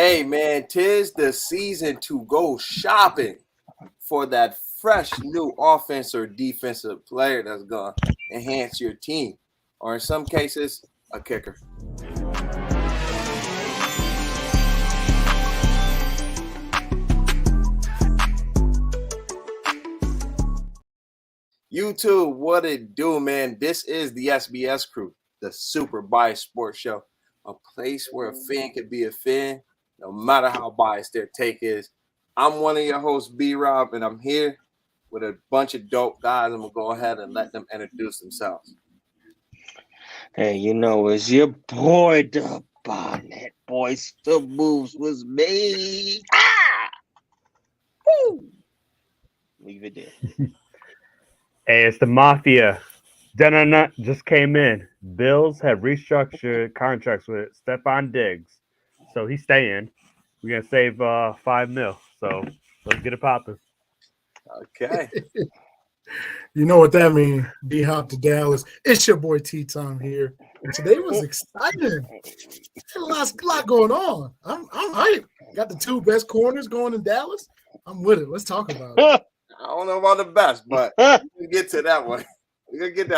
Hey man, tis the season to go shopping for that fresh new offense or defensive player that's gonna enhance your team, or in some cases, a kicker. YouTube, what it do, man? This is the SBS crew, the Super Biased Sports Show, a place where a fan can be a fan, no matter how biased their take is. I'm one of your hosts, B Rob, and I'm here with a bunch of dope guys. I'm gonna go ahead and let them introduce themselves. Hey, it's your boy, the Bonnet Boys. The moves was made. Woo! Leave it there. Hey, it's the Mafia. Denna just came in. Bills have restructured contracts with Stephon Diggs, so he's staying. We're gonna save $5 million. So let's get it popping. Okay. You know what that means? D-Hop to Dallas. It's your boy T-Tom here. And today was exciting. A lot going on. I'm hyped. Got the two best corners going in Dallas. I'm with it. Let's talk about it. I don't know about the best, but we'll get to that one. We're gonna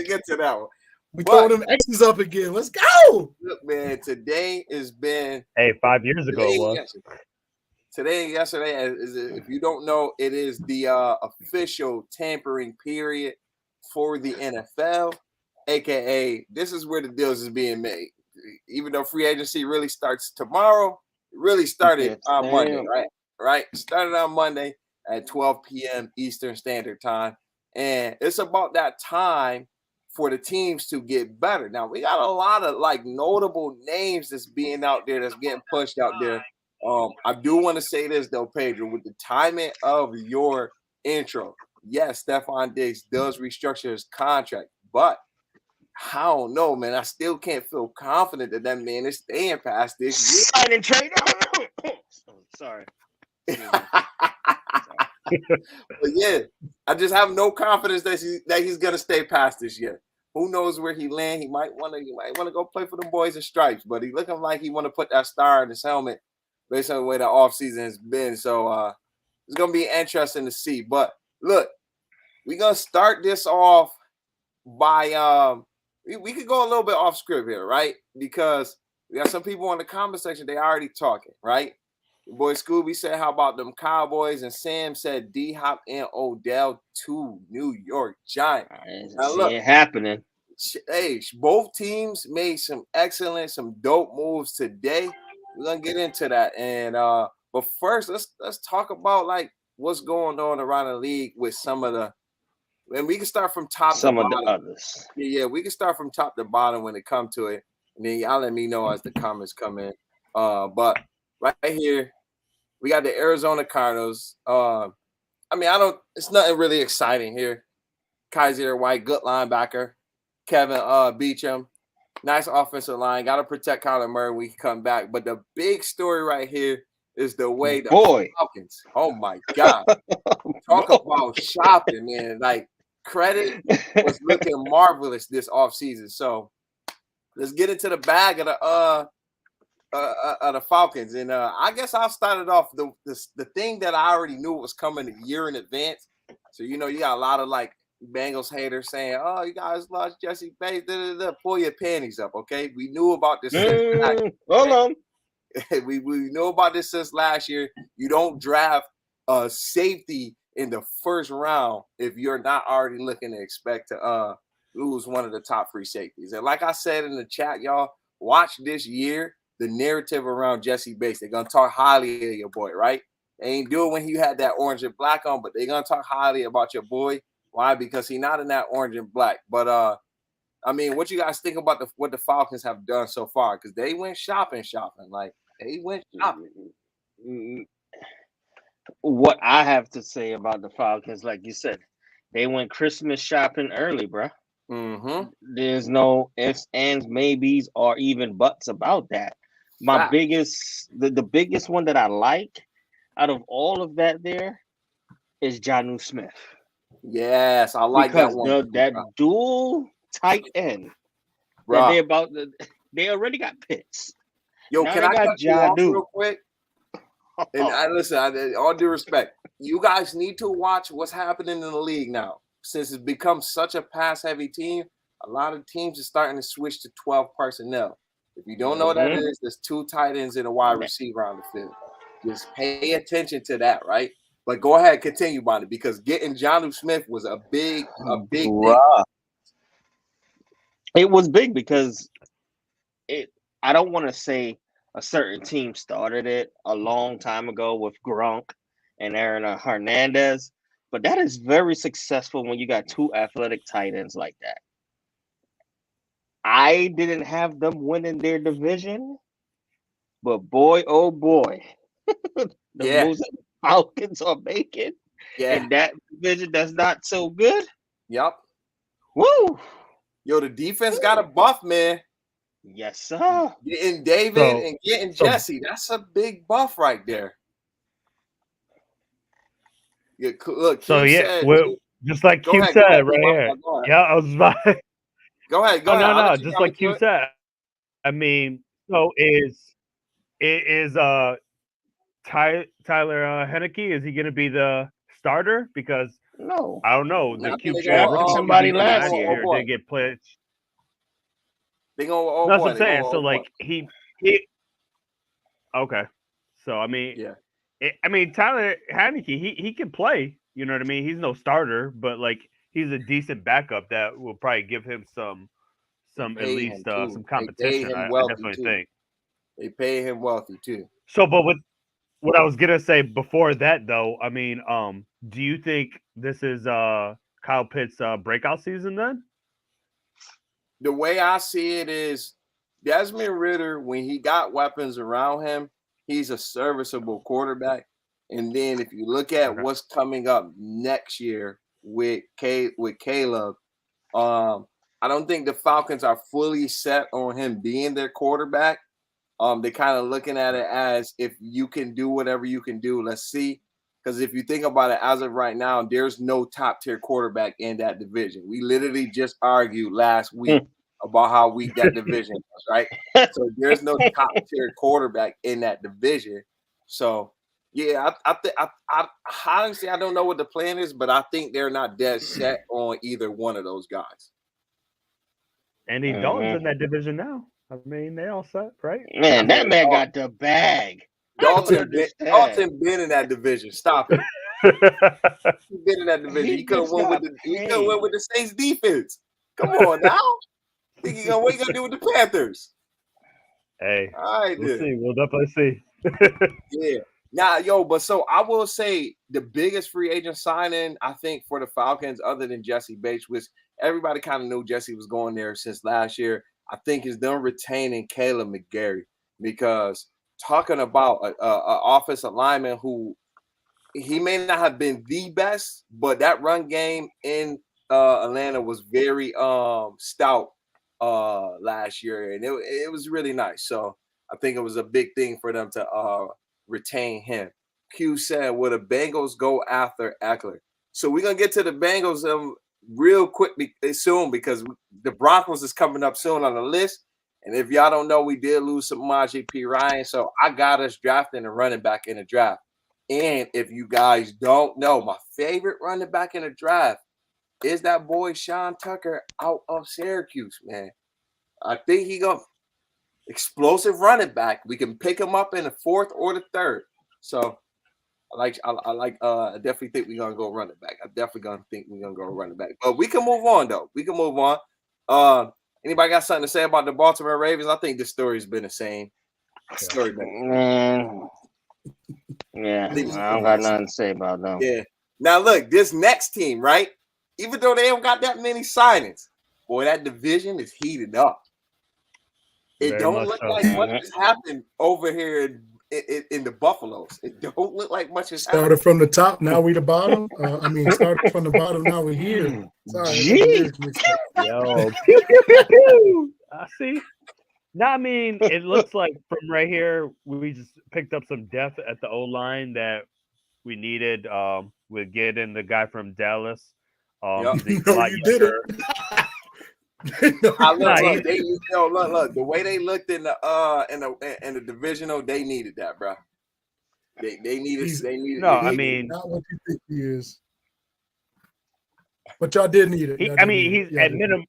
get to that one. We throwing them X's up again. Let's go. Look, man, today has been 5 years ago it was. Today and yesterday, if you don't know, it is the official tampering period for the NFL, aka this is where the deals is being made. Even though free agency really starts tomorrow, it really started on Monday, right? Right, started on Monday at 12 p.m. Eastern Standard Time, and it's about that time for the teams to get better. Now we got a lot of notable names that's being out there, that's getting pushed out there. I do want to say this though, Pedro, with the timing of your intro. Yes, Stephon Diggs does restructure his contract, but I don't know, man. I still can't feel confident that man is staying past this year. Sign and trade. Sorry. But yeah, I just have no confidence that he's gonna stay past this year. Who knows where he land? He might want to go play for the boys in stripes, but he looking like he want to put that star in his helmet based on the way the offseason has been. So it's gonna be interesting to see. But look, we're gonna start this off by we could go a little bit off script here, right? Because we got some people in the comment section, they already talking, right? Boy Scooby said, how about them Cowboys? And Sam said D-Hop and Odell to New York Giants. Now look, it happening. Hey, both teams made some dope moves today. We're gonna get into that. And but first, let's talk about what's going on around the league with some of the, and we can start from top to bottom. Some of the others. Yeah, we can start from top to bottom when it comes to it. And then y'all let me know as the comments come in. But right here, we got the Arizona Cardinals. It's nothing really exciting here. Kaiser White, good linebacker. Kevin Beacham, nice offensive line. Got to protect Kyler Murray when he come back. But the big story right here is the way the Falcons. Oh my God! Talk about shopping, man. Credit was looking marvelous this offseason. So let's get into the bag of the Falcons. And I guess I'll start it off. The thing that I already knew was coming a year in advance. So you got a lot of Bengals haters saying, "Oh, you guys lost Jesse Bates." Pull your panties up, okay? We knew about this. Hold on. we knew about this since last year. You don't draft a safety in the first round if you're not already looking to expect to lose one of the top free safeties. And like I said in the chat, y'all, watch this year the narrative around Jesse Bates. They're gonna talk highly of your boy, right? They ain't do it when you had that orange and black on, but they're gonna talk highly about your boy. Why? Because he's not in that orange and black. But what you guys think about what the Falcons have done so far? Because they went shopping. They went shopping. What I have to say about the Falcons, like you said, they went Christmas shopping early, bro. Mm-hmm. There's no ifs, ands, maybes, or even buts about that. The biggest one that I like out of all of that there is Jonnu Smith. Yes, I like that one. That dual tight end. That they already got Pitts. Yo, Now can they I got cut you off Jadu. real quick? And all due respect, you guys need to watch what's happening in the league now. Since it's become such a pass-heavy team, a lot of teams are starting to switch to 12 personnel. If you don't know what that is, there's 2 tight ends and a wide receiver on the field. Just pay attention to that, right? But go ahead, continue, Bonnie, because getting Jonnu Smith was a big thing. Bruh. It was big because I don't want to say a certain team started it a long time ago with Gronk and Aaron Hernandez, but that is very successful when you got 2 athletic tight ends like that. I didn't have them winning their division, but boy, oh boy, the moves that the Falcons are making in that division that's not so good. Yep. Woo! Yo, the defense got a buff, man. Yes, sir. Getting David and getting Jesse, that's a big buff right there. Yeah, look. So just like Q said right here. Yeah, I was about. Go ahead. No. Just like Q said. I mean, so is Tyler Henneke? Is he going to be the starter? Because no, I don't know. The Q somebody last year did get played. They go. That's what I'm saying. So like he. Okay, so I mean, Tyler Henneke, he can play. You know what I mean? He's no starter, but like he's a decent backup that will probably give him some at least some competition. I definitely think they pay him wealthy too. So, but with what I was gonna say before that, though, I mean, do you think this is Kyle Pitts' breakout season then? The way I see it is Desmond Ridder, when he got weapons around him, he's a serviceable quarterback. And then if you look at what's coming up next year with Caleb, I don't think the Falcons are fully set on him being their quarterback. They're kind of looking at it as if you can do whatever you can do. Let's see. Because if you think about it, as of right now, there's no top-tier quarterback in that division. We literally just argued last week about how weak that division was, right? So there's no top-tier quarterback in that division. So, yeah, I honestly, I don't know what the plan is, but I think they're not dead set on either one of those guys. Andy Dalton's in that division now. I mean, they all set, right? Man, that man got the bag. Dalton been in that division. Stop it. He's been in that division. He could have won with the Saints defense. Come on now. Think what you gonna do with the Panthers? Hey, all right, we'll see. We'll definitely see. Yeah. Now, but so I will say the biggest free agent signing, I think, for the Falcons, other than Jesse Bates, was everybody kind of knew Jesse was going there since last year. I think is them retaining Caleb McGarry, because talking about an offensive lineman who he may not have been the best, but that run game in Atlanta was very stout last year, and it was really nice. So I think it was a big thing for them to retain him. Q said, will the Bengals go after Eckler? So we're gonna get to the Bengals real quick soon, because the Broncos is coming up soon on the list. And if y'all don't know, we did lose some Samaje Perine, so I got us drafting a running back in the draft. And if you guys don't know, my favorite running back in the draft is that boy Sean Tucker out of Syracuse, man. I think he gonna explosive running back. We can pick him up in the 4th or the 3rd. So I definitely think we're gonna go running back. I definitely gonna think we're gonna go running back. But we can move on though. We can move on. Anybody got something to say about the Baltimore Ravens? I think this story's been the same. Man. Yeah, I don't got nothing to say about them. Yeah. Now look, this next team, right? Even though they don't got that many signings, boy, that division is heated up. It don't look like much has happened over here in the Buffaloes. It don't look like much has happened. Started from the top, now we the bottom. Started from the bottom, now we here. Sorry. Yo, pew, pew, pew, pew. I see. No, I mean, it looks like from right here, we just picked up some depth at the O-line that we needed with getting the guy from Dallas. No, you did it. I look, Nah, look, they, look, the way they looked in the divisional, they needed that, bro. They needed. No, I they needed- mean, not what you think he is. But y'all did need it. he's at minimum.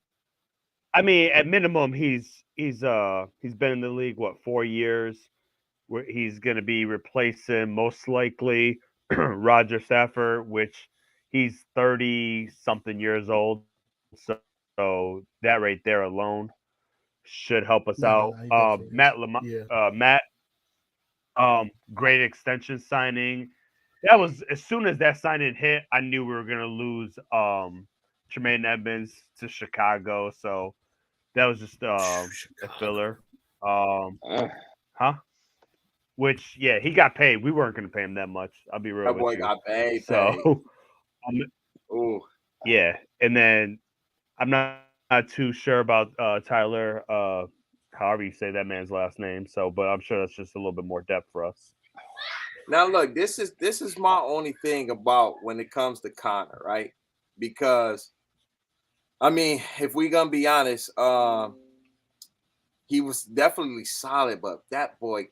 I mean, at minimum, he's been in the league 4 years. Where he's going to be replacing most likely Roger Stafford, which he's 30 something years old. So that right there alone should help us out. Matt, great extension signing. That was as soon as that signing hit, I knew we were going to lose Tremaine Edmonds to Chicago. So that was just a filler. Huh? Which, yeah, he got paid. We weren't going to pay him that much. I'll be real That with boy you. got paid. So, Ooh. yeah. And then I'm not too sure about Tyler, however you say that man's last name. So, but I'm sure that's just a little bit more depth for us. Now, look, this is my only thing about when it comes to Connor, right? Because, I mean, if we're going to be honest, he was definitely solid, but that boy,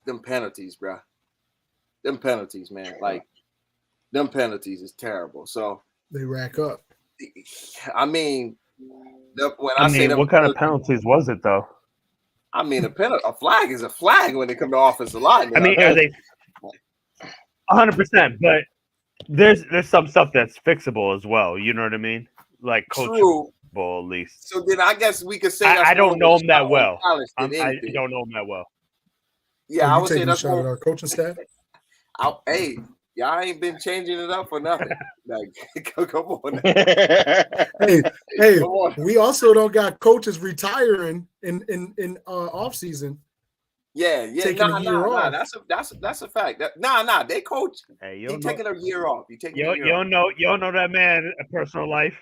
them penalties, bro. Them penalties, man. Like, them penalties is terrible. So they rack up. I mean, what kind of penalties was it, though? I mean, a flag is a flag when it comes to offensive line. I mean, are they 100%? But there's some stuff that's fixable as well. You know what I mean? Like coachable, at least. So then I guess we could say I don't know him that well. I don't know him that well. Yeah, I would say that's shot at our coaching staff. Hey, y'all ain't been changing it up for nothing. Like, come on. hey, we also don't got coaches retiring in off season. Yeah, taking a year off. That's a fact. They coach. Hey, he taking a year off. You don't know that man a personal life.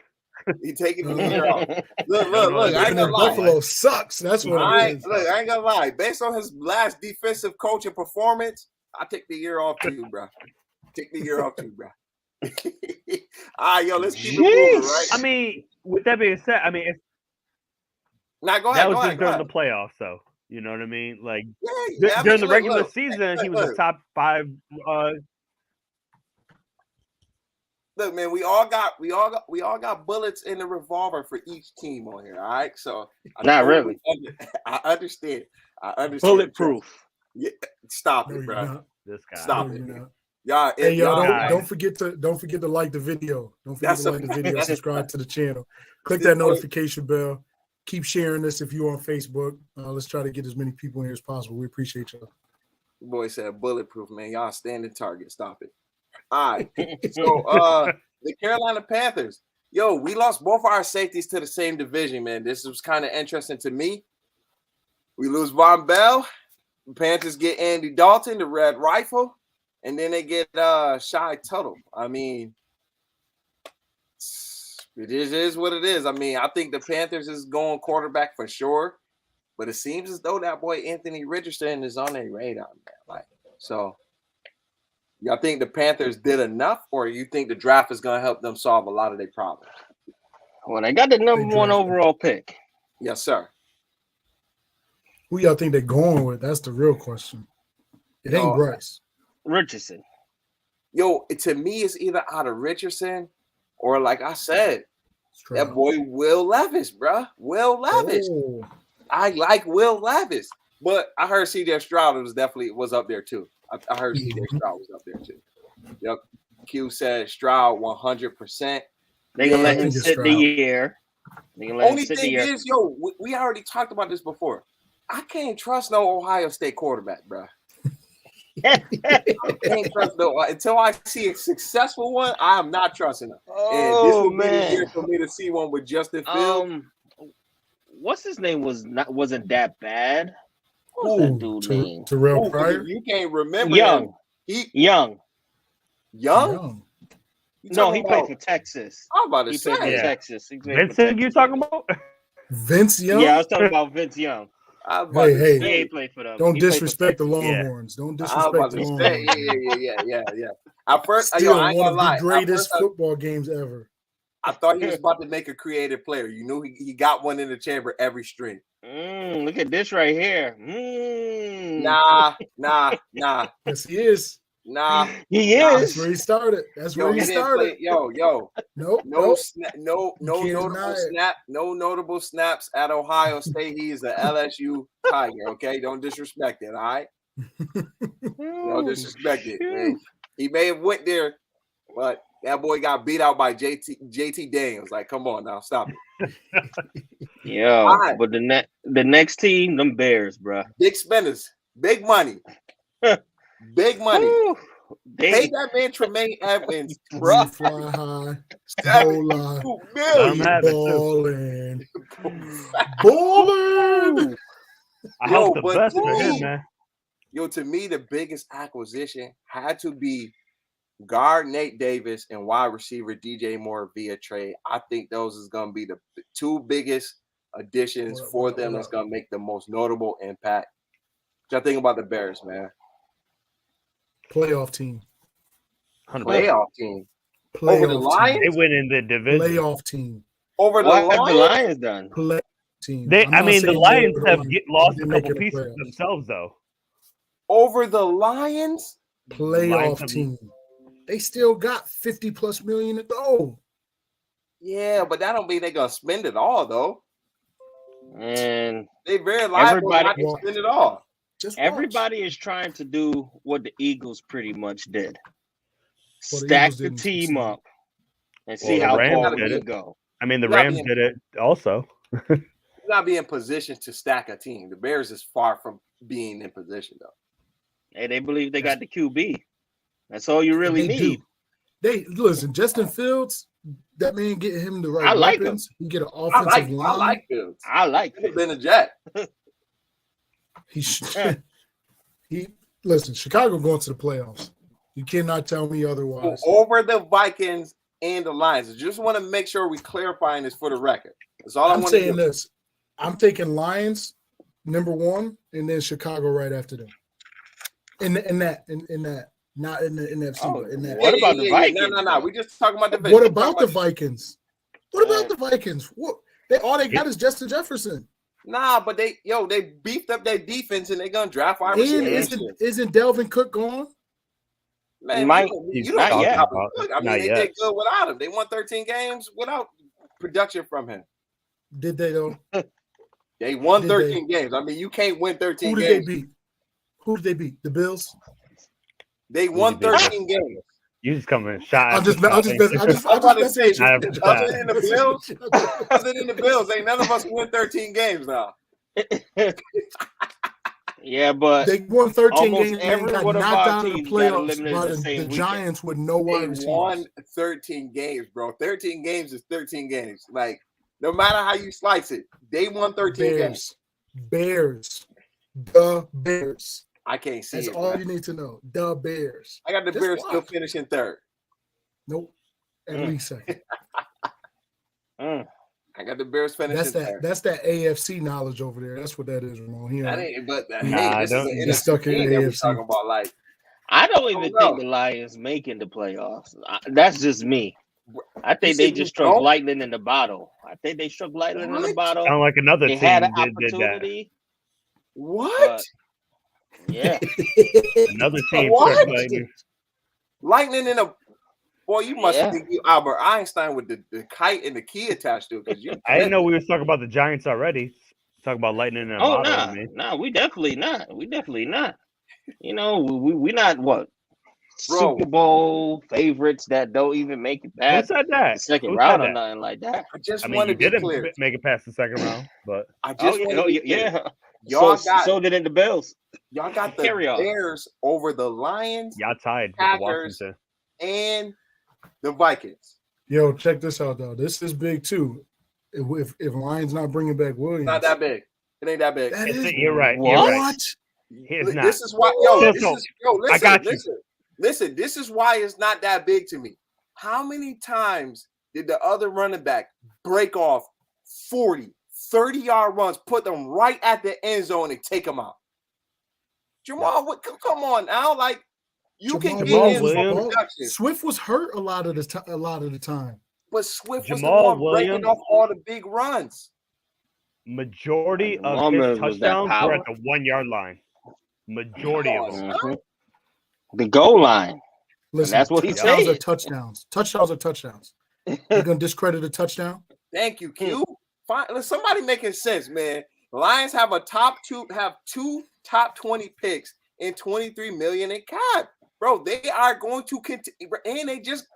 He taking a year off. Look. I ain't gonna lie. Buffalo sucks. That's what it is. Look, I ain't gonna lie. Based on his last defensive coaching performance, I take the year off too, bro. Take the year off too, bro. All right, yo, let's keep it moving, right? I mean, with that being said, I mean, now go ahead. That was just during the playoffs, though. You know what I mean? Like yeah, during the regular season, he was a top 5. Look, man, we all got bullets in the revolver for each team on here. All right, so not really. I understand. Bulletproof. Yeah, stop it, bro. This guy. Stop it. Y'all, don't forget to like the video. Don't forget to like the video. Subscribe to the channel. Click that notification bell. Keep sharing this if you're on Facebook. Let's try to get as many people in here as possible. We appreciate y'all. The boy said bulletproof, man. Y'all standing target. Stop it. All right. So the Carolina Panthers. Yo, we lost both our safeties to the same division, man. This was kind of interesting to me. We lose Von Bell. The Panthers get Andy Dalton, the Red Rifle, and then they get Shy Tuttle. I mean, it is what it is. I mean, I think the Panthers is going quarterback for sure, but it seems as though that boy Anthony Richardson is on their radar, man. Like, so y'all think the Panthers did enough, or you think the draft is going to help them solve a lot of their problems? Well, they got the number 1 overall pick. Yes, sir. Who y'all think they're going with? That's the real question. It ain't Bryce. Richardson. Yo, to me, it's either out of Richardson or, like I said, Stroud. That boy Will Levis, bro. Will Levis. Oh. I like Will Levis, but I heard CJ Stroud was up there too. I heard CJ Stroud was up there too. Yep. Q said Stroud 100%. They gonna let him sit the year. Only thing is, yo, we already talked about this before. I can't trust no Ohio State quarterback, bro. I can't trust until I see a successful one. I am not trusting him. And this will be the year for me to see one with Justin Fields. What's his name wasn't that bad. What's that dude name? Terrell Pryor. You can't remember Young. Young. No, he played for Texas. I'm about to say Texas. Vincent, you talking about? Vince Young? Yeah, I was talking about Vince Young. Hey, he ain't played for them. Don't disrespect the Longhorns. Don't disrespect the Longhorns. Yeah. At first, still I ain't one gonna of lie. the greatest football games ever. I thought he was about to make a creative player. You knew he got one in the chamber every string. Look at this right here. Nah. Yes, he is. Nah. He That's is. where he started. That's Yo, where he he didn't started. play. Yo. Nope. No notable deny it. snap. No notable snaps at Ohio State. He is a LSU Tiger. Okay, don't disrespect it. All right, don't disrespect it. Man. He may have went there, but that boy got beat out by JT Daniels. Like, come on now, stop it. Yeah, Right. but the next team, them Bears, bro. Big spenders, big money, big money. Woo. Pay that man Tremaine Evans, We bro. fly high. $72 I'm million. happy too. Balling. I Yo, hope the but best for to him, me- man. Yo, to me, the biggest acquisition had to be guard Nate Davis and wide receiver DJ Moore via trade. I think those is going to be the two biggest additions for them that's going to make the most notable impact. What y'all think about the Bears, man? Playoff team. 100%. Playoff team. Playoff Over the Lions? They win in the division. Playoff team. Over the What have the Lions? Lions done? Playoff team. They, I'm I not mean, the saying Lions over the have Lions. lost They're a couple making the pieces playoffs. themselves, though. Over the Lions? Playoff have- team. They still got 50 plus million to go. Yeah, but that don't mean they're going to spend it all, though. And They very liable Everybody- not to spend it all. Just watch. everybody is trying to do what the Eagles pretty much did. Well, the Stack Eagles the didn't team succeed. up and see the how Rams far did we it. go. I mean, the Yeah, I Rams mean- did it also. You're not be in position to stack a team. The Bears is far from being in position, though. Hey, they believe they got the QB. That's all you really They need. do. They listen, Justin Fields, that man get him the right I like him. weapons. He get an I offensive line. like Fields. I like Could have it. been a Jet. He listen, Chicago going to the playoffs. You cannot tell me otherwise. Over the Vikings and the Lions. I just want to make sure we clarifying this for the record. That's all I I'm want to saying do. this. I'm taking Lions number one, and then Chicago right after them. In that, not in the NFC, Oh, but in that. what about the Vikings? No. We just talking about the What Vikings. about the Vikings? What about the Vikings? What all they got is Justin Jefferson. Nah, but they beefed up their defense and they're gonna draft wide And receivers. isn't Delvin Cook gone? Man, Mike, you he's don't not talk yet. about Cook. I mean, Not they yet. did good without him. They won 13 games without production from him. Did they though? They won Did 13 games. I mean, you can't win 13 Who did games. they beat? Who did they beat? The Bills. They won did they beat? 13 games. You just come in shot. I just I'm about to say, I have- other than the Bills, ain't none of us win 13 games now. Yeah, but They won 13 Almost games and every got one of knocked our out of the teams got playoffs eliminated by the the same weekend. Giants with no wide They receivers. won 13 games, bro. 13 games is 13 games. Like, no matter how you slice it, they won 13 games. Bears. The Bears. I can't see That's it. all man. you need to know. The Bears. I got the Just Bears still watch. finishing third. Nope. At Mm. least second. I got the Bears finishing third. That's that AFC knowledge over there. That's what that is, Ramon. He That ain't- ain't, but Nah, hey, this is don't- an he's NFC stuck in team that we're AFC. talking about. Like, I don't even know. think the Lions making the playoffs. That's just me. I think You they said just you struck don't? lightning in the bottle. I think they struck lightning in the What? bottle. Sound like another They team had an did that. opportunity. what? Yeah. Another team. What? struck lightning. Lightning in a boy, you must Yeah. think you Albert Einstein with the kite and the key attached to it. Because you I didn't know we were talking about the Giants already. Talk about lightning in a Oh bottle. no, I mean. no, we definitely not. We definitely not. You know, we not what Bro. Super Bowl favorites that don't even make it Who past said that? the second Who round said or that? nothing like that. I just I mean, want you to be didn't clear. make it past the second round, but I just want to be clear. Yeah. Y'all so, got so did the Bills. y'all got the Carry on. Bears over the Lions y'all tied with Packers. Washington. and the Vikings. Yo, check this out, though. This is big, too. If Lions not bringing back Williams. Not that big. It ain't that big. That It's- is you're right. You're What? right. It's not. This is why, yo. Listen, Listen, I got you. listen. This is why it's not that big to me. How many times did the other running back break off 40, 30-yard runs, put them right at the end zone and take them out? Jamal, come on now, like you can Jamal get in Williams. some Williams. production. Swift was hurt a lot of the time. But Swift was Jamal the one breaking Williams. off all the big runs. Majority of Lawman his was that touchdowns were power. at the 1 yard line. Majority of them. Mhm. The goal line. Listen, that's what he touchdowns said. are touchdowns. Touchdowns are touchdowns. You gonna discredit a touchdown? Thank you, Q. Fine. Let somebody making sense, man. The Lions have two top 20 picks and 23 million in cap. Bro, they are going to continue, and they just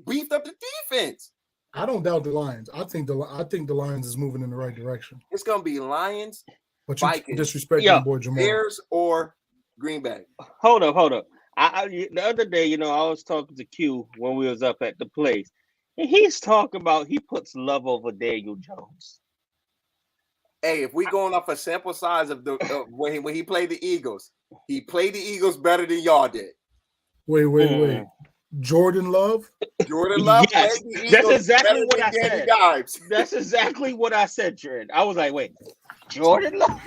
beefed up the defense. I don't doubt the Lions. I think the Lions is moving in the right direction. It's gonna be Lions, But you Vikings. disrespect Yeah. my boy Jamal. Bears, or Green Bay. Hold up. The other day, I was talking to Q when we was up at the place, and he's talking about he puts love over Daniel Jones. Hey, if we going off a sample size of the when he played the Eagles, he played the Eagles better than y'all did. Wait. Jordan Love? Jordan Love Yes, played the Eagles that's exactly better what than I Danny said. Dimes. That's exactly what I said, Jared. I was like, wait, Jordan Love?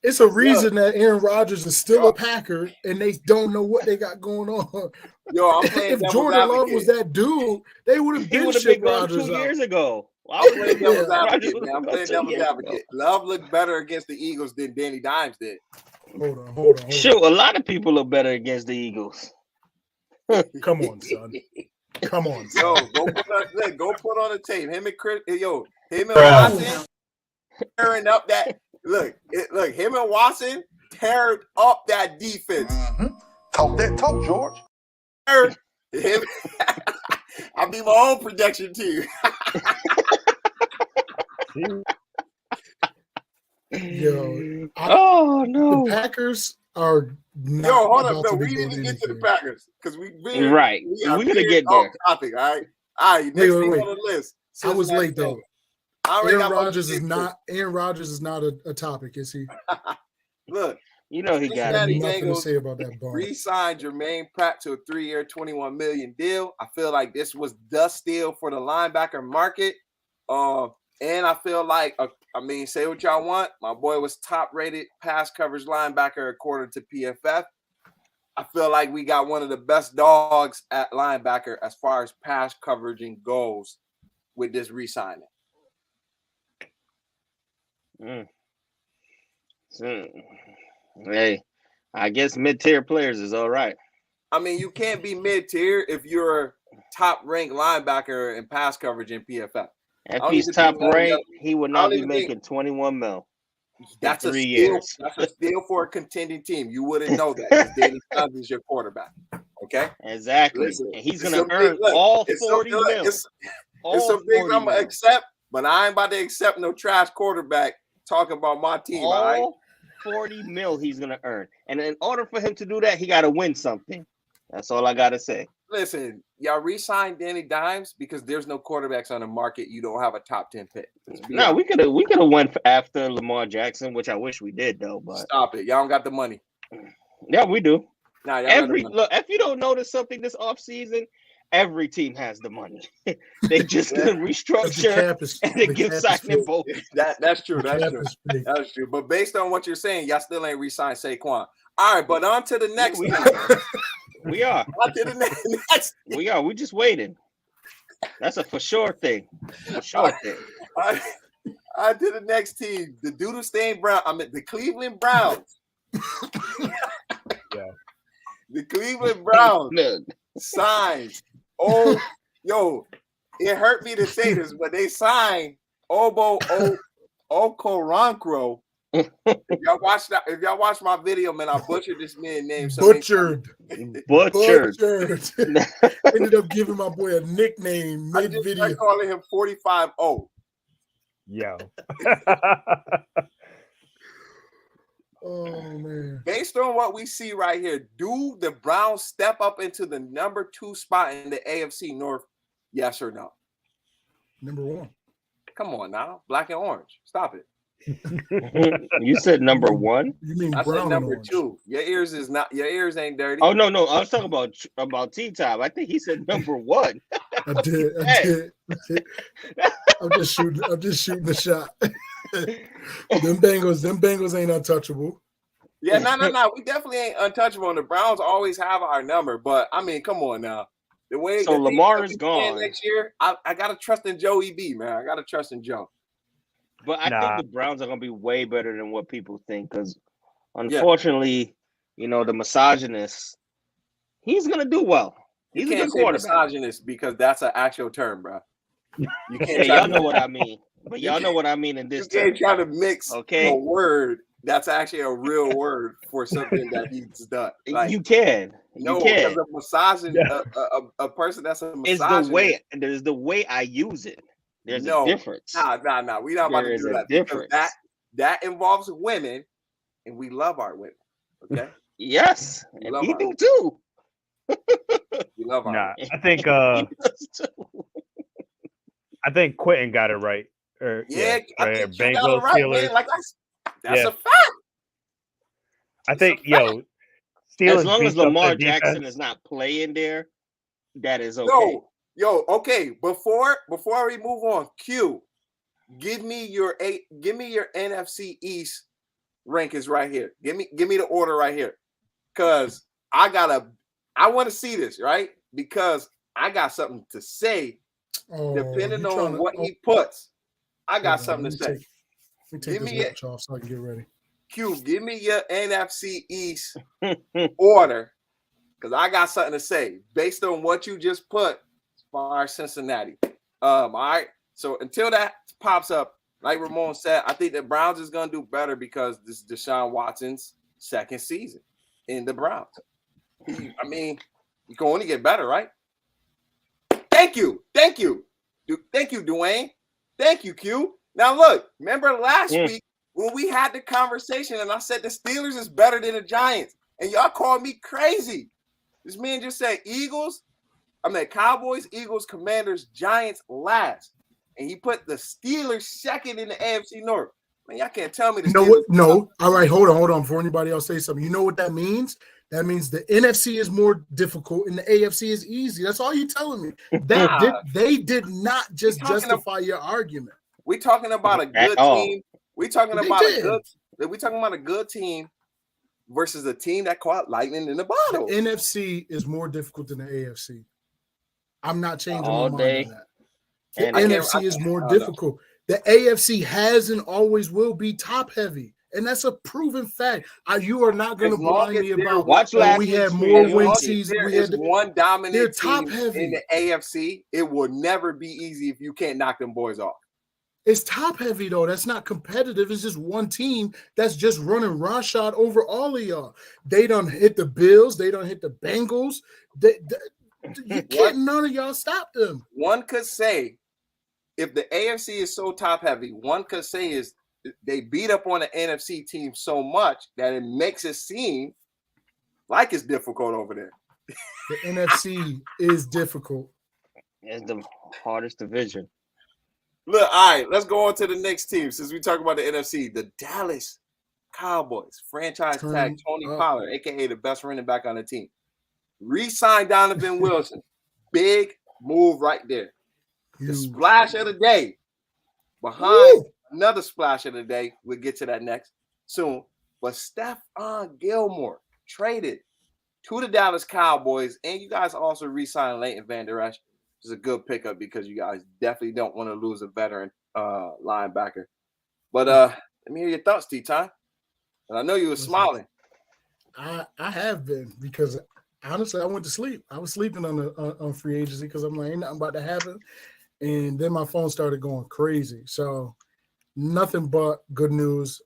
It's a reason that Aaron Rodgers is still a Packer and they don't know what they got going on. Yo, I'm playing If devil's Jordan Love advocate. was that dude, they would have He been would have been shipped gone Rodgers 2 out. years ago. I'm playing devil's advocate, man. I'm playing devil's advocate. Love looked better against the Eagles than Danny Dimes did. Hold on. Sure, a lot of people are better against the Eagles. Come on, son. Come on, Yo, son. go put on the tape. Him and Watson tearing up that. Look, him and Watson teared up that defense. Talk that talk, George. Him, I be my own projection team. Yo, Oh no! the Packers are not Yo, hold about up, to no, be we need doing to get to the anything. Packers because we Right, are we're gonna veering get off there. topic. All right. Next thing Wait. on the list. I was Cincinnati late though. Bengals. I already Aaron got my Rodgers is prediction. not a topic, is he? Look, You know he got I to Cincinnati be. nothing to Bengals say about that bum. re-signed Jermaine Pratt to a 3-year, $21 million deal. I feel like this was the steal for the linebacker market. And I feel like, say what y'all want. My boy was top-rated pass coverage linebacker according to PFF. I feel like we got one of the best dogs at linebacker as far as pass coveraging goes with this re-signing. Hey, I guess mid-tier players is all right. I mean, you can't be mid-tier if you're top-ranked linebacker in pass coverage in PFF. If don't he's even top think none of ranked, he would not don't be even think- making 21 mil. That's a 3 steal. years. That's a steal for a contending team. You wouldn't know that because Danny Dimes is your quarterback. Okay, Exactly. Listen, And he's it's gonna some earn big- look, all it's 40 some, mil. It's All some things 40 I'm gonna mil. accept, but I ain't about to accept no trash quarterback talking about my team. All right. All 40 mil he's gonna earn. And in order for him to do that, he gotta win something. That's all I gotta say. Listen, y'all re-signed Danny Dimes because there's no quarterbacks on the market. You don't have a top 10 pick. Let's be No, honest. we could have went after Lamar Jackson, which I wish we did though. But Stop it. Y'all don't got the money. yeah, we do. Nah, y'all got the money. Look, if you don't notice something this offseason, every team has the money. They just Yeah. The restructure cap is and they the give cap is signing fake. bonus. That's true. The That's cap true. is fake. That's true. But based on what you're saying, y'all still ain't re-signed Saquon. All right, but on to the next. We team. We are. On to the next. We are. We just waiting. That's a for sure thing. For sure thing. On to the next team. The Doodle-Stain Brown. The Cleveland Browns. Yeah. The Cleveland Browns Look, signed. It hurt me to say this, but they signed Obo Okoronkwo. If y'all watch my video, man, I butchered this man's name. So Butchered. butchered. Ended up giving my boy a nickname I mid just video. started calling him 45-0. Yo. Oh man. Based on what we see right here, do the Browns step up into the number 2 spot in the AFC North? Yes or no? Number one. Come on now, black and orange. Stop it. You said number one? You mean I brown said and number orange. 2. Your ears ain't dirty. Oh no. I was talking about tea time. I think he said number one. I did. I'm just shooting the shot. Them Bengals ain't untouchable. Yeah, no. We definitely ain't untouchable. And the Browns always have our number. But I mean, come on now. The way So the Lamar team is that we playing gone. next year, I gotta trust in Joey B, man. I gotta trust in Joe. But I Nah. think the Browns are going to be way better than what people think because, unfortunately, the misogynist, he's going to do well. You He's a can't good say quarterback. misogynist because that's an actual term, bro. You can't Hey, try y'all to, know what I mean. But y'all know what I mean in you this can't term. try to mix Okay. a word that's actually a real word for something that he's done. Like, You can. no, You because can. a misogynist, Yeah. a person that's a It's misogynist. the way I use it. There's a No, difference. nah. We're not about There to is do a that because difference. that involves women, and we love our women. Okay, Yes, We and love he our- do too. we love our. Nah, women. I think He does too. I think Quentin got it right. Or, Yeah, I right here. think you got Bengals, it right, Steelers. man. Like that's Yeah. a fact. I It's think a fact. Steelers As long as beefed up Lamar their Jackson defense. is not playing there, that is okay. Okay. Before we move on, Q, give me your NFC East rankings right here. Give me the order right here, cause I want to see this, right? Because I got something to say depending on what he puts. I got something to say. Let me take Give this me watch off so I can get ready. Q, give me your NFC East order, because I got something to say based on what you just put as far as Cincinnati. All right. So until that pops up, like Ramon said, I think the Browns is gonna do better because this is Deshaun Watson's second season in the Browns. You can only get better, right? Thank you, Dwayne. Thank you, Q. Now look, remember last week when we had the conversation and I said the Steelers is better than the Giants, and y'all called me crazy. This man just said Cowboys, Eagles, Commanders, Giants last. And he put the Steelers second in the AFC North. Man, y'all can't tell me the Steelers. No. All right, hold on. Before anybody else says something, you know what that means? That means the NFC is more difficult and the AFC is easy. That's all you're telling me. They did not just justify your argument. We're talking about a good team. We're talking about a good team versus a team that caught lightning in the bottle. The NFC is more difficult than the AFC. I'm not changing All my day. mind on that. The NFC is more difficult. Know. The AFC has and always will be top heavy. And that's a proven fact. You are not going to blind me about watch last we had week's more game. win season. There we is had one dominant top team heavy. in the AFC. It will never be easy if you can't knock them boys off. It's top heavy though. That's not competitive. It's just one team that's just running rawshot over all of y'all. They done hit the Bills. They done hit the Bengals. None of y'all stop them. One could say, if the AFC is so top heavy, one could say is they beat up on the NFC team so much that it makes it seem like it's difficult over there. The NFC is difficult. It's the hardest division. Look, all right, let's go on to the next team. Since we talk about the NFC, the Dallas Cowboys franchise tag Tony Pollard, aka the best running back on the team. Re-signed Donovan Wilson. Big move right there. The splash of the day. Behind another splash of the day. We'll get to that next soon. But Stephon Gilmore traded to the Dallas Cowboys. And you guys also re-signed Leighton Vander Esch. Which is a good pickup because you guys definitely don't want to lose a veteran linebacker. But let me hear your thoughts, T-Time. And I know you were smiling. I have been because honestly, I went to sleep. I was sleeping on free agency because I'm like, ain't nothing about to happen. And then my phone started going crazy. So nothing but good news.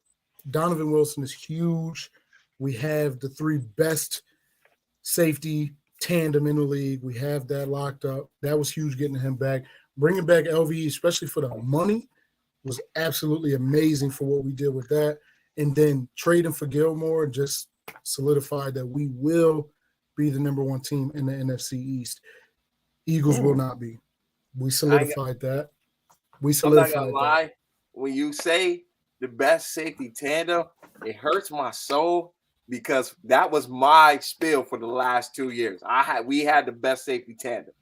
Donovan Wilson is huge. We have the three best safety tandem in the league. We have that locked up. That was huge getting him back. Bringing back LVE, especially for the money, was absolutely amazing for what we did with that. And then trading for Gilmore just solidified that we will be the number one team in the NFC East. Eagles will not be. We solidified that. I'm not gonna lie. When you say the best safety tandem, it hurts my soul because that was my spiel for the last 2 years. We had the best safety tandem,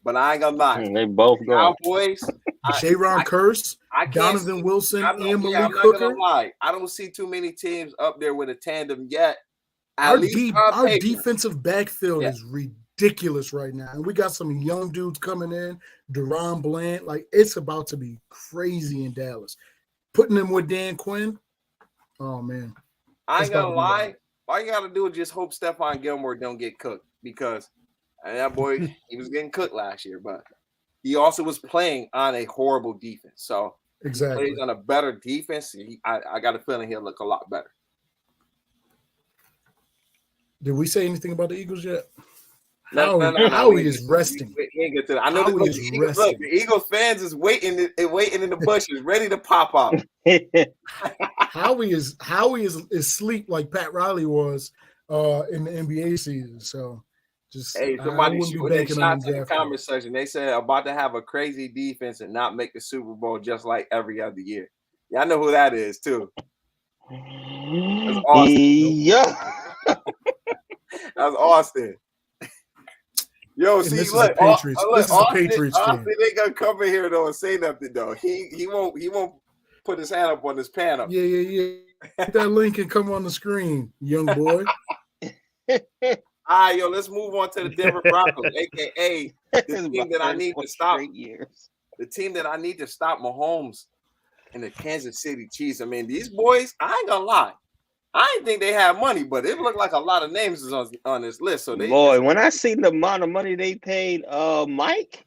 but I ain't gonna lie. They both go. Cowboys. Jaron Curse, Donovan Wilson, and Malik Hooker. Gonna lie. I don't see too many teams up there with a tandem yet. Our defensive backfield is ridiculous right now. And we got some young dudes coming in, Deron Bland. Like, it's about to be crazy in Dallas. Putting them with Dan Quinn, oh, man. I It's ain't about gonna to be lie. wild. All you gotta do is just hope Stephon Gilmore don't get cooked, because that boy, he was getting cooked last year, but he also was playing on a horrible defense. So Exactly. plays on a better defense. I got a feeling he'll look a lot better. Did we say anything about the Eagles yet? No. Howie is resting. We ain't get to that. I know Howie the is Eagles, resting. the Eagles fans is waiting in the bushes, ready to pop out. Howie is sleep like Pat Riley was in the NBA season. So just Hey, I somebody wouldn't be shooting their banking on shots in the draft comment picks. section. They said about to have a crazy defense and not make the Super Bowl just like every other year. Yeah, I know who that is too. That's Austin. Yeah. That's Austin. Yo, And see, this is look, a Patriots. This is a Austin, Patriots fan. Austin ain't gonna come in here though and say nothing though. He won't put his hand up on his panel. Yeah. Get that link and come on the screen, young boy. All right, yo, let's move on to the Denver Broncos, aka the team that I need to stop. The team that I need to stop Mahomes and the Kansas City Chiefs. I mean, these boys, I ain't gonna lie. I didn't think they had money, but it looked like a lot of names is on this list. So when I seen the amount of money they paid Mike,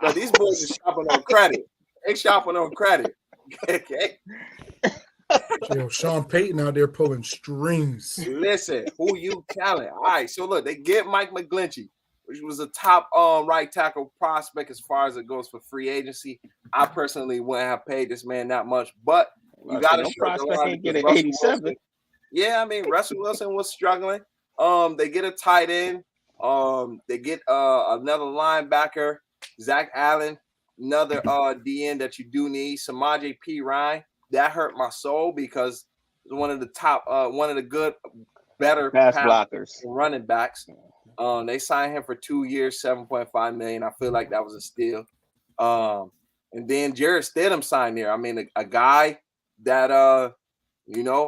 no, these boys are shopping on credit. They shopping on credit. Okay. Yo, Sean Payton out there pulling strings. Listen, who you telling? All right, so look, they get Mike McGlinchey, which was a top right tackle prospect as far as it goes for free agency. I personally wouldn't have paid this man that much, but you got to prospect ain't get an Russell 87. Wilson. Yeah, I mean Russell Wilson was struggling. They get a tight end. They get another linebacker, Zach Allen, another DN that you do need, Samaje P. Ryan. That hurt my soul because one of the top, one of the good, better pass blockers, running backs. They signed him for 2 years, $7.5 million. I feel like that was a steal. And then Jarrett Stidham signed there. I mean, a guy that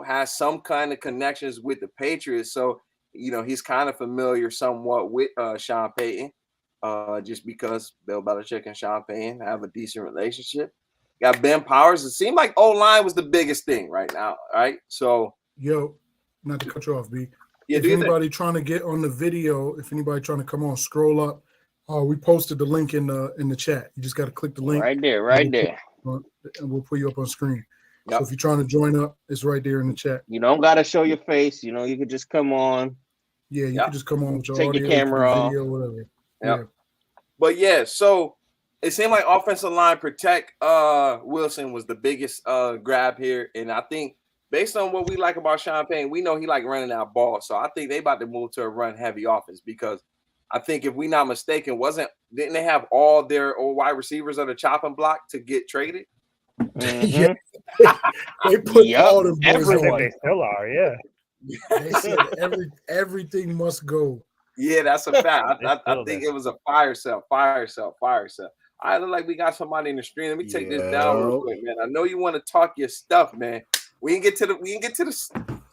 has some kind of connections with the Patriots. So, he's kind of familiar somewhat with Sean Payton, just because Bill Belichick and Sean Payton have a decent relationship. Got Ben Powers. It seemed like O-line was the biggest thing right now, right? So, yo, not to cut you off, B. Yeah, if anybody trying to get on the video, if anybody trying to come on, scroll up. We posted the link in the chat. You just got to click the link right there, and we'll put you up on screen. Yep. So if you're trying to join up, it's right there in the chat. You don't got to show your face. You can just come on. Yeah, you can just come on with your take audio, your camera video, off, whatever. Yeah. But yeah, so it seemed like offensive line protect Wilson was the biggest grab here, and I think based on what we like about Sean Payton, we know he like running out ball. So I think they about to move to a run heavy offense because I think if we not mistaken, didn't they have all their old wide receivers on the chopping block to get traded? Mm-hmm. They put all the boys on. They still are, yeah. They said everything must go. Yeah, that's a fact. I think it was a fire sale. I look like we got somebody in the stream. Let me take this down real quick, man. I know you want to talk your stuff, man. We didn't get to the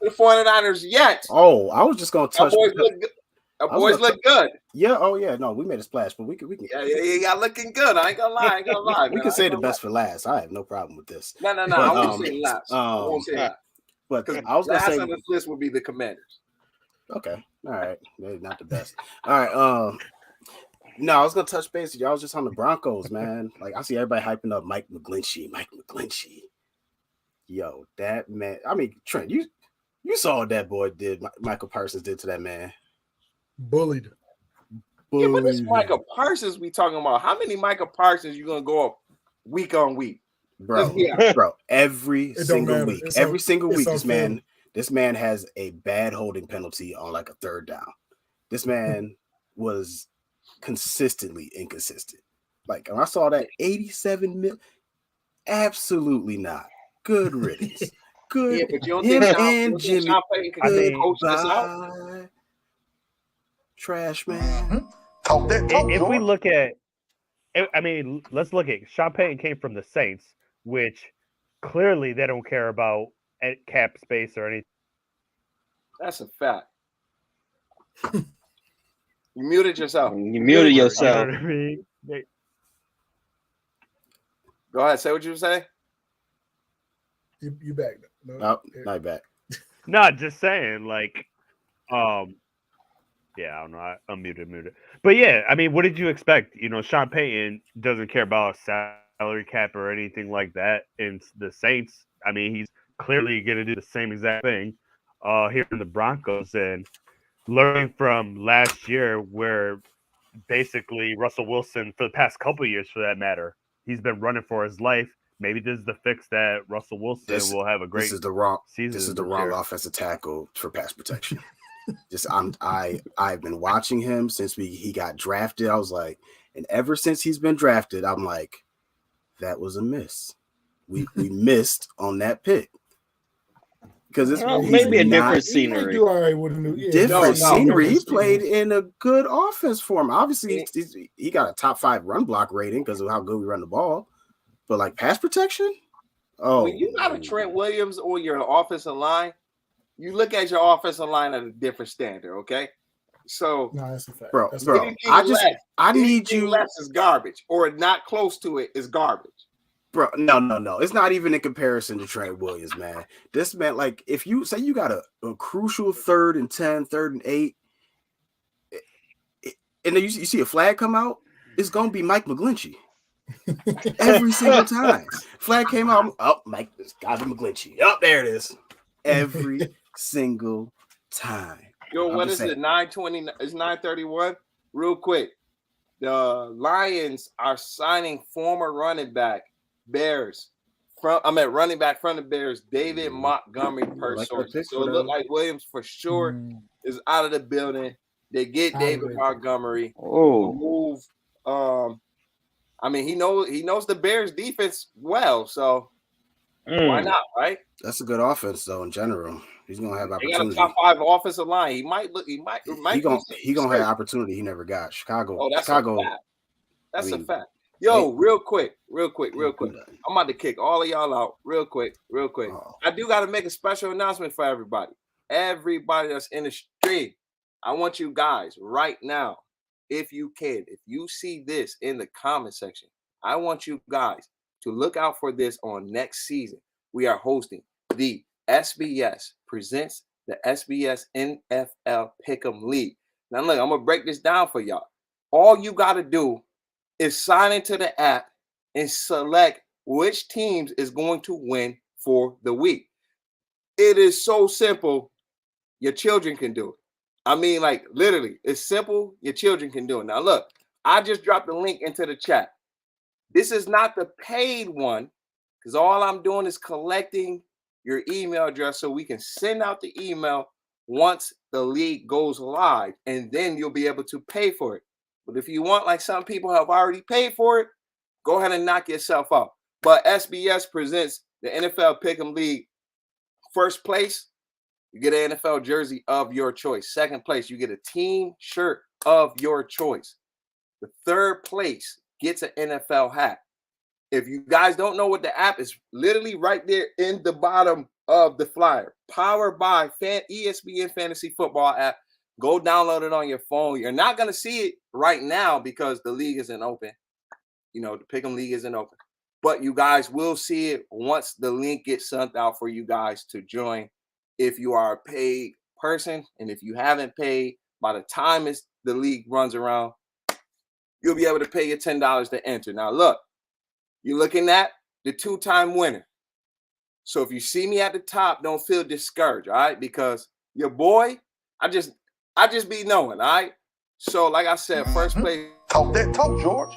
49ers yet. Oh, I was just gonna touch. Our boys look good. Yeah. Oh, yeah. No, we made a splash, but we can. Yeah, looking good. I ain't gonna lie. We can say the best for last. I have no problem with this. No. But, I won't say last. I won't say that. But I was gonna say on this list would be the Commanders. Okay. All right. Maybe not the best. All right. No, I was gonna touch base with you. I was just on the Broncos, man. Like I see everybody hyping up Mike McGlinchey. Yo, that man. I mean, Trent, you saw what that boy did. Michael Parsons did to that man. Bullied. Yeah, but this Michael Parsons we talking about. How many Michael Parsons you gonna go up week on week? Bro, every single week. This man has a bad holding penalty on like a third down. This man was consistently inconsistent. Like when I saw that 87 mil, absolutely not. Good riddance. Good. Yeah, but you don't him think and Jimmy. Coach this out? Trash man. Talk that talk, if we George. look at, I mean, let's look at Sean Payton came from the Saints, which clearly they don't care about cap space or anything. That's a fact. You muted yourself. You muted yourself. You know what I mean? Go ahead. Say what you say. You back? No, not back. No, just saying, like, yeah, I don't know. I unmuted. But yeah, I mean, what did you expect? You know, Sean Payton doesn't care about a salary cap or anything like that. And the Saints, I mean, he's clearly going to do the same exact thing here in the Broncos. And learning from last year where basically Russell Wilson, for the past couple of years for that matter, he's been running for his life. Maybe this is the fix that Russell Wilson will have a great This is the wrong season. This is the wrong offensive tackle for pass protection. I've been watching him since he got drafted. I was like, and ever since he's been drafted, I'm like, that was a miss. We missed on that pick. Because it's maybe a different scenery. Do all right with a new, different scenery. He played in a good offense for him. Obviously, he got a top 5 run block rating because of how good we run the ball. But like pass protection, when you got a Trent Williams on your offensive line, you look at your offensive line at a different standard. Okay, so no, that's a fact, bro. I need you. Less is garbage, or not close to it is garbage. Bro, no. It's not even in comparison to Trent Williams, man. This man, like, if you say you got a crucial 3rd and 10, 3rd and 8, and then you see a flag come out, it's gonna be Mike McGlinchey. Every single time. Flag came out, Mike, it's gotta be McGlinchey. There it is. Every single time. Yo, what is it? 9:20? It's 9:31. Real quick, the Lions are signing former running back Bears running back from the Bears, David Montgomery per source. So it looked like Williams for sure is out of the building. They get David Montgomery. Move. I mean, he knows the Bears defense well, so why not, right? That's a good offense, though. In general, he's gonna have opportunity. He got a top 5 offensive line. He gonna have opportunity he never got. Chicago. Oh, that's Chicago. A fact. That's a fact. Yo, real quick. I'm about to kick all of y'all out real quick. Oh. I do got to make a special announcement for everybody. Everybody that's in the stream, I want you guys right now, if you can, if you see this in the comment section, I want you guys to look out for this on next season. We are hosting the SBS presents the SBS NFL Pick'em League. Now, look, I'm going to break this down for y'all. All you got to do is sign into the app and select which teams is going to win for the week. It is so simple. Your children can do it. I mean, like, literally, it's simple. Your children can do it. Now, look, I just dropped the link into the chat. This is not the paid one because all I'm doing is collecting your email address so we can send out the email once the league goes live, and then you'll be able to pay for it. But if you want, like some people have already paid for it, go ahead and knock yourself out. But SBS presents the NFL Pick'em League. First place, you get an NFL jersey of your choice. Second place, you get a team shirt of your choice. The third place gets an NFL hat. If you guys don't know what the app is, literally right there in the bottom of the flyer. Powered by ESPN Fantasy Football app. Go download it on your phone. You're not going to see it right now because the league isn't open. You know, the Pick'em League isn't open. But you guys will see it once the link gets sent out for you guys to join. If you are a paid person, and if you haven't paid, by the time the league runs around, you'll be able to pay your $10 to enter. Now, look, you're looking at the 2-time winner. So if you see me at the top, don't feel discouraged, all right? Because your boy, I just be knowing, all right? So, like I said, first place. Talk that talk, George.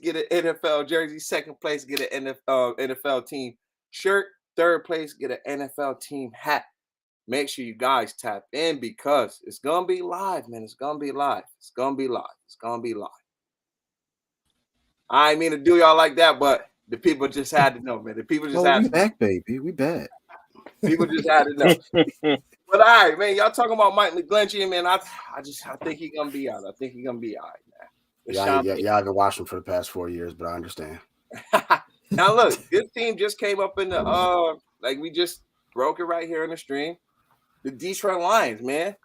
Get an NFL jersey. Second place, get an NFL team shirt. Third place, get an NFL team hat. Make sure you guys tap in because it's going to be live, man. It's going to be live. It's going to be live. It's going to be live. I ain't mean to do y'all like that, but the people just had to know, man. The people just had to know. We back, baby. We back. People just had to know. But all right, man, y'all talking about Mike McGlinchey, man. I think he's going to be out. I think he's going to be all right, man. Y'all been watching for the past 4 years, but I understand. Now, look, this team just came up in the, like we just broke it right here in the stream. The Detroit Lions, man.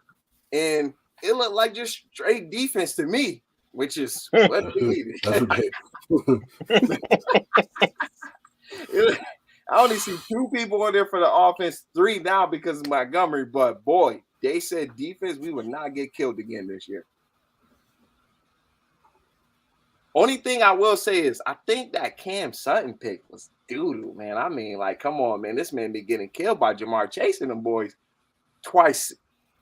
And it looked like just straight defense to me, which is what we needed. I only see 2 people on there for the offense, 3 now because of Montgomery. But boy, they said defense, we would not get killed again this year. Only thing I will say is I think that Cam Sutton pick was doo-doo, man. I mean, like, come on, man. This man be getting killed by Jamar Chase and them boys twice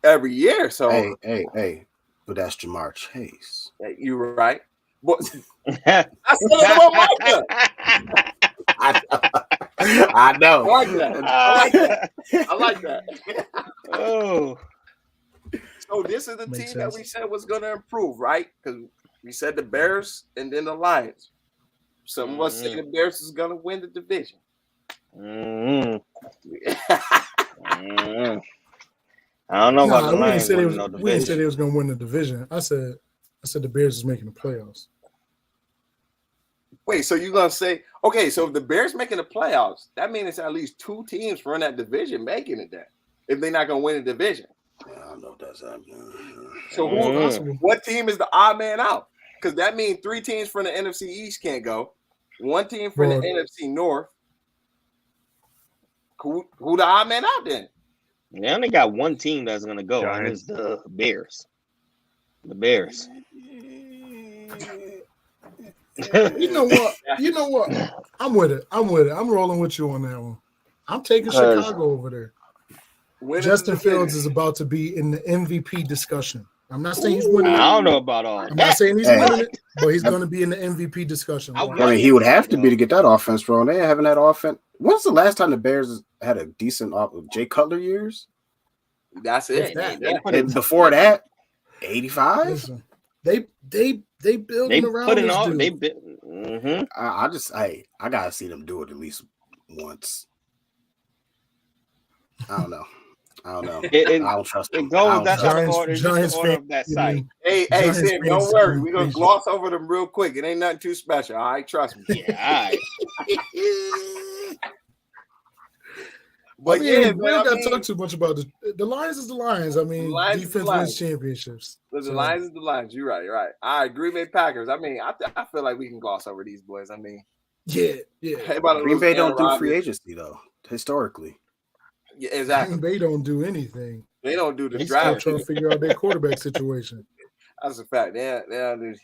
every year. So hey. But that's Jamar Chase. You were right. But I said it I know. I like that. Oh. So this is the Makes team that sense. we said was going to improve, right? Because we said the Bears and then the Lions. Some of us say the Bears is going to win the division. I don't know about the we didn't Lions. say winning no we didn't say division. they was going to win the division. I said the Bears is making the playoffs. Wait, so you're going to say, okay, so if the Bears making the playoffs, that means it's at least 2 teams from that division making it there if they're not going to win the division. Yeah, I don't know if that's happening. So what team is the odd man out? Because that means 3 teams from the NFC East can't go. 1 team from the NFC North. Who the odd man out then? They only got 1 team that's gonna go, and Giants. it's the Bears. The Bears. You know what? I'm with it. I'm rolling with you on that one. I'm taking Chicago over there. Justin Fields is about to be in the MVP discussion. I'm not saying he's winning. I don't know about all. I'm not saying he's winning it, but he's going to be in the MVP discussion. I mean, he would have to be to get that offense rolling. They haven't had offense. When's the last time the Bears had a decent Jay Cutler years? That's it. And before that, 85. Listen, they building around put it this on. dude. I gotta see them do it at least once. I don't know. I don't trust them. It goes. That's Giants the order of that site. Hey, Sam, don't worry. We're gonna gloss over them real quick. It ain't nothing too special. All right, trust me. Yeah, all right. But we ain't got to talk too much about the Lions. Is the Lions. I mean, defense wins championships. The Lions is the Lions. You're right. You're right. All right, Green Bay Packers. I mean, I feel like we can gloss over these boys. I mean, yeah. Green Bay don't do free agency though. Historically, yeah, exactly. They don't do anything. They don't do the They draft. still trying to figure out their quarterback situation. That's a fact. They don't do.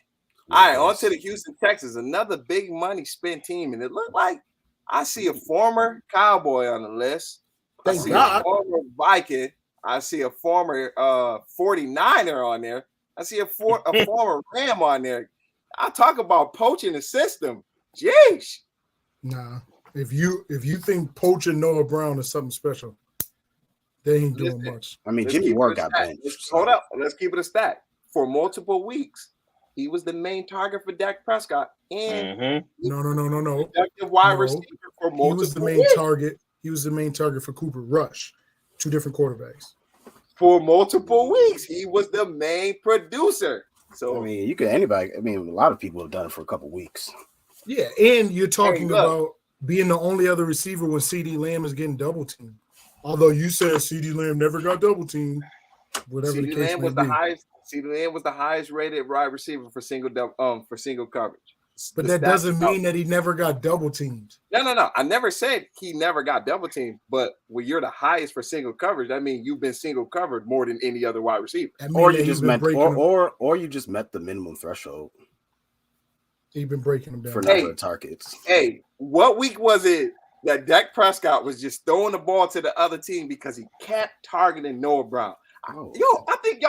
All right, on to the Houston Texans, another big money spent team, and it looked like I see a former Cowboy on the list. I see a former Viking. I see a former 49er on there. I see a former Ram on there. I talk about poaching the system. Jeez. Nah. If you think poaching Noah Brown is something special, they ain't doing much. I mean, Jimmy Ward got benched. Hold up. Let's keep it a stat. For multiple weeks, he was the main target for Dak Prescott. And No. Wide receiver for multiple He was the main weeks. target. He was the main target for Cooper Rush. 2 different quarterbacks. For multiple weeks, he was the main producer. So I mean, a lot of people have done it for a couple weeks. Yeah, and you're talking about being the only other receiver when CeeDee Lamb is getting double teamed. Although you said CeeDee Lamb never got double teamed, whatever the case may be. CeeDee Lamb was the highest rated wide receiver for single coverage. But that doesn't mean that he never got double teamed. No. I never said he never got double teamed, but when you're the highest for single coverage, that means you've been single covered more than any other wide receiver. Or you just met the minimum threshold. He's been breaking them down for number of targets. Hey, what week was it that Dak Prescott was just throwing the ball to the other team because he kept targeting Noah Brown? I think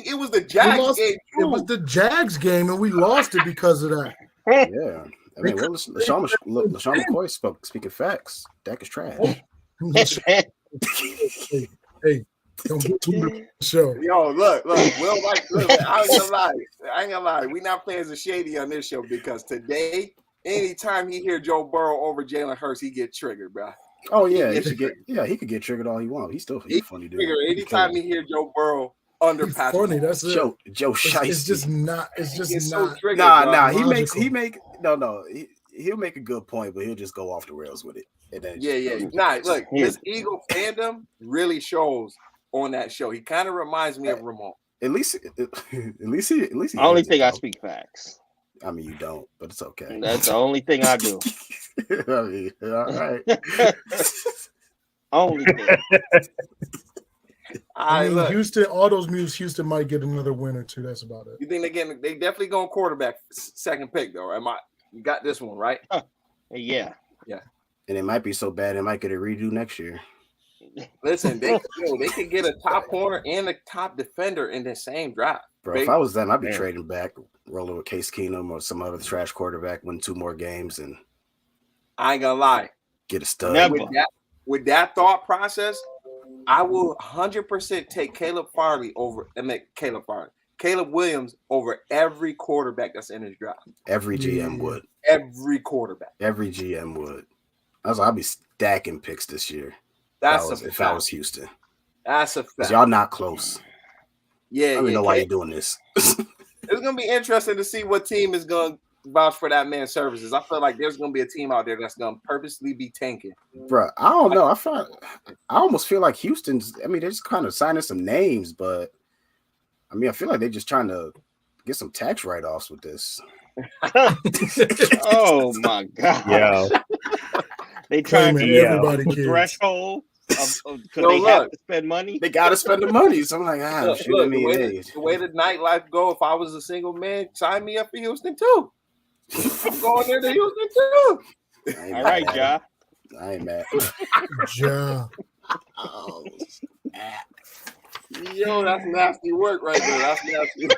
it was the Jags game. It was the Jags game, and we lost it because of that. Yeah. I mean, LaShawn McCoy speaking facts. Dak is trash. Hey, don't get too much on the show. Yo, look, I ain't gonna lie. We not playing as a shady on this show because today, anytime he hear Joe Burrow over Jalen Hurts, he get triggered, bro. Oh yeah, he could get triggered all he wants. He's funny dude. Anytime he hear Joe Burrow under Patrick. Funny, that's it. Joe Shiesty. It's just not. So triggered, nah. He'll make a good point, but he'll just go off the rails with it. And then Look, his Eagle fandom really shows on that show. He kind of reminds me of Ramon. At least he I only ends it, think I though. speak facts. I mean, you don't, but it's okay. That's the only thing I do. I mean, all right. Only thing. I mean, look, Houston, all those moves, Houston might get another win or two. That's about it. you think they definitely going quarterback second pick though? You got this one right? Yeah. And it might be so bad it might get a redo next year. Listen, they could get a top corner and a top defender in the same draft. Bro, if I was them, I'd be Man. trading back, rolling with Case Keenum or some other trash quarterback, win 2 more games, and I ain't gonna lie. get a stud. Never. With that thought process, I will 100% take Caleb Williams over every quarterback that's in his draft. Every GM would. Every quarterback. Every GM would. I'd be stacking picks this year. If I was Houston. That's a 'Cause fact. y'all not close. Yeah, I don't even know why you're doing this. It's gonna be interesting to see what team is gonna vouch for that man's services. I feel like there's gonna be a team out there that's gonna purposely be tanking. Bro, I don't know. I almost feel like Houston's. I mean, they're just kind of signing some names, but I mean, I feel like they're just trying to get some tax write-offs with this. Oh my god. Yo, They trying to Claiming get everybody the kids. threshold because Yo, they have look. to spend money. They got to spend the money. So I'm like, Look, shoot, I mean, the way the nightlife go, if I was a single man, sign me up for Houston too. I'm going there to Houston too. All right, Ja. I ain't mad. Ja. Oh, Yo, that's nasty work right there. That's nasty.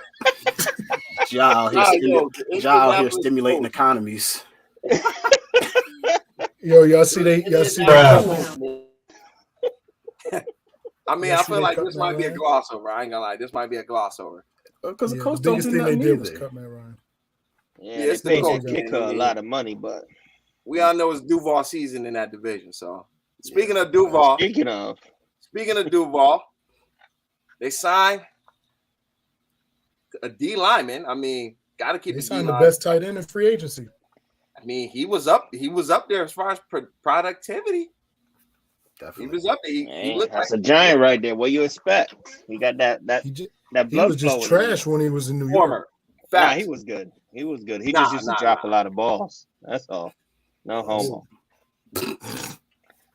Ja out here stimulating economies. Yo, y'all see that? I mean, Y'all I see feel they like cut this Matt might be a Ryan? gloss over. I ain't gonna lie. This might be a gloss over. Because the Yeah, coach the don't biggest do thing they nothing did was either. cut Matt Ryan. Yeah, Yeah, they it's the paid coach, that kicker man. a lot of money, but We all know it's Duval season in that division. So speaking of Duval, speaking of they signed a D lineman. I mean, gotta keep They the D signed the line. best tight end in free agency. I mean, he was up there as far as productivity. He Definitely. was up there. He man, looked that's like a giant right there. What you expect? He got that He just, that he blood was just flowing. trash when he was in New York. former. Nah, Facts. he was good. He was good. He Nah, just used to drop a lot of balls. That's all. No homo.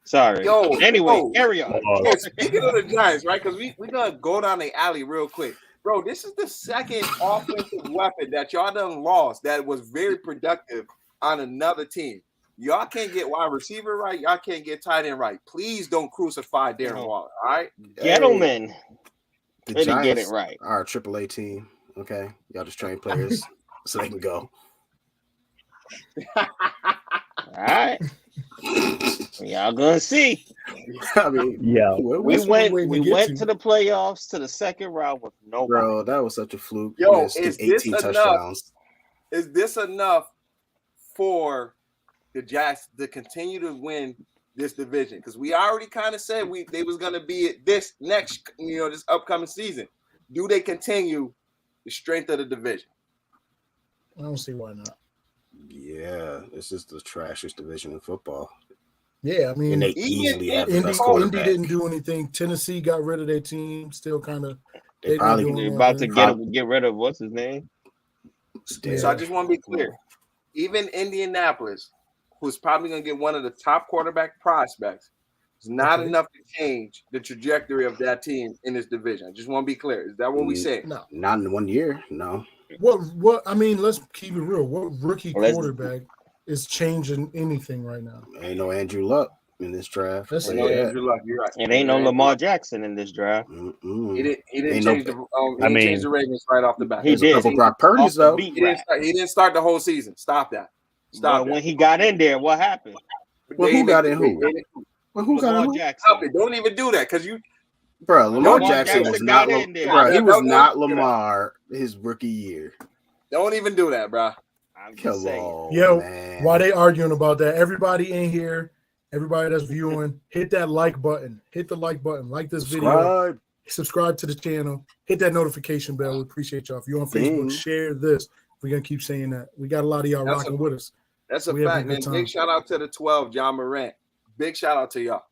Sorry. Anyway, carry on. Yo, speaking of the Giants, right? Because we gonna go down the alley real quick. Bro, this is the second offensive weapon that y'all done lost that was very productive on another team. Y'all can't get wide receiver right. Y'all can't get tight end right. Please don't crucify Darren Waller. All right, Gentlemen, The they didn't get Giants it right. are a AAA team. Okay, y'all just train players so they can go. All right. Y'all gonna see. I mean, yeah. We That's what went we're waiting to the playoffs to the second round with no bro, that was such a fluke. Yo, We missed is 18 this enough? touchdowns. is this enough for the Jacks to continue to win this division? Because we already kind of said they was gonna be this next, this upcoming season. Do they continue the strength of the division? I don't see why not. Yeah, this is the trashiest division in football. Yeah, I mean, And they Even easily have the Indy, best Indy quarterback. didn't do anything. Tennessee got rid of their team. Still kind of. They probably They're about to get rid of what's his name? So I just want to be clear. Even Indianapolis, who's probably going to get one of the top quarterback prospects, is not enough to change the trajectory of that team in this division. I just want to be clear. Is that what we say? No. Not in 1 year. No. What? I mean, let's keep it real. What rookie quarterback is changing anything right now? Ain't no Andrew Luck in this draft. That's No, Andrew Luck, you're right. It ain't no Lamar Jackson in this draft. He didn't Ain't change no- change the Ravens right off the bat. He There's did. a couple Brock Purdy's though. He didn't start the whole season. Stop that. But when he got in there, what happened? Well, who got in who? Well, who got in Lamar who? Jackson. Stop it. Don't even do that because you. Bro, Lamar Lamar Jackson Jackson was got not. in there. Bro, he was Don't not do that. Lamar his rookie year. Don't even do that, bro. I'm just Come saying. on, Yo, man. why they arguing about that? Everybody in here, everybody that's viewing, hit that like button. Hit the like button. Like this video. Subscribe to the channel. Hit that notification bell. We appreciate y'all. If you're on Facebook, share this. We're gonna keep saying that. We got a lot of y'all rocking with us. That's a We having fact, a man. good time. Big shout out to the 12, John Morant. Big shout out to y'all.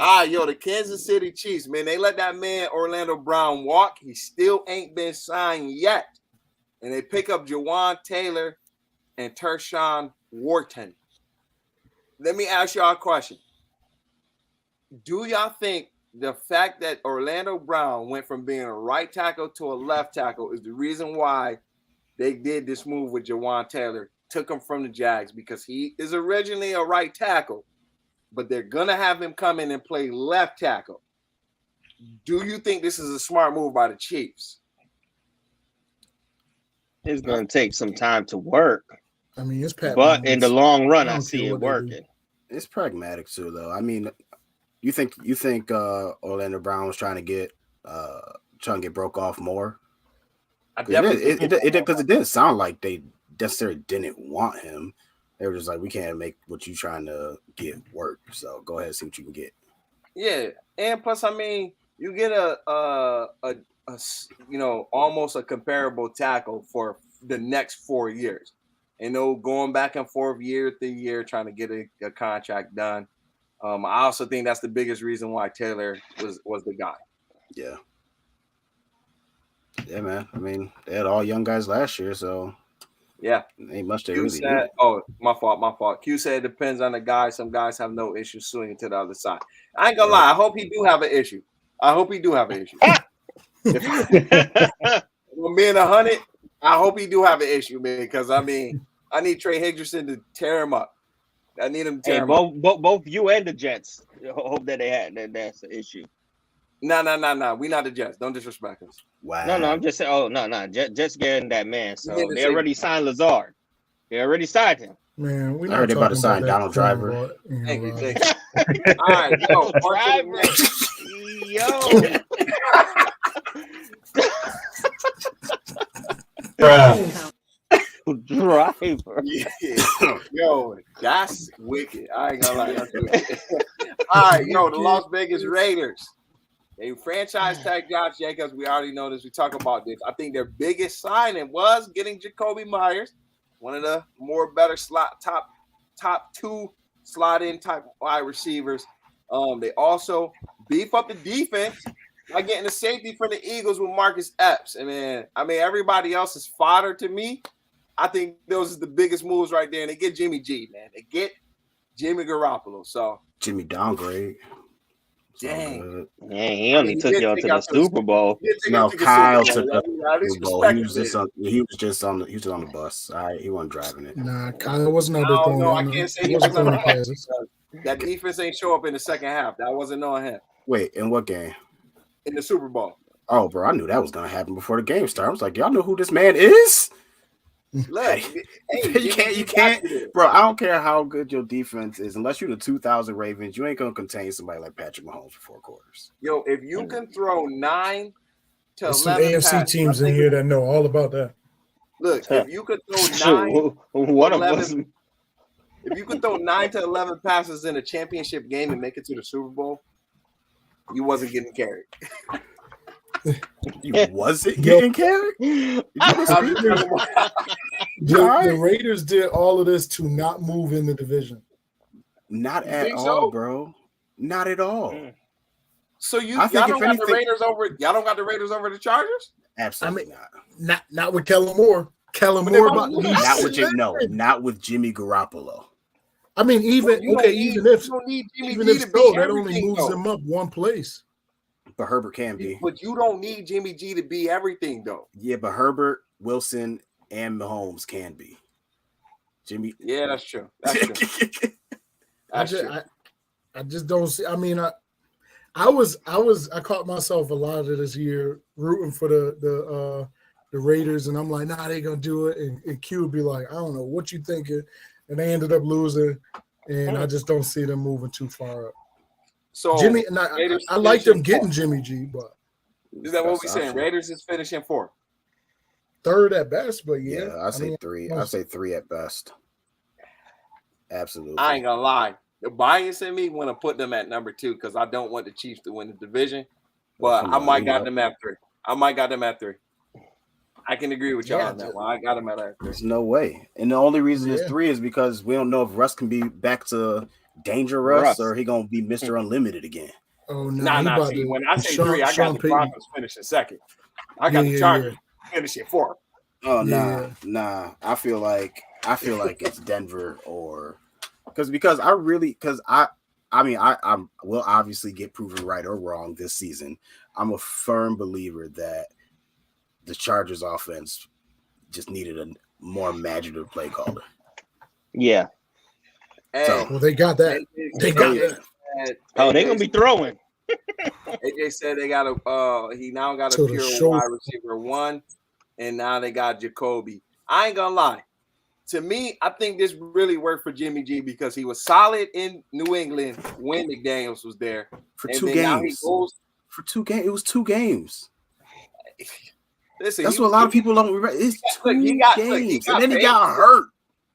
The Kansas City Chiefs, man, they let that man Orlando Brown walk. He still ain't been signed yet. And they pick up Jawan Taylor and Tershawn Wharton. Let me ask y'all a question. Do y'all think the fact that Orlando Brown went from being a right tackle to a left tackle is the reason why they did this move with Jawan Taylor, took him from the Jags? Because he is originally a right tackle, but they're going to have him come in and play left tackle. Do you think this is a smart move by the Chiefs? It's going to take some time to work. I mean, it's Pat but Mahomes. in the long run, I see it working. It's pragmatic too, though. I mean, you think Orlando Brown was trying to get broke off more? Because it didn't sound like they necessarily didn't want him. They were just like, we can't make what you trying to get work. So go ahead and see what you can get. Yeah, and plus, I mean, you get a almost a comparable tackle for the next 4 years. Going back and forth year to year, trying to get a contract done. I also think that's the biggest reason why Taylor was the guy. Yeah. Yeah, man. I mean, they had all young guys last year, so yeah, ain't much to Q really said, oh, my fault. Q said it depends on the guy. Some guys have no issue swinging to the other side. I ain't gonna lie. I hope he do have an issue. Well, being 100, I hope he do have an issue, man. Because I mean, I need Trey Hendrickson to tear him up. I need him to tear him up. Both you and the Jets hope that that's the issue. No. We not the Jets. Don't disrespect us. Wow. No. I'm just saying. Oh no. Jets getting that man. So they already signed Lazard. They already signed him. Man, we I heard they about to sign Donald Driver. Thank you. All right, Driver. Yeah. Yo, that's wicked. I ain't gonna lie. That's wicked. All right, the Las Vegas Raiders. They franchise tag Josh Jacobs. We already know this. We talk about this. I think their biggest signing was getting Jacoby Myers, one of the better top two slot in type wide receivers. They also beef up the defense by getting the safety for the Eagles with Marcus Epps. I mean, everybody else is fodder to me. I think those are the biggest moves right there. And they get Jimmy G, man. They get Jimmy Garoppolo. So Jimmy downgrade. Dang. Man, he only took y'all to the Super Bowl. No, Kyle took the Super Bowl. He was just on the bus. He wasn't driving it. Nah, Kyle wasn't out there. No, I can't say he wasn't on the bus. That defense ain't show up in the second half. That wasn't on him. Wait, in what game? In the Super Bowl. Oh, bro, I knew that was gonna happen before the game started. I was like, y'all know who this man is? Look, you can't, bro. I don't care how good your defense is, unless you're the 2000 Ravens, you ain't gonna contain somebody like Patrick Mahomes for 4 quarters. Yo, if you can throw 9 to 11 some AFC passes, teams in here that know all about that. Look, if you could throw 9, one of us. If you could throw 9 to 11 passes in a championship game and make it to the Super Bowl, you wasn't getting carried. You wasn't getting carried? The Raiders did all of this to not move in the division. Not at all, bro. Not at all. So y'all don't got the Raiders over the Chargers? Absolutely not with Kellen Moore. Not with Jimmy Garoppolo. I mean, even if so, that only moves them up one place. But Herbert can be. But you don't need Jimmy G to be everything, though. Yeah, but Herbert, Wilson, and Mahomes can be. Jimmy. Yeah, that's true. I just don't see. I mean, I caught myself a lot of this year rooting for the Raiders, and I'm like, nah, they gonna do it. And Q would be like, I don't know what you thinking, and they ended up losing, and I just don't see them moving too far up. So Jimmy, and I like them getting Jimmy G, but is that what we're saying? Raiders is finishing 4th, 3rd at best, but yeah, I say 3. I say 3 at best. Absolutely. I ain't gonna lie. The bias in me want to put them at number 2 because I don't want the Chiefs to win the division, but I might got them at 3. I can agree with y'all on that one. I got them at 3. There's no way, and the only reason it's 3 is because we don't know if Russ can be back to Dangerous, or he gonna be Mr. Unlimited again? Oh no! Nah. See, when I say 3, I got the Broncos finishing second. I got the Chargers finishing 4th. Oh nah. I feel like it's Denver or because I will obviously get proven right or wrong this season. I'm a firm believer that the Chargers offense just needed a more imaginative play caller. Yeah. So, well, they got that. They got that. They're gonna be throwing. AJ said they got he now got a pure wide receiver 1, and now they got Jacoby. I ain't gonna lie. To me, I think this really worked for Jimmy G because he was solid in New England when McDaniels was there. For 2 games. For 2 games. It was 2 games. Listen, that's what a lot of people don't remember. It's 2 games. And then he got hurt.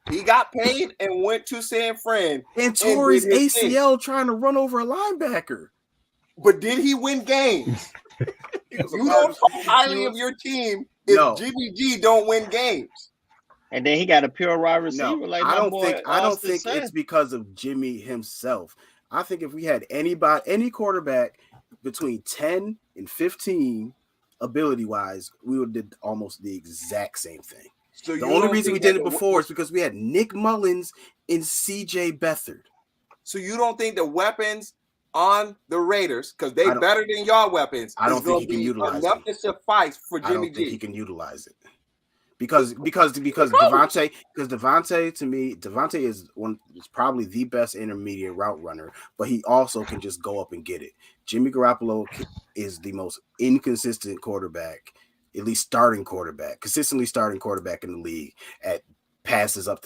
He got paid and went to San Fran. And tore his ACL trying to run over a linebacker. But did he win games? You don't talk highly of your team if Jimmy G don't win games. And then he got a pure wide receiver. I don't think it's because of Jimmy himself. I think if we had any quarterback between 10 and 15 ability-wise, we would have did almost the exact same thing. So the only reason we did it before is because we had Nick Mullins and CJ Beathard. So you don't think the weapons on the Raiders, because they better than y'all weapons, I don't think he can utilize enough to suffice for Jimmy G. I don't think he can utilize it. Because Devontae to me, Devontae is probably the best intermediate route runner, but he also can just go up and get it. Jimmy Garoppolo is the most inconsistent quarterback, at least consistently starting quarterback in the league at passes up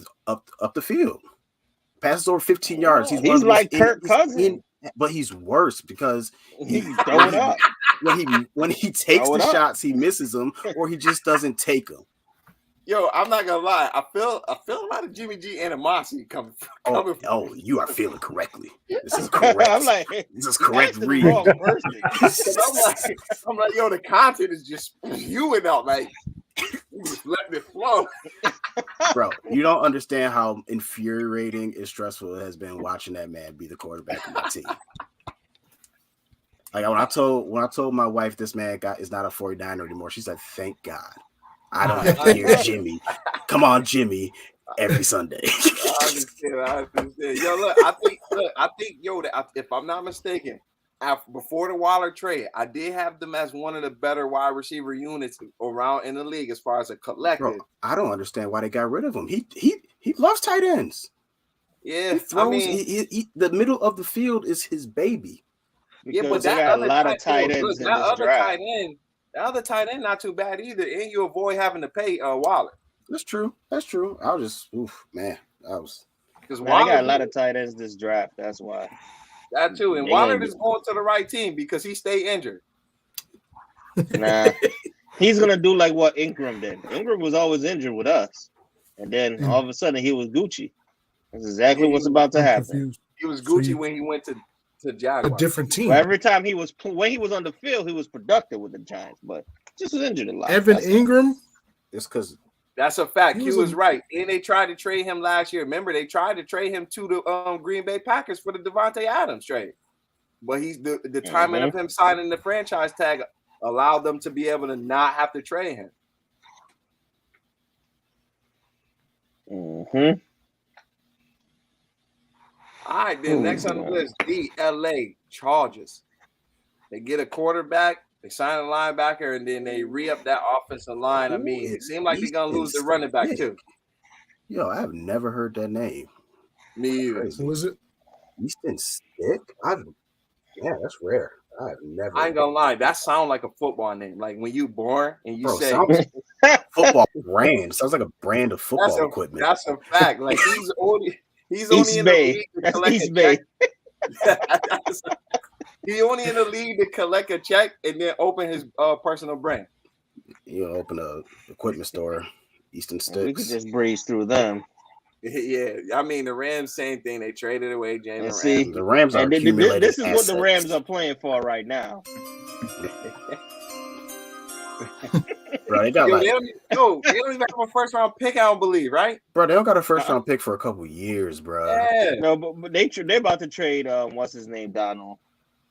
the field. Passes over 15 yards. He's like Kirk Cousins. But he's worse because he's throwing up. When he takes the shots, he misses them, or he just doesn't take them. Yo, I'm not gonna lie. I feel a lot of Jimmy G animosity coming from. Oh, you are feeling correctly. This is correct. This is correct read. I'm like, yo, the content is just spewing out. Like, you just let it flow. Bro, you don't understand how infuriating and stressful it has been watching that man be the quarterback of my team. Like when I told my wife this man is not a 49er anymore, she said, "Thank God. I don't have to hear Jimmy. Come on, Jimmy, every Sunday." I understand. Yo, look, I think, if I'm not mistaken, before the Waller trade, I did have them as one of the better wide receiver units around in the league as far as a collective. Bro, I don't understand why they got rid of him. He loves tight ends. Yeah, he throws. The middle of the field is his baby. Because but that got a lot of tight ends in this draft. The other tight end not too bad either, and you avoid having to pay Waller. That's true. I was just, because Waller got a lot of tight ends this draft. That's why. That too, and Waller is going to the right team because he stayed injured. Nah, he's gonna do like what Ingram did. Ingram was always injured with us, and then all of a sudden he was Gucci. That's exactly what's about to happen. Confused. He was Gucci when he went to Jaguars. A different team. Well, every time when he was on the field, he was productive with the Giants, but just was injured a lot. Evan Ingram. It's because that's a fact. He was right, and they tried to trade him last year. Remember, they tried to trade him to the Green Bay Packers for the Devontae Adams trade, but the timing of him signing the franchise tag allowed them to be able to not have to trade him. Mm-hmm. All right, then next on the list, the LA Chargers. They get a quarterback, they sign a linebacker, and then they re-up that offensive line. I mean, it seemed like they're gonna lose the running back too. Yo, I have never heard that name. Me either. Who is it? Easton Stick? Yeah, that's rare. I have never. I ain't gonna lie, that sounds like a football name. Like when you born and you say football brand. Sounds like a brand of football equipment. That's a fact. Like he's only in the league to collect a check. He only in the league to collect a check and then open his personal brand. You know, open a equipment store, Easton Sticks. We could just breeze through them. Yeah, I mean the Rams, same thing. They traded away Jalen. See, the Rams are this is what the Rams are playing for right now. Bro, they got they don't even have a first round pick. I don't believe, right? Bro, they don't got a first round pick for a couple years, bro. Yeah. No, but they about to trade. What's his name, Donald?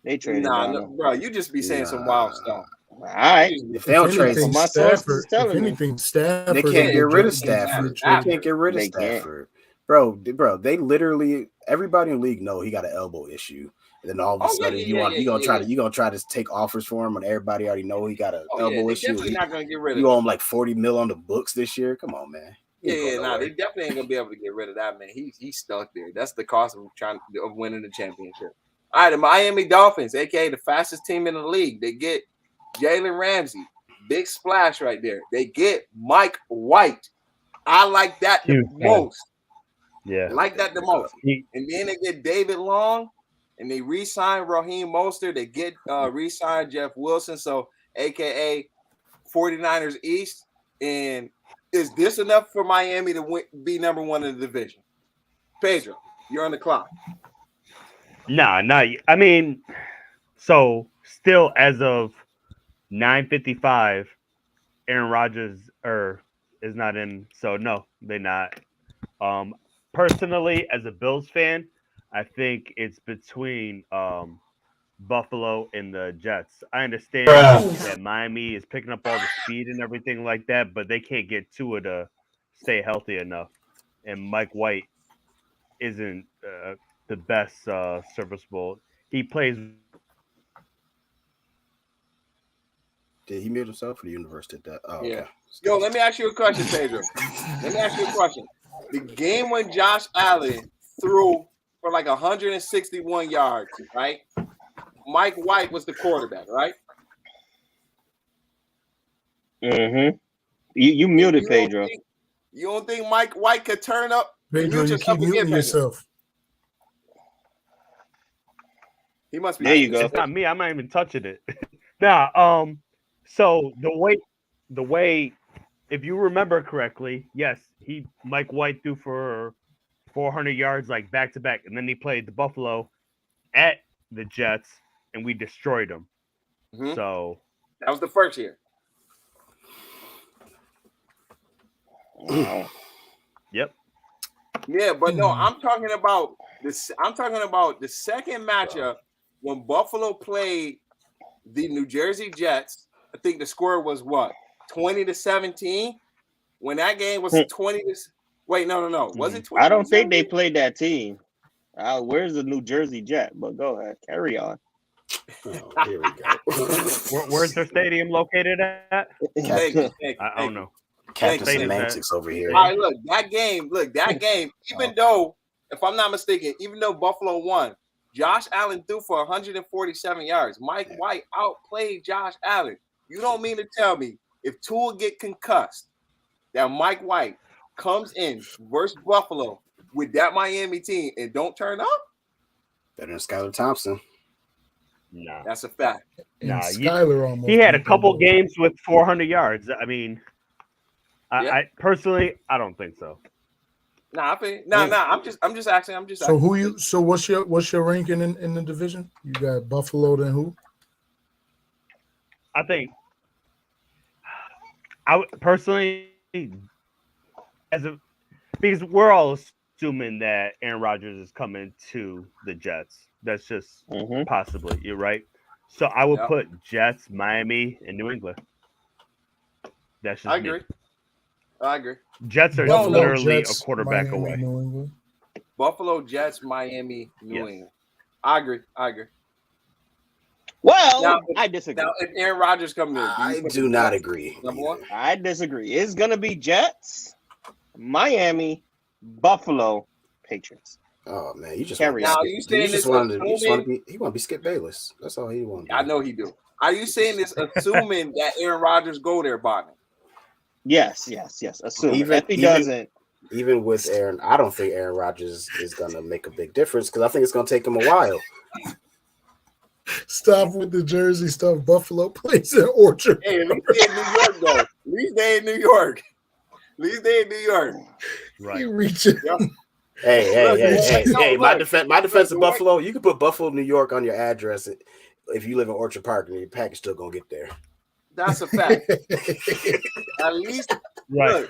They traded Donald. Bro, you just be saying some wild stuff. All right. If they don't trade Stafford, Stafford, they can't get rid of Stafford. They can't get rid of Stafford. Bro, they literally everybody in the league know he got an elbow issue. And then all of a sudden you gonna try to take offers for him when everybody already know he got an elbow issue. Definitely not gonna get rid of him. You owe him like $40 million on the books this year. Come on, man. They definitely ain't gonna be able to get rid of that man. He's stuck there. That's the cost of winning the championship. All right, the Miami Dolphins, aka the fastest team in the league. They get Jalen Ramsey, big splash right there. They get Mike White. I like that the most. Yeah, I like that the most. And then they get David Long, and they re-sign Raheem Mostert. They get re-sign Jeff Wilson, so aka 49ers East. And is this enough for Miami to be number one in the division? Pedro, you're on the clock. Nah. I mean, so still as of 9:55, Aaron Rodgers is not in. So no, they're not. Personally, as a Bills fan, I think it's between Buffalo and the Jets. I understand that Miami is picking up all the speed and everything like that, but they can't get Tua to stay healthy enough. And Mike White isn't the best serviceable. He plays. Did he mute himself or the universe did that? Oh, yeah. Okay. Yo, let me ask you a question, Pedro. Let me ask you a question. The game when Josh Allen threw for like 161 yards, right? Mike White was the quarterback, right? Mm-hmm. You muted Pedro. You don't think Mike White could turn up? Pedro, you keep muting yourself. He must be. There you go. It's not me. I'm not even touching it. So the way, if you remember correctly, yes, Mike White threw for 400 yards like back to back, and then he played the Buffalo at the Jets, and we destroyed them. Mm-hmm. So that was the first year. Wow. Yep. Yeah, but no, I'm talking about this. I'm talking about the second matchup when Buffalo played the New Jersey Jets. I think the score was what, 20-17. When that game was 20 to wait, no. Was it 20? I don't think they played that team. Where's the New Jersey Jet? But go ahead, carry on. Oh, here we go. Where's their stadium located at? I don't know. Captain Semantics over here. All right, look, that game, even though, if I'm not mistaken, even though Buffalo won, Josh Allen threw for 147 yards. Mike White outplayed Josh Allen. You don't mean to tell me if Tua get concussed, that Mike White comes in versus Buffalo with that Miami team and don't turn up? Better than Skylar Thompson. No. That's a fact. Skylar he had a couple games with 400 yards. I mean, I personally, I don't think so. Nah, I'm just asking. So what's your ranking in the division? You got Buffalo, then who? I would personally, because we're all assuming that Aaron Rodgers is coming to the Jets. That's just possibly, you're right. So I would put Jets, Miami, and New England. That's just I agree. Jets are literally a quarterback Miami, away. Buffalo, Jets, Miami, New England. I agree. Well, I disagree. Now, if Aaron Rodgers comes in, I do not agree. Number one? I disagree. It's gonna be Jets, Buffalo, Patriots. Oh man, you just carry on. on. He want to be Skip Bayless. That's all he wants. I know he do. Are you saying this assuming that Aaron Rodgers go there, Bobby? Yes. Assume if he doesn't. Even with Aaron, I don't think Aaron Rodgers is going to make a big difference because I think it's going to take him a while. Stop with the Jersey stuff. Buffalo plays in Orchard. Hey, at least they in New York, though. At least they in New York. Right. You reaching. Yep. Hey! My defense of Buffalo. You can put Buffalo, New York on your address if you live in Orchard Park, and your package still gonna get there. That's a fact. At least, Right.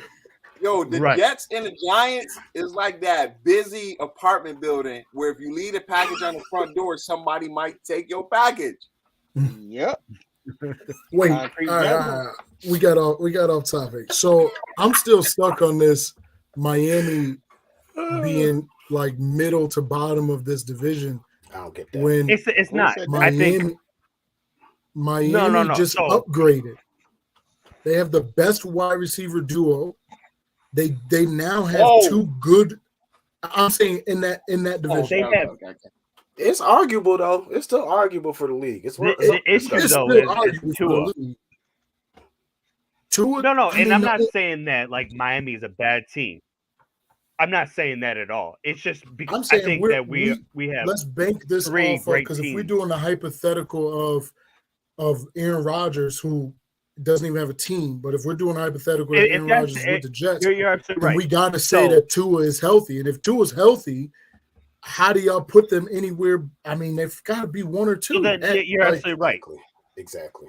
look, the Jets and the Giants is like that busy apartment building where if you leave a package on the front door, somebody might take your package. Yep. Wait, all right. We got off topic. So I'm still stuck on this Miami being like middle to bottom of this division. I don't get that. When it's not. Miami just upgraded. They have the best wide receiver duo. They now have two good. I'm saying in that division. It's arguable though. It's still arguable for the league. It's still arguable for the league. And I'm not saying that like Miami is a bad team. I'm not saying that at all. It's just because I think that we have. Let's bank this off because if we're doing a hypothetical of Aaron Rodgers, who doesn't even have a team, but if we're doing a hypothetical of Aaron Rodgers with the Jets, you're absolutely right. We got to say that Tua is healthy, and if Tua is healthy, how do y'all put them anywhere? I mean, they've got to be one or two. So then you're absolutely right. Exactly.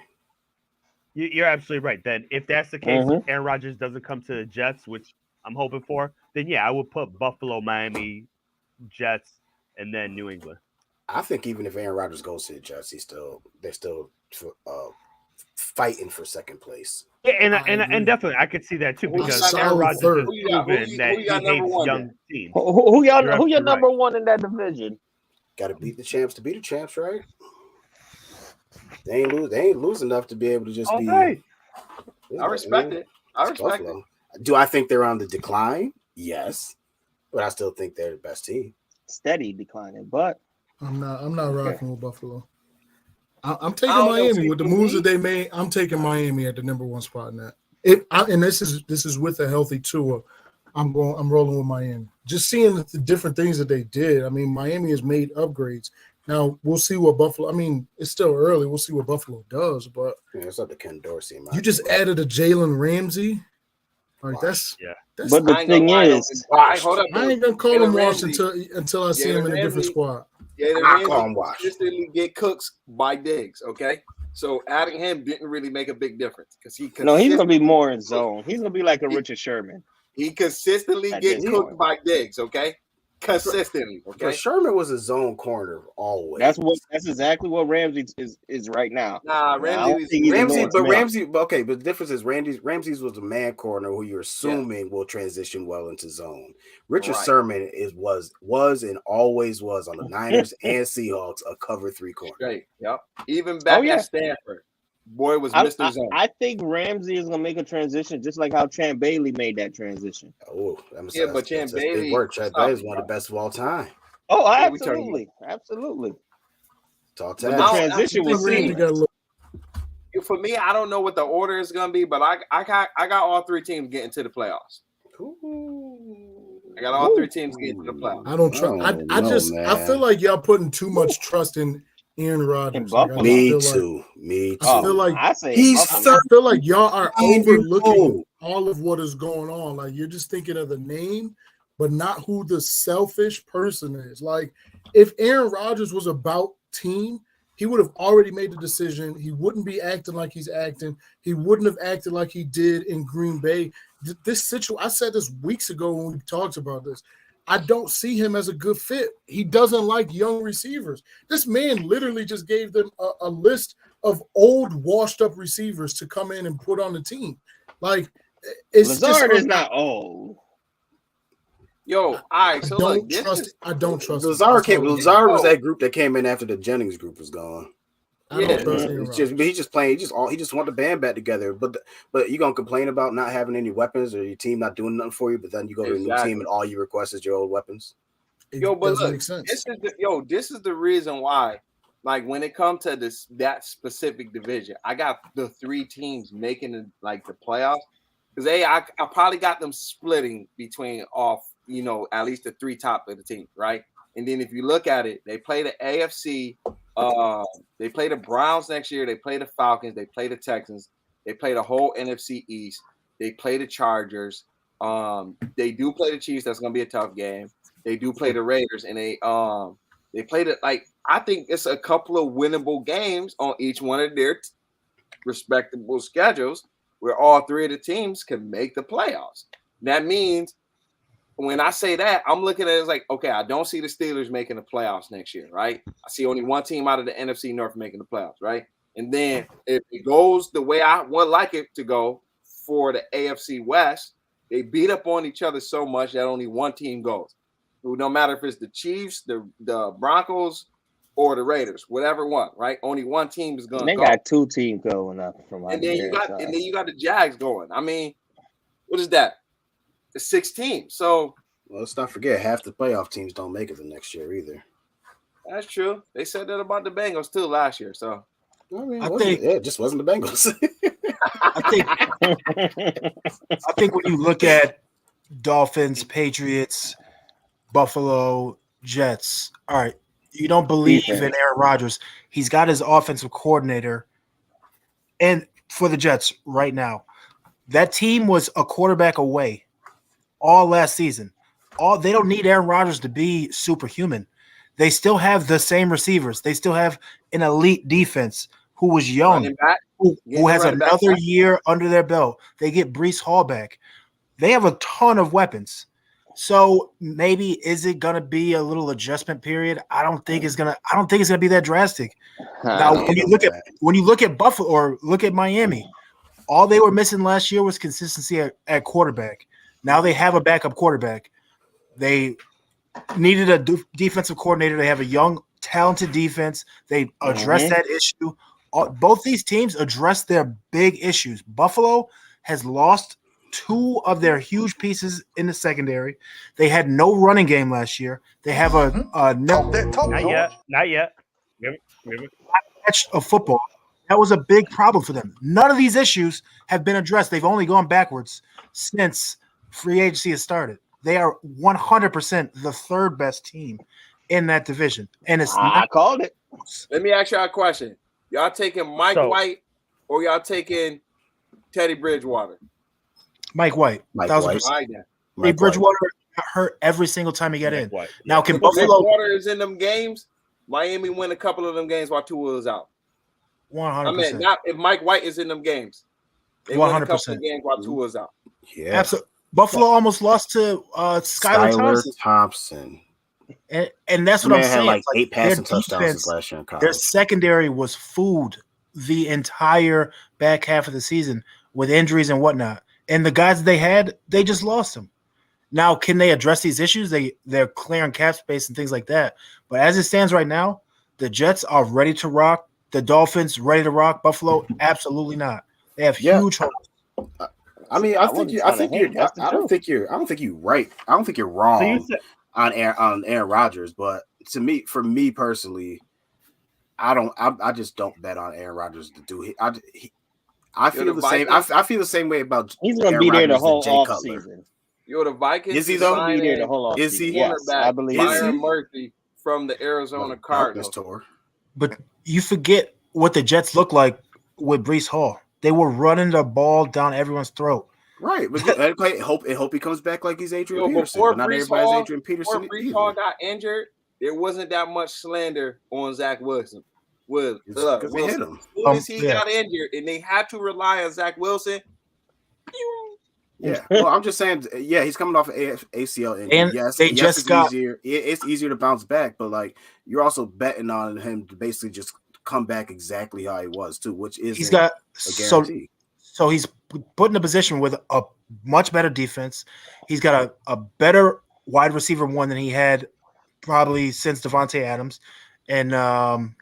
You're absolutely right. Then if that's the case, Aaron Rodgers doesn't come to the Jets, which I'm hoping for, then yeah, I would put Buffalo, Miami, Jets, and then New England. I think even if Aaron Rodgers goes to the Jets, they're still fighting for second place. Yeah, and definitely I could see that too because Aaron Rodgers has proven that he hates young teams. Who your number one in that division? Got to beat the champs to beat the champs, right? They ain't lose enough to be able to just be. Right. I respect it. Do I think they're on the decline? Yes, but I still think they're the best team. Steady declining, but I'm not rocking with Buffalo. I'm taking Miami with the moves that they made. I'm taking Miami at the number one spot in that. And this is with a healthy Tua. I'm rolling with Miami. Just seeing the different things that they did. I mean, Miami has made upgrades. Now we'll see what Buffalo. I mean, it's still early. We'll see what Buffalo does. But it's up to Ken Dorsey. You just added a Jalen Ramsey. Like that's. But the thing is, I ain't gonna call him Wash until I see him in a different squad. Yeah, Ramsey consistently get cooks by Diggs. Okay, so adding him didn't really make a big difference because he's gonna be more in zone. He's gonna be like a Richard Sherman. He consistently get cooked by Diggs. Okay. Consistently, okay. But Sherman was a zone corner always. That's exactly what Ramsey is right now. Nah, Ramsey. Okay, but the difference is Ramsey's was a man corner who you're assuming will transition well into zone. Richard Sherman was and always was on the Niners and Seahawks a cover 3 corner. Right. Yep. Even back at Stanford. Boy was Mr. Zone. I think Ramsey is gonna make a transition just like how Champ Bailey made that transition. But Champ Bailey worked. Champ Bailey is one of the best of all time. Oh, absolutely. Talk to the transition was seamless. For me, I don't know what the order is gonna be, but I got all 3 teams getting to the playoffs. I got all 3 teams getting to the playoffs. I don't trust. I feel like y'all putting too much trust in Aaron Rodgers. Me too. I feel like I feel like y'all are overlooking all of what is going on. Like you're just thinking of the name, but not who the selfish person is. Like if Aaron Rodgers was about team, he would have already made the decision. He wouldn't be acting like he's acting. He wouldn't have acted like he did in Green Bay. This situation, I said this weeks ago when we talked about this. I don't see him as a good fit. He doesn't like young receivers. This man literally just gave them a list of old, washed-up receivers to come in and put on the team. Like, it's Lazard is not old. Yo, all right. So I don't trust. Lazard was that group that came in after the Jennings group was gone. He just playing. He just want the band back together. But you gonna complain about not having any weapons or your team not doing nothing for you? But then you go to a new team and all you request is your old weapons. But look, this is the reason why. Like when it comes to that specific division, I got the 3 teams making the playoffs because I probably got them splitting between at least the 3 top of the team, right? And then if you look at it, they play the AFC. They play the Browns next year. They play the Falcons. They play the Texans. They play the whole NFC East. They play the Chargers. They do play the Chiefs. That's going to be a tough game. They do play the Raiders, and they play I think it's a couple of winnable games on each one of their respectable schedules where all three of the teams can make the playoffs. That means when I say that, I'm looking at it as like, okay, I don't see the Steelers making the playoffs next year, right? I see only one team out of the NFC North making the playoffs, right? And then if it goes the way I would like it to go for the AFC West, they beat up on each other so much that only one team goes. No matter if it's the Chiefs, the Broncos, or the Raiders, whatever one, right? Only one team is going to go. They got 2 teams going up from and then you got the Jags going. I mean, what is that? The 6 teams. So let's not forget, half the playoff teams don't make it the next year either. That's true. They said that about the Bengals too last year. So I mean, it just wasn't the Bengals. I think when you look at Dolphins, Patriots, Buffalo, Jets, all right, you don't believe in Aaron Rodgers. He's got his offensive coordinator, and for the Jets right now, that team was a quarterback away all last season. They don't need Aaron Rodgers to be superhuman. They still have the same receivers. They still have an elite defense who was young, who has another year under their belt. They get Breece Hall back. They have a ton of weapons. So maybe is it gonna be a little adjustment period? I don't think it's gonna be that drastic. Now, when you look at Buffalo or look at Miami, all they were missing last year was consistency at quarterback. Now they have a backup quarterback. They needed a defensive coordinator. They have a young, talented defense. They addressed that issue. Both these teams addressed their big issues. Buffalo has lost 2 of their huge pieces in the secondary. They had no running game last year. They have not yet. Match of football. That was a big problem for them. None of these issues have been addressed. They've only gone backwards since free agency has started. They are 100% the 3rd best team in that division. And I called it. Let me ask y'all a question. Y'all taking Mike White or y'all taking Teddy Bridgewater? Mike White. Teddy Bridgewater got hurt every single time he got in. White. Now, can Buffalo Bridgewater is in them games? Miami win a couple of them games while Tua is out. 100%. I mean, not if Mike White is in them games. They 100%. Win a couple of games while Tua is out. Yeah, absolutely. Buffalo almost lost to Skylar Thompson. And that's what I'm saying. Had like 8 passing touchdowns last year in college. Their secondary was fooled the entire back half of the season with injuries and whatnot. And the guys they had, they just lost them. Now, can they address these issues? They're clearing cap space and things like that. But as it stands right now, the Jets are ready to rock. The Dolphins ready to rock. Buffalo, absolutely not. They have huge hopes. I mean, I don't think you're right. I don't think you're wrong on Aaron Rodgers, but for me personally, I just don't bet on Aaron Rodgers to do it. I feel the same. I feel the same way about. He's going to be there the whole off season. You're the Vikings. Is he though? Be there the whole off season. Is he? Yes, I believe. Byron Murphy from the Arizona Cardinals tour. But you forget what the Jets look like with Breece Hall. They were running the ball down everyone's throat. Right, but I hope he comes back like he's Adrian Peterson. But not everybody's Adrian Peterson. Before Breece Hall got injured, there wasn't that much slander on Zach Wilson. Because they hit him. As soon as he got injured, and they had to rely on Zach Wilson. Yeah, well, I'm just saying. Yeah, he's coming off an ACL injury. And it's easier to bounce back, but like you're also betting on him to basically just come back exactly how he was too, which is he's got a guarantee. So he's put in a position with a much better defense. He's got a better wide receiver one than he had probably since Devontae Adams and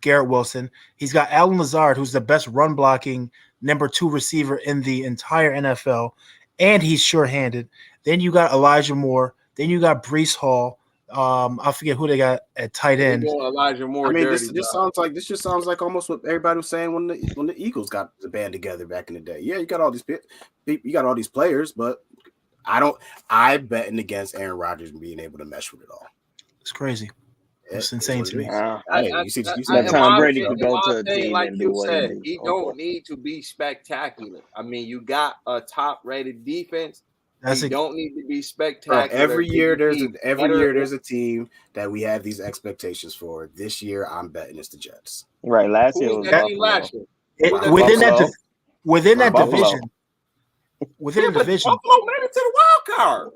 Garrett Wilson. He's got Allen Lazard, who's the best run blocking number 2 receiver in the entire NFL, and he's sure-handed. Then you got Elijah Moore. Then you got Breece Hall. I forget who they got at tight end. Elijah Moore. I mean, this just sounds like almost what everybody was saying when the Eagles got the band together back in the day. Yeah, you got all these players, but I'm betting against Aaron Rodgers being able to mesh with it all. It's crazy. It's insane to me. You see Tom Brady could go to a team like and do what he don't need to be spectacular. I mean, you got a top-rated defense. You don't need to be spectacular. Bro, every year there's a team that we have these expectations for. This year, I'm betting it's the Jets. Right. Last year was within that Buffalo. division. Within the division, Buffalo made it to the wild card.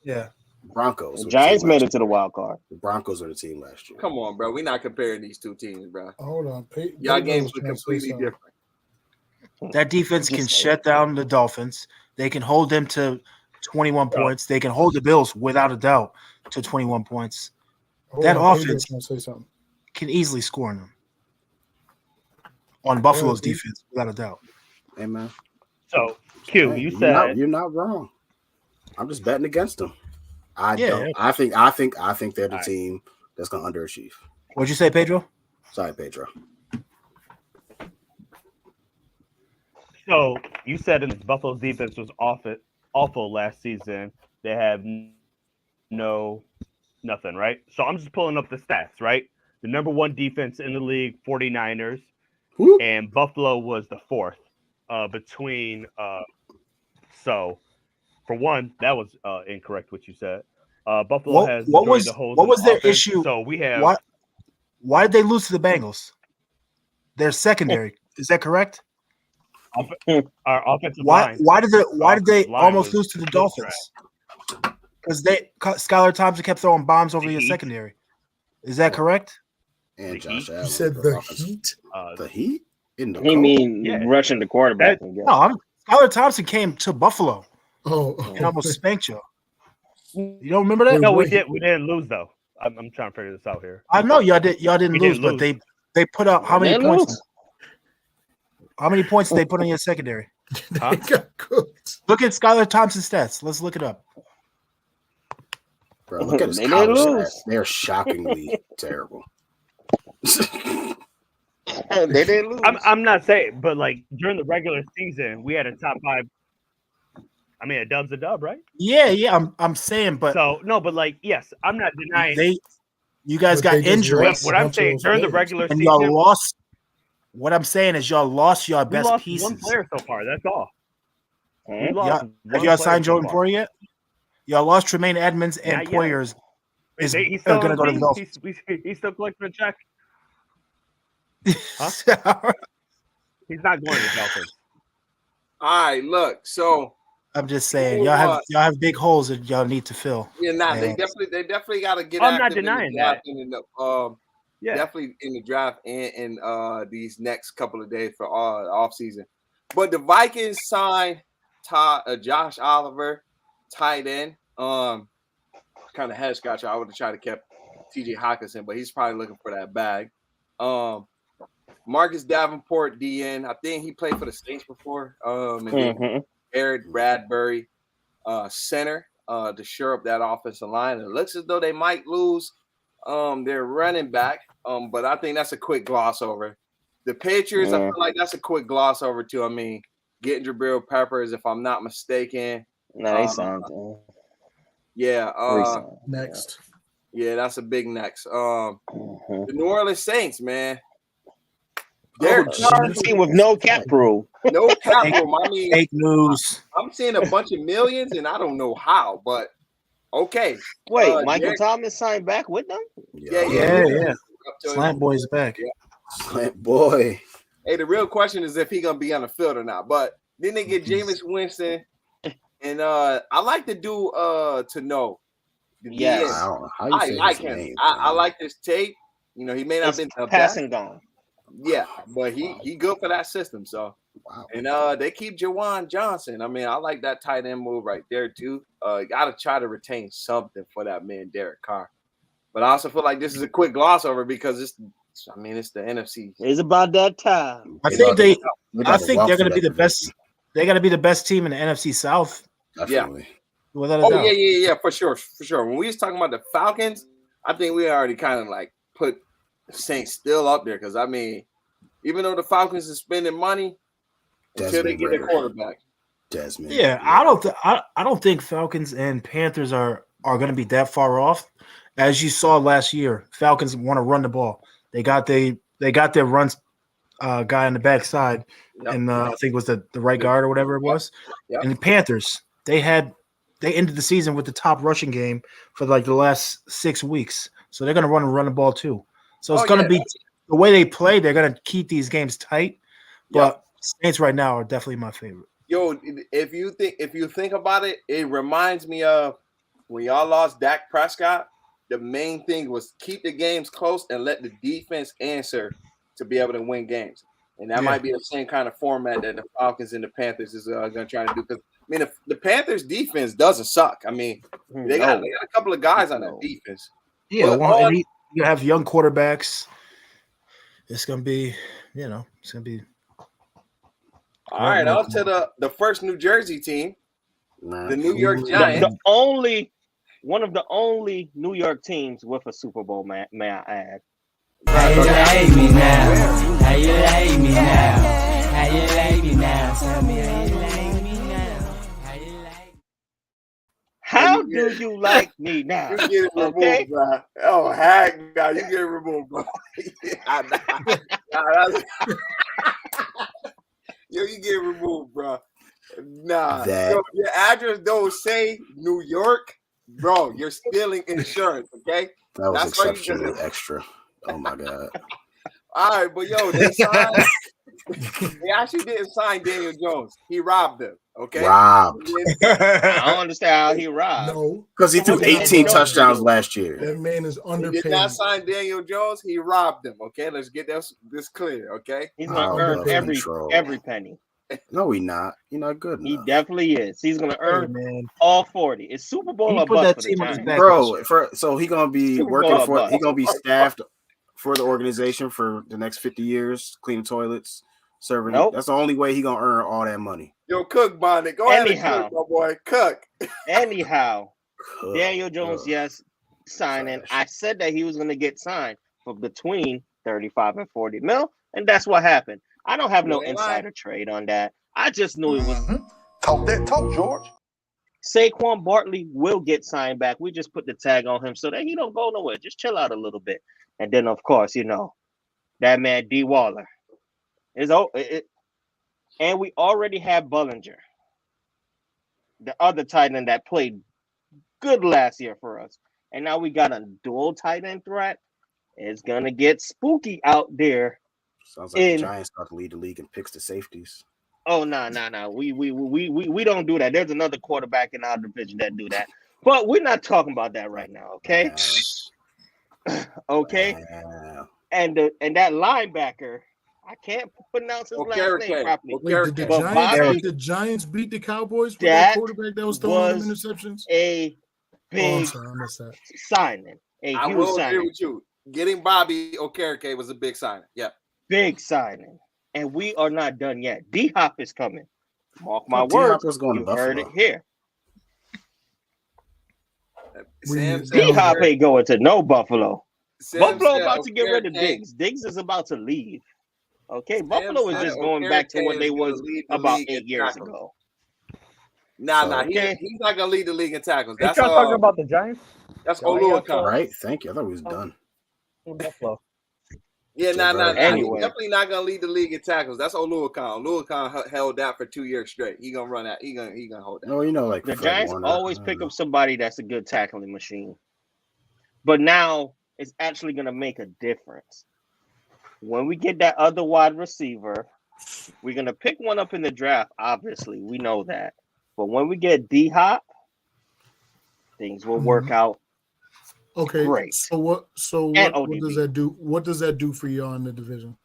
yeah. Broncos. The were Giants team made last it to the wild card. year. The Broncos are the team last year. Come on, bro. We're not comparing these two teams, bro. Hold on. Y'all Pedro games was look trying to say completely something. different. That defense can Just- shut down the Dolphins. They can hold them to 21 points. They can hold the Bills without a doubt to 21 points. Hold That on, Pedro's offense- trying to say something. Can easily score on them. On Buffalo's Pedro. defense, without a doubt. Hey man, So Q, hey, you you're said not, you're not wrong. I'm just betting against them. I Yeah. don't. I think they're the All right. team that's gonna underachieve. What'd you say, Pedro? Sorry, Pedro. so. You said in Buffalo's defense was awful last season. They have nothing, right? So I'm just pulling up the stats, right? The number one defense in the league, 49ers, Woo. and Buffalo was the fourth between. So, for one, that was incorrect what you said. Buffalo has What majority was of the holes what in was the their offense. issue? So we have Why did they lose to the Bengals? Their secondary. Is that correct? our offensive Why line. why did they offensive line almost was lose to the good Dolphins? Because Skylar Thompson kept throwing bombs over The your Heat. secondary. Is that correct? And The Josh Heat? Allen. You said for the offensive- Heat? The Heat in the He cold? mean Yeah. rushing the quarterback. I guess. No, Skylar Thompson came to Buffalo Oh, and almost spanked you. You don't remember that? Wait, No, wait. we didn't lose though. I'm trying to figure this out here. I know y'all didn't We lose, didn't but lose. they put up how many They points? lose. How many points did they put on your secondary? Huh? they got cooked. Look at Skylar Thompson's stats. Let's look it up. Bro, look at his They college didn't stats. lose. They're shockingly terrible. They didn't lose. I'm not saying, but like during the regular season, we had a top five. I mean, a dub's a dub, right? Yeah, I'm saying, but So no, but like yes, I'm not denying. you guys But got they just injured lost. What I'm bunch of saying those during the players. regular and season, y'all lost. What I'm saying is y'all lost your we best lost pieces. one player so far. That's all. We Hmm? lost Y'all, one have y'all player signed so Jordan far. Poyer yet? Y'all lost Tremaine Edmonds and Not yet. Poyer's is He's still going to on go to the the team. Dolphins. He's still collecting a check. He's not going to the Dolphins. All right, look. So I'm just saying, Move y'all on. have big holes that y'all need to fill. yeah, nah, they And- definitely got to get I'm not active in the denying draft that. and in the, Yeah. definitely in the draft and in these next couple of days for off season. But the Vikings signed Josh Oliver, tight end. Kind of head scratcher. I would have tried to kept TJ Hawkinson, but he's probably looking for that bag. Marcus Davenport, DN. I think he played for the Saints before. And then Mhm. Eric Bradbury, center, to shore up that offensive line. It looks as though they might lose their running back, but I think that's a quick gloss over. The Patriots, I Yeah. feel like that's a quick gloss over too. I mean, getting Jabril Peppers, if I'm not mistaken. No, they signed. Yeah, Re-signed. Next. yeah, that's a big next. Mhm. The New Orleans Saints, man. Oh, They're geez. Team with no cap rule. no cap room. I mean, Fake news. I'm seeing a bunch of millions, and I don't know how, but okay. Wait, Michael Derek- Thomas signed back with them? Yeah. Yeah. Up to- Slant boy's back. Slant boy. Hey, the real question is if he gonna be on the field or not. But then they get Jameis Winston, and I like to do to know. Yes. I don't know how you I say like his him. name. I like this tape. You know, he may not It's been the best. passing gone. Yeah, but he good for that system. So Wow. and they keep Jawan Johnson. I mean, I like that tight end move right there too. Gotta try to retain something for that man, Derek Carr. But I also feel like this is a quick gloss over because it's the NFC. It's about that time. I think They I got a think wealth they're of going to be that the best. division. They're going to be the best team in the NFC South, Definitely. without a Oh doubt. yeah, for sure. When we was talking about the Falcons, I think we already kind of like put the Saints still up there because I mean, even though the Falcons is spending money until they Desmond get a Ridder. quarterback. Desmond. Yeah, I don't think Falcons and Panthers are going to be that far off. As you saw last year, Falcons want to run the ball. They got their runs guy on the backside, Yep. and I think it was the right guard or whatever it was. Yep. And the Panthers, they ended the season with the top rushing game for like the last 6 weeks. So they're going to run the ball too. So it's Oh, going to yeah. be the way they play. They're going to keep these games tight. But Saints right now are definitely my favorite. Yo, if you think about it, it reminds me of when y'all lost Dak Prescott. The main thing was keep the games close and let the defense answer to be able to win games. And that might be the same kind of format that the Falcons and the Panthers is going to try to do. Because I mean, the Panthers defense doesn't suck. I mean, they got a couple of guys on that defense. Yeah, you have young quarterbacks. It's gonna be, it's gonna be. All right, on to the first New Jersey team, the New York Giants. One of the only New York teams with a Super Bowl, may I add. How you like me now? How you like me now? How you like me now? Tell me how you like me now. How you like? How do you like me now? You get it removed, bro. Oh, heck, now you get it removed, bro. Yo, you get removed, bro. Nah, yo, your address don't say New York, bro. You're stealing insurance, okay? That was exceptionally extra. Oh my god! All right, but yo, they actually didn't sign Daniel Jones. He robbed them. Okay, robbed. I don't understand how he robbed. No, because he threw 18 touchdowns last year. That man is underpaid. He did not sign Daniel Jones. He robbed them. Okay, let's get this clear. Okay, he's gonna earn every penny. No, he's not. You're not good enough. He definitely is. He's gonna earn all 40. It's Super Bowl or bust for the Giants. Bro. So he gonna be working for. He gonna be staffed for the organization for the next 50 years, cleaning toilets, serving. Nope. That's the only way he gonna earn all that money. Yo, cook, Bonnet. Go ahead and cook, my boy. Cook. Anyhow, Daniel Jones, yes, signing. I said that he was gonna get signed for between 35 and 40 mil, and that's what happened. I don't have no insider trade on that. I just knew it was. Talk that talk, George. Saquon Barkley will get signed back. We just put the tag on him so that he don't go nowhere. Just chill out a little bit. And then, of course, that man D. Waller is and we already have Bullinger, the other tight end that played good last year for us. And now we got a dual tight end threat. It's gonna get spooky out there. Sounds like the Giants start to lead the league in picks to safeties. Oh no. We don't do that. There's another quarterback in our division that do that. But we're not talking about that right now, okay? Okay. And that linebacker, I can't pronounce his last name properly. Wait, did the Giants beat the Cowboys with that quarterback that was throwing them interceptions? A big signing. I will agree with you. Getting Bobby Okereke was a big signing. Yeah. Big signing, and we are not done yet. D-Hop is coming. Mark my words. You heard it here. D-Hop ain't going to no Buffalo. Buffalo about to get rid of Diggs. Diggs is about to leave. Okay, Buffalo is just going back to what they was about 8 years ago. Nah. He's not gonna lead the league in tackles. That's talking about the Giants. That's Oluokun. Right? Thank you. I thought we was done. Buffalo. Yeah, anyway. He's definitely not gonna lead the league in tackles. That's Oluokun. Oluokun held that for 2 years straight. He gonna run that. He gonna hold that. No, like the Giants always pick up somebody that's a good tackling machine. But now it's actually gonna make a difference. When we get that other wide receiver, we're gonna pick one up in the draft. Obviously, we know that. But when we get D-Hop, things will work out. Okay, great. So what does that do? What does that do for you on the division?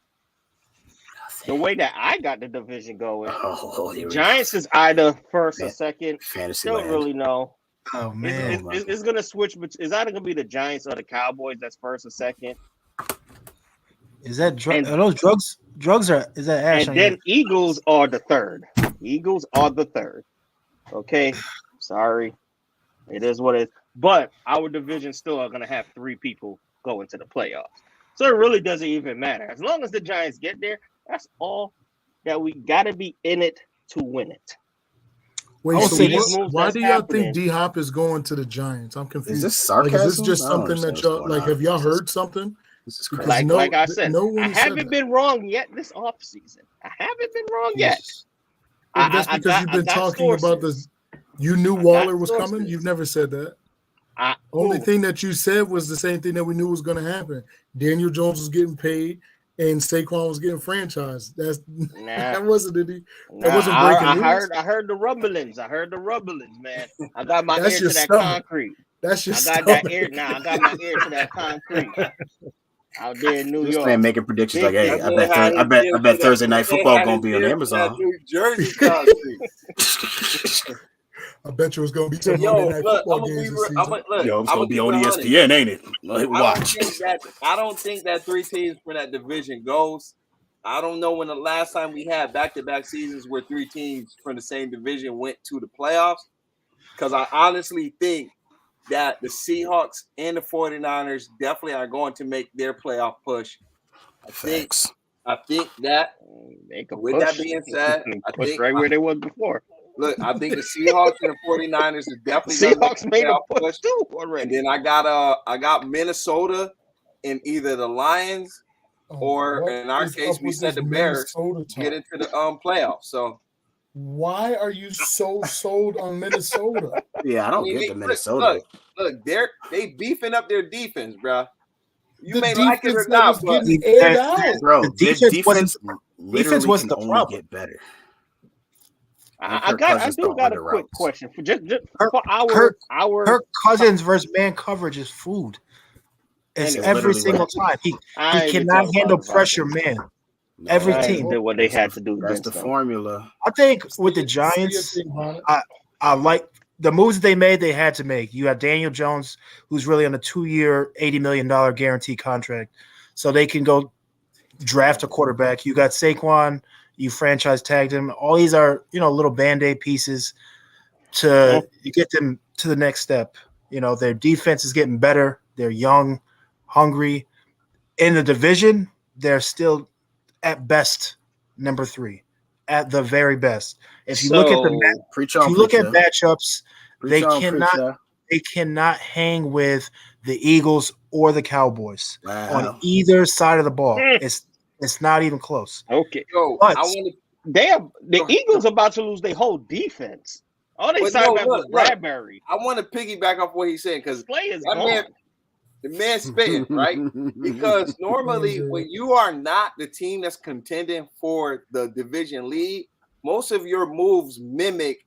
The way that I got the division going, the Giants is either first or second. Fantasy don't really know. Oh man, it's gonna switch. But it's either gonna be the Giants or the Cowboys that's first or second. Is that are those drugs? Drugs are is that ash? And then Eagles are the third. Eagles are the third. Okay, sorry, it is what it is. But our division still are going to have 3 people go into the playoffs. So it really doesn't even matter. As long as the Giants get there, that's all that we got to be in it to win it. Wait, so why do y'all think D-Hop is going to the Giants? I'm confused. Is this sarcasm? Is this just something that y'all, have y'all heard something? This is crazy. Like I said, I haven't been wrong yet this offseason. I haven't been wrong yet. That's because you've been talking about this. You knew Waller was coming? You've never said that. Only thing that you said was the same thing that we knew was going to happen. Daniel Jones was getting paid, and Saquon was getting franchised. That wasn't any. Nah, wasn't breaking news. I heard the rumblings. Man. I got my That's ear your to that stomach. concrete. That's your I got stomach. that ear. Nah, I got my ear to that concrete. Out there in New This York. man making predictions like, "Hey, That man had I bet his ear to Thursday Night that- that man Football had gonna his be on ear to Amazon." that New Jersey concrete. I bet you it's gonna be some Yo, Monday Night look, Football I'm gonna games be this real. season. Yo, it's gonna be on ESPN, ain't it? Like, watch. I don't think that 3 teams for that division goes. I don't know when the last time we had back-to-back seasons where 3 teams from the same division went to the playoffs. Because I honestly think that the Seahawks and the 49ers definitely are going to make their playoff push. I think that with that being said, I think right where they was before. Look, I think the Seahawks and the 49ers are definitely Seahawks made a push too already. And then I got Minnesota in either the Lions or in our case we said the Bears get into the playoffs. So why are you so sold on Minnesota? Yeah, I don't get the Minnesota. Look, they beefing up their defense, bro. You The may like it or defense that not, was but getting aired out. Bro, The their defense defense defense wasn't the only problem. get better. I do got a quick question for just for Kirk Cousins versus man coverage is food. It's every single time. He cannot handle pressure, man. Every team did what they had to do. That's the formula. I think with the Giants, I like the moves they made. They had to make. You have Daniel Jones, who's really on a 2-year, $80 million guaranteed contract, so they can go draft a quarterback. You got Saquon. You franchise tagged him. All these are, little Band-Aid pieces to get them to the next step. Their defense is getting better. They're young, hungry. In the division, they're still at best number 3, at the very best. If you look at matchups, they cannot hang with the Eagles or the Cowboys on either side of the ball. It's not even close. Okay. But the Eagles about to lose their whole defense. All they signed back was Bradbury. I want to piggyback off what he's saying because the man spitting, right? Because normally when you are not the team that's contending for the division lead, most of your moves mimic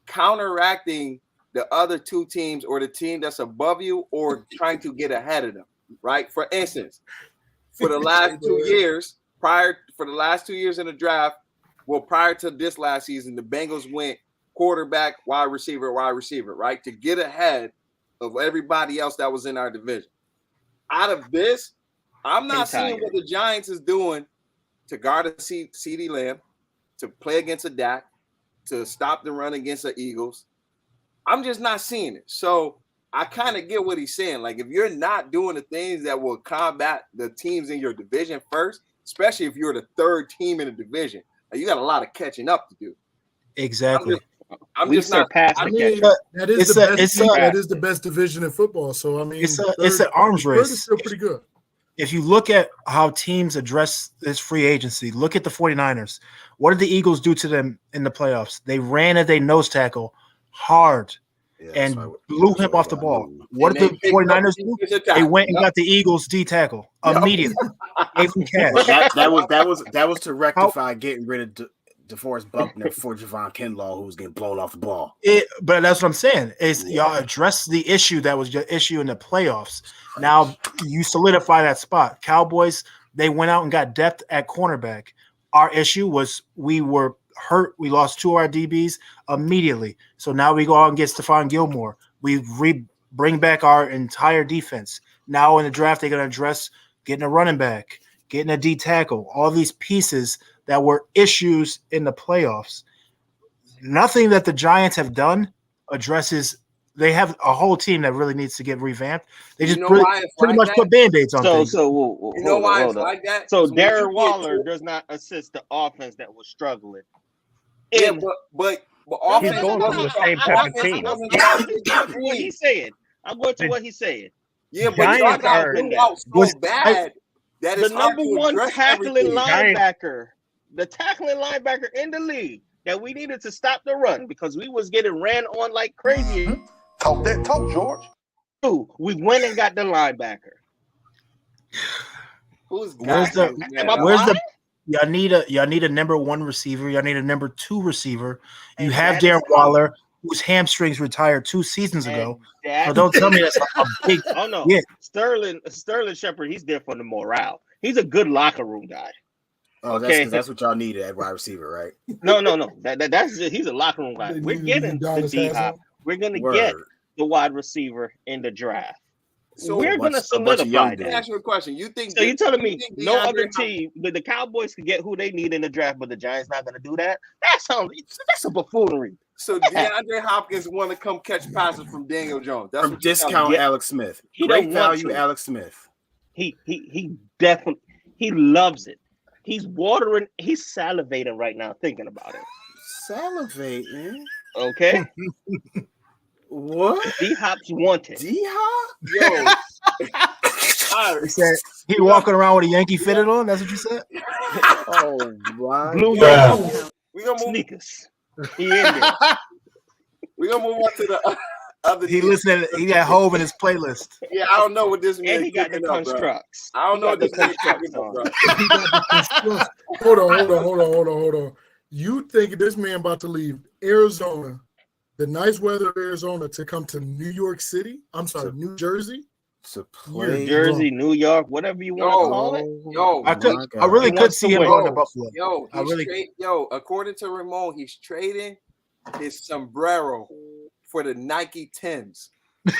counteracting the other 2 teams or the team that's above you or trying to get ahead of them, right? For instance, for the last 2 years, for the last 2 years in the draft, prior to this last season, the Bengals went quarterback, wide receiver, right? To get ahead of everybody else that was in our division. Out of this, I'm not seeing what the Giants is doing to guard a CeeDee Lamb, to play against a Dak, to stop the run against the Eagles. I'm just not seeing it. So I kind of get what he's saying. Like, if you're not doing the things that will combat the teams in your division first, especially if you're the 3rd team in the division, you got a lot of catching up to do. Exactly. I'm just not. I mean, that is the best division in football. So I mean, it's an arms race. It's still pretty good. If you look at how teams address this free agency, look at the 49ers. What did the Eagles do to them in the playoffs? They ran at their nose tackle hard and blew him off the ball. What did the 49ers do? They went and got the Eagles D tackle immediately. Gave them cash. That was to rectify getting rid of DeForest Buckner for Javon Kinlaw, who was getting blown off the ball. But that's what I'm saying. Y'all address the issue that was your issue in the playoffs. Now you solidify that spot. Cowboys, they went out and got depth at cornerback. Our issue was we were hurt. We lost 2 of our DBs immediately. So now we go out and get Stephon Gilmore. We bring back our entire defense. Now in the draft, they're going to address getting a running back, getting a D tackle, all these pieces that were issues in the playoffs. Nothing that the Giants have done addresses. They have a whole team that really needs to get revamped. They just pretty much put Band-Aids on things. So you know why it's like that? So Darren Waller does not assist the offense that was struggling. Yeah, but he's going to the same type of team. What he's saying. I'm going to what he's saying. Yeah, but y'all got so bad that the number 1 tackling linebacker. The tackling linebacker in the league that we needed to stop the run because we was getting ran on like crazy. Talk that talk, George. We went and got the linebacker. Who's Where's the- Gaskins, man? Where's the y'all need a number 1 receiver. Y'all need a number 2 receiver. You And have that Darren is- Waller, whose hamstrings retired 2 seasons ago. And So don't tell me that's a big. Oh no, Yeah. Sterling Shepard. He's there for the morale. He's a good locker room guy. Oh, that's Okay. 'cause that's what y'all needed at wide receiver, right? No. He's a locker room guy. We're getting the D-Hop. We're gonna get Word. the wide receiver in the draft. So We're a gonna bunch of young solidify let me that. ask you a question. You think? So you're telling me think no DeAndre other team, the Cowboys could get who they need in the draft, but the Giants not gonna do that? That's a buffoonery. So DeAndre Hopkins want to come catch passes from Daniel Jones? That's From what you're telling discount me. Alex Smith. He Great don't want value to. Alex Smith. He definitely loves it. He's watering, he's salivating right now thinking about it. Salivate, man. Okay, What? D-Hop's wanted. D-Hop? Yo, He said he walking around with a Yankee fitted on. That's what you said. Oh my Blue God. York we gonna move. sneakers. He in there. We gonna move on to the other. He listening. He got Hove in his playlist. Yeah, I don't know what this man And he got the cooking up, bro. constructs. I don't He know what got this man constructs cooking up, on. bro. Hold on. You think this man about to leave Arizona, the nice weather of Arizona, to come to New York City? I'm sorry, New Jersey? To Yeah, play. Jersey, New York, whatever you want to call it. Yo, I really He could wants see to him win. going to Buffalo. Yo, I really- according to Ramon, he's trading his sombrero for the Nike Tims. He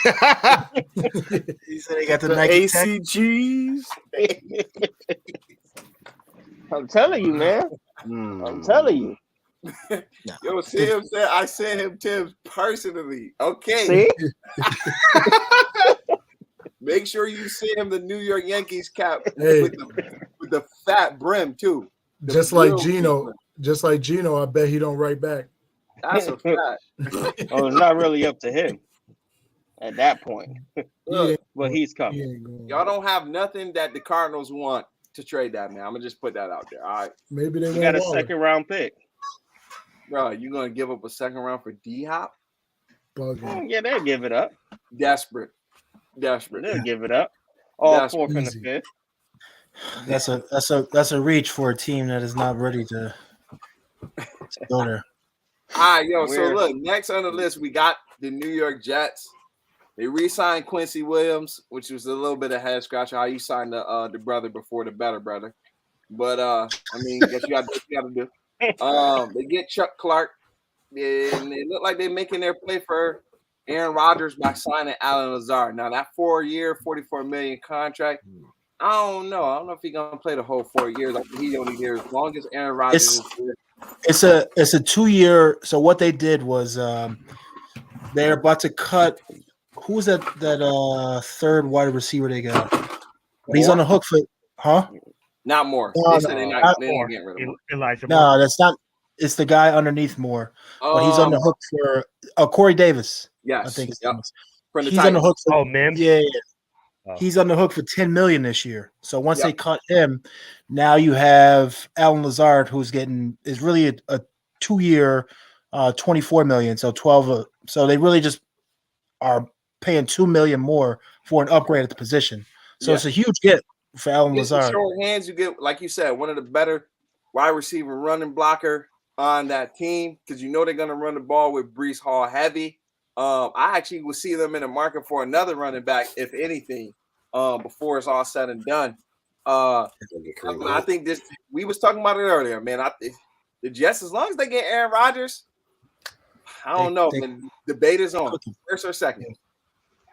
said he got the Nike Tech. ACGs. I'm telling you, man. I'm telling you. Yo, Tim said I sent him Tims personally. Okay. See? Make sure you send him the New York Yankees cap Hey. with the fat brim too. The Just like real Gino. brim. Just like Gino, I bet he don't write back. That's a fact. Oh, it's not really up to him at that point. Look, But he's He coming. ain't going. y'all don't have nothing that the Cardinals want to trade that man. I'm gonna just put that out there. All right, Maybe they We got won't a Waller. second round pick. bro, you gonna give up a second round for D-Hop? Bugging. Yeah, they'll give it up. Desperate. They'll give it up. All That's fourth and the easy. fifth. That's a reach for a team that is not ready to go there. All right, yo. So Where- look, next on the list we got the New York Jets. They re-signed Quincy Williams, which was a little bit of head scratcher. How you signed the brother before the better brother, but I mean, guess you got to do. They get Chuck Clark, and they look like they're making their play for Aaron Rodgers by signing Alan Lazard. Now that 4-year, $44 million contract, I don't know. I don't know if he's gonna play the whole 4 years. I think he's only here as long as Aaron Rodgers is here. It's a 2-year. So what they did was they're about to cut. Who's that third wide receiver they got? He's on the hook for, huh? Not more. No, They said they're not not Moore. getting rid of him. Elijah Moore. No, that's not. It's the guy underneath Moore, but he's on the hook for Corey Davis. Yes, I think his yep. name is. From the He's on the Titans. hook for Oh, Mims. yeah. Oh. He's on the hook for $10 million this year. So once Yep. they cut him, now you have Alan Lazard, who's is really a 2-year, $24 million. So 12. So they really just are paying $2 million more for an upgrade at the position. So Yeah. it's a huge get for Alan You get some Lazard. short hands. You get, like you said, one of the better wide receiver running blocker on that team because you know they're going to run the ball with Breece Hall heavy. I actually will see them in the market for another running back, if anything, before it's all said and done. I think this. We was talking about it earlier, man. The Jets, as long as they get Aaron Rodgers, I don't know. Man, debate is on first or second.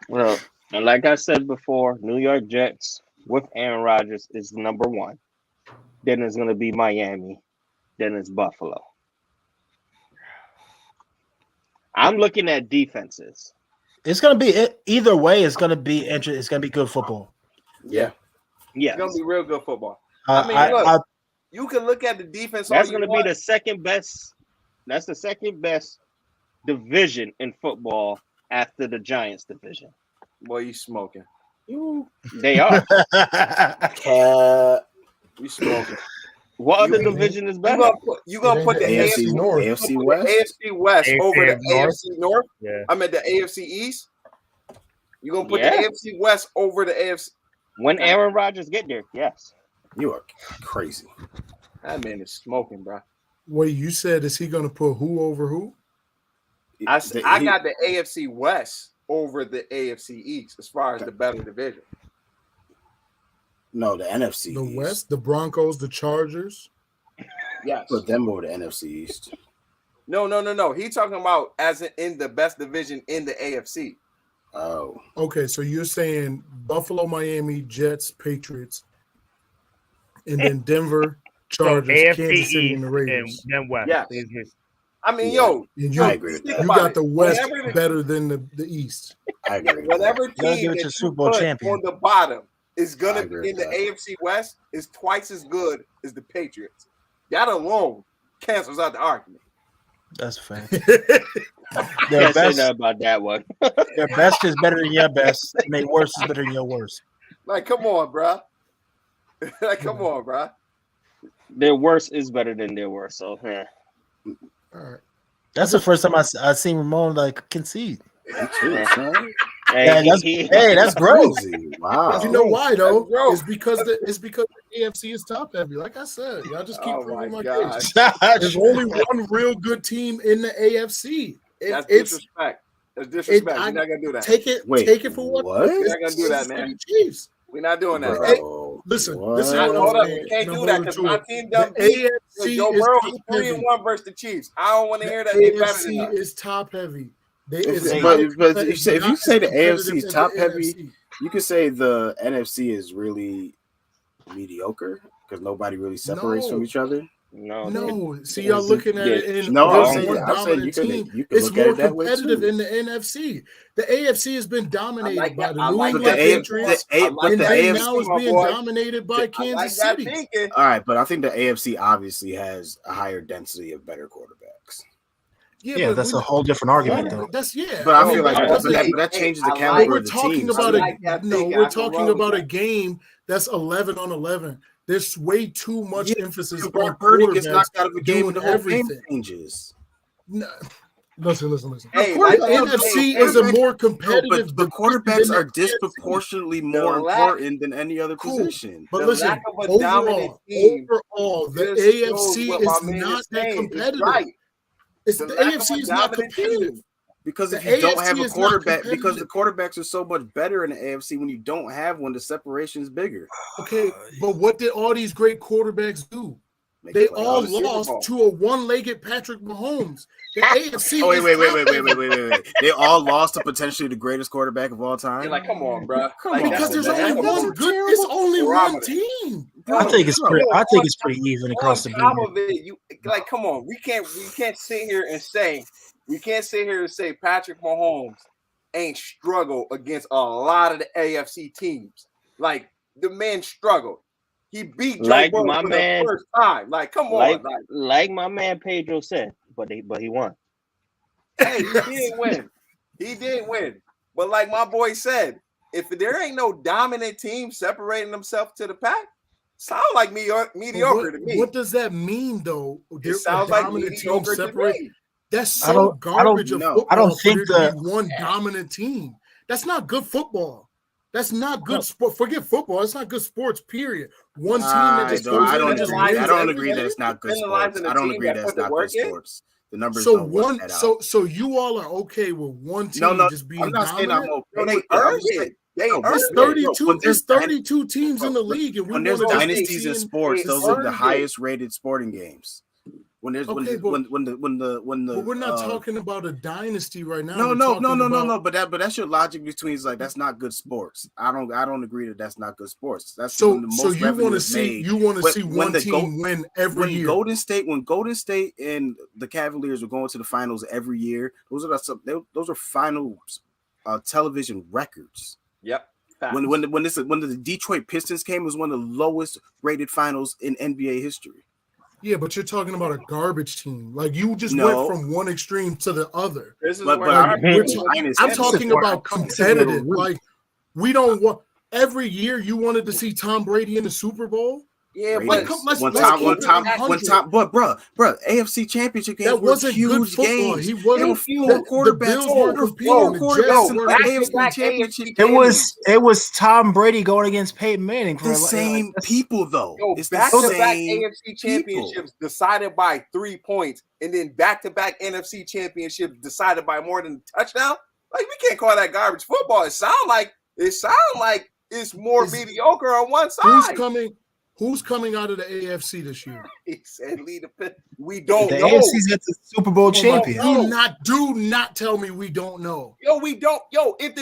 Well, and like I said before, New York Jets with Aaron Rodgers is number one. Then it's going to be Miami. Then it's Buffalo. I'm looking at defenses. It's going to be either way. It's going to be interesting. It's going to be good football. Yeah, Yes. it's gonna be real good football. I mean, look, you can look at the defense. That's going to be the second best. That's the second best division in football after the Giants division. Boy, you smoking. They are. You smoking. What other division is better? You gonna put the AFC North, AFC West? AFC West over the North? AFC North? Yeah. I meant the AFC East. You gonna put Yeah. the AFC West over the AFC? When Aaron Rodgers get there, yes. You are crazy. That man is smoking, bro. Wait, you said is he going to put who over who? I got the AFC West over the AFC East as far as the better division. No, the NFC. The East. West, the Broncos, the Chargers. Yes. Put them over the NFC East. No. He talking about as in the best division in the AFC. Oh. Okay, so you're saying Buffalo, Miami, Jets, Patriots, and then Denver, Chargers, AFC Kansas City, East, and the Raiders. and then West. Yes. I mean, yo, And I agree with you that. got the West Whenever better than the East. I agree with whatever that. Gotta team give it that to you Super Bowl put champion. on the bottom is I gonna agree be in with the that. AFC West is twice as good as the Patriots. That alone cancels out the argument. That's fair. Can't Their say best, nothing about that one. their best is better than your best, and their worst is better than your worst. Like, come on, bro. Like, come on, bro. Their worst is better than their worst. So, yeah. All right. That's the first time I seen Ramon like concede. Me too, son. Hey, That's gross. Crazy. Wow. You know why though? That's gross. It's because the AFC is top heavy. Like I said, y'all just keep Oh proving my my God. case. There's only one real good team in the AFC. That's It's disrespect. That's disrespect. I- We're not gonna do that. take it for what? what? We're not gonna do that, man. Chiefs. We're not doing that, bro. Bro, Listen, what? this is Nah, what hold I'm up. saying. We can't and do I'm that holding because to my it. team done The beat. AFC Joe is Burrow top was heavy. 3-1 versus the Chiefs. I don't want to hear that The they better than AFC us. is top heavy. But if you say the AFC is top heavy, NFC. you could say the NFC is really mediocre because nobody really separates No. from each other. No, see y'all looking at it in No, there's I'm saying- one I'm saying dominant you team. could It's look at more it that way, competitive too. in the NFC. The AFC has been dominated like by that. the I New like England that. Patriots, I like and the then AFC, now it's my being boy. dominated by I like Kansas that City. thinking. All right, but I think the AFC obviously has a higher density of better quarterbacks. Yeah, but that's we- a whole different argument, though. That's But I No, feel like but that changes the I like- caliber we're of the talking teams. about too. like that no, thinking. we're I can talking roll with about that. a game that's 11 on 11. There's way too much Yeah, emphasis Brock on Purdy gets quarterbacks knocked out of a game and doing the whole game everything. changes. No, listen. Hey, The like, NFC is a more competitive. But quarterbacks than are the disproportionately more lack- important than any other Cool. position. But The listen, lack of a dominant team overall, the just shows AFC what is my man not is that saying is competitive. right. It's The the lack of AFC a is not dominant competitive. team. Because The if you don't AFC have a is not quarterback, because the competitive. quarterbacks are so much better in the AFC, when you don't have one, the separation is bigger. Okay, but what did all these great quarterbacks do? Make They it play all the Super lost Bowl. to a one-legged Patrick Mahomes. The AFC. Oh, is wait. top-heavy. They all lost to potentially the greatest quarterback of all time. You're like, come on, bro. Come Like, on, Because there's man. only That's one a good. terrible It's only one barometer. team. I think it's pretty even across the On top board. of it, you like, come on. We can't sit here and say Patrick Mahomes ain't struggled against a lot of the AFC teams. Like, the man struggled. He beat Joe Like Burrow my for man- the first time. Like, come on. Like my man Pedro said, but he won. Hey, he did win. But like my boy said, if there ain't no dominant team separating themselves to the pack, sound like mediocre to me. What does that mean, though? It sounds like mediocre to me. That's I so don't garbage of know. football. I don't for think there to be one dominant team. That's not good football. That's not good sport. Forget football. It's not good sports. Period. One team that just goes I in don't and just agree. wins I don't agree everything. that it's not good Penalizing sports. the I don't team agree that that put it's the not work good in? sports. The numbers So don't work one, that out. so you all are okay with one team No, just being I'm not saying I'm dominant? okay. They with it. I'm earned just saying- it. They No, earned It's it. 32. When there's It's 32 teams in the league, and we When there's want to dynasties in sports, those are the highest rated sporting games. When there's Okay, when but we're not talking about a dynasty right now. We're talking about- But that's your logic between like that's not good sports. I don't agree that that's not good sports. That's So when the most you revenue want to is see made. see When one the team win every when year. Golden State and the Cavaliers were going to the finals every year. Those are finals television records. Yep. When the Detroit Pistons came, it was one of the lowest rated finals in NBA history. Yeah, but you're talking about a garbage team. Like you just No. went from one extreme to the other. This is But where I'm- I'm I'm talking about competitive. Like we don't want every year. You wanted to see Tom Brady in the Super Bowl. Yeah, Raiders. but one time, but bro, AFC Championship games that wasn't were good huge football. games. He wasn't. The The Bills weren't competing. The Jets weren't AFC Championship games. It was Tom Brady going against Peyton Manning. The same people, though. It's back-to-back AFC championships decided by 3 points, and then back-to-back NFC championships decided by more than a touchdown. Like, we can't call that garbage football. It sounds like it's more mediocre on one side. Who's coming out of the AFC this year? He said, we don't know. The AFC's got the Super Bowl champion. Do not tell me we don't know. Yo, we don't. Yo, if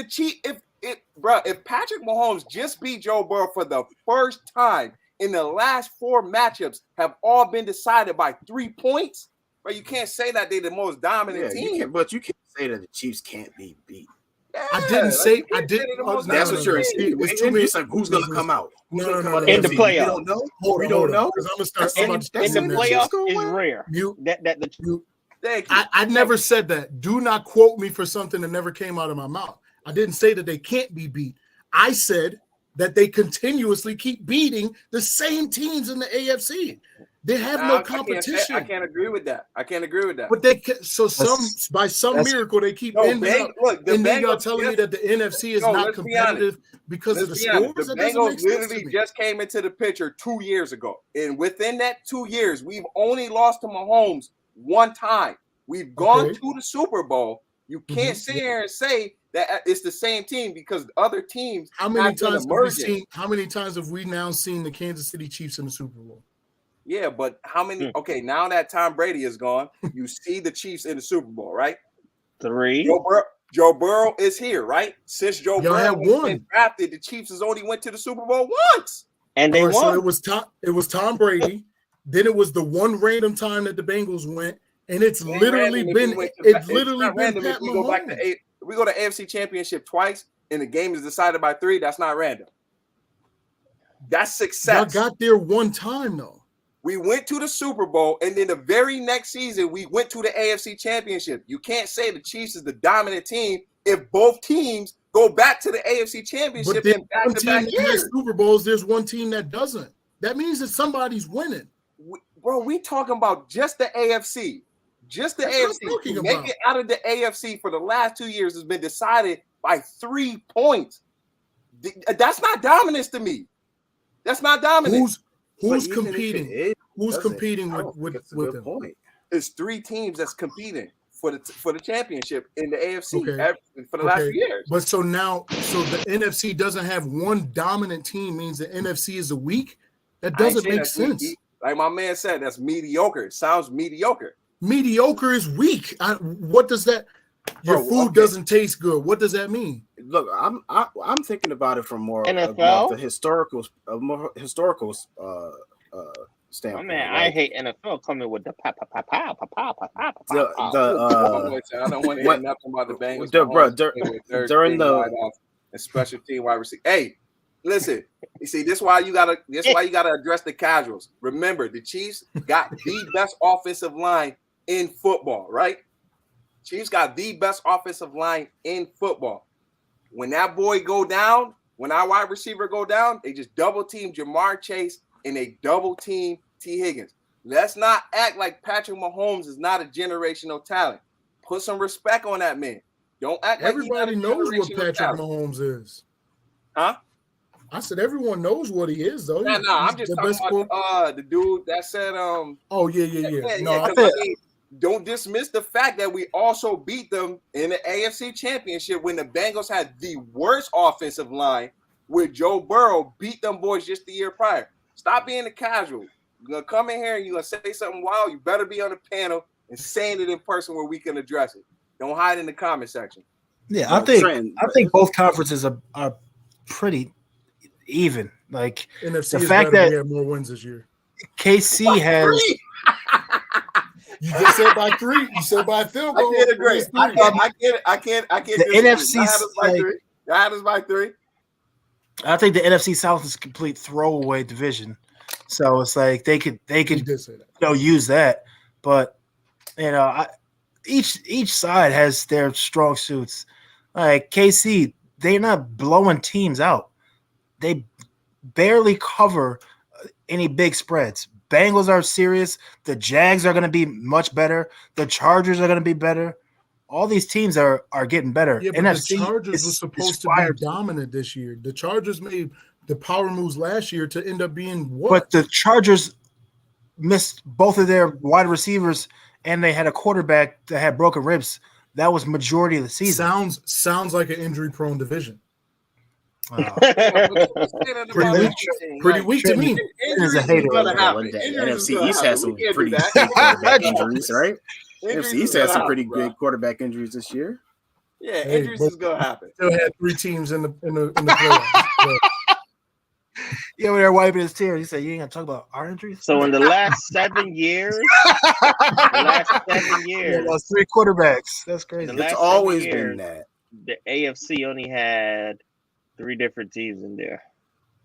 Patrick Mahomes just beat Joe Burrow for the first time in the last 4 matchups have all been decided by 3 points, bro, you can't say that they're the most dominant team. But you can't say that the Chiefs can't be beat. Yeah, I didn't say. That's what you're saying. It's like, who's going to come out? No. In the playoffs, we don't know. In the playoffs is rare. I never said that. Do not quote me for something that never came out of my mouth. I didn't say that they can't be beat. I said that they continuously keep beating the same teams in the AFC. They have no competition. I can't agree with that. But by some miracle they keep ending up. And then y'all telling me that the NFC is not competitive because of the scores. The Bengals literally just came into the picture 2 years ago, and within that 2 years, we've only lost to Mahomes 1 time. We've gone to the Super Bowl. You can't sit here and say that it's the same team because other teams. How many times have we now seen the Kansas City Chiefs in the Super Bowl? Yeah, but how many? Okay, now that Tom Brady is gone, you see the Chiefs in the Super Bowl, right? 3. Joe Burrow is here, right? Since Joe Burrow has been drafted, the Chiefs has only went to the Super Bowl once, and they won. So it was Tom Brady. Then it was the one random time that the Bengals went, and it's literally been Pat Mahomes. We go to AFC Championship twice, and the game is decided by 3. That's not random. That's success. Y'all got there one time though. We went to the Super Bowl, and then the very next season, we went to the AFC Championship. You can't say the Chiefs is the dominant team if both teams go back to the AFC Championship in back-to-back years. Super Bowls, there's one team that doesn't. That means that somebody's winning. We talking about just the AFC. Just the AFC. To make it out of the AFC for the last 2 years has been decided by 3 points. That's not dominance to me. That's not dominance. Who's competing? Who's competing with them? Point. It's 3 teams that's competing for the championship in the AFC for the last few years. But so the NFC doesn't have one dominant team means the NFC is weak. That doesn't make sense. Like my man said, that's mediocre. It sounds mediocre. Mediocre is weak. What does that? Your food doesn't taste good. What does that mean? Look, I'm thinking about it from more NFL? the historical standpoint. Oh man, right? I hate NFL coming with the pa. I don't want to hear nothing about the Bengals. During the special team wide receiver. Hey, listen. You see, this is why you gotta address the casuals. Remember, the Chiefs got the best offensive line in football, right? Chiefs got the best offensive line in football. When that boy go down, when our wide receiver go down, they just double team Jamar Chase and they double team T. Higgins. Let's not act like Patrick Mahomes is not a generational talent. Put some respect on that man. Don't act like everybody knows what Patrick Mahomes is. Huh? I said everyone knows what he is, though. No, I'm just talking about the dude that said Oh yeah. No, don't dismiss the fact that we also beat them in the AFC Championship when the Bengals had the worst offensive line, with Joe Burrow beat them boys just the year prior. Stop being a casual. You're going to come in here and you're going to say something wild. You better be on the panel and saying it in person where we can address it. Don't hide in the comment section. Yeah, I think both conferences are pretty even. Like NFC the fact that we have more wins this year. KC has. You just said by 3. You said by field goal. I can't agree. I can't. The NFC had us by 3. I think the NFC South is a complete throwaway division. So it's like they could use that, but each side has their strong suits. Like KC, they're not blowing teams out. They barely cover any big spreads. Bengals are serious. The Jags are going to be much better. The Chargers are going to be better. All these teams are getting better. Yeah, but NFC the Chargers were supposed to be dominant this year. The Chargers made the power moves last year to end up being what? But the Chargers missed both of their wide receivers, and they had a quarterback that had broken ribs. That was majority of the season. Sounds like an injury-prone division. Pretty weak to me. Injuries is gonna happen. NFC East has some pretty big quarterback injuries, right? NFC East has some pretty good quarterback injuries this year. Yeah, injuries is gonna happen. Still had 3 teams in the playoffs. So. Yeah, when they're wiping his tears, he said, "You ain't gonna talk about our injuries." So in the last 7 years, lost 3 quarterbacks. That's crazy. It's always been that. The AFC only had 3 different teams in there.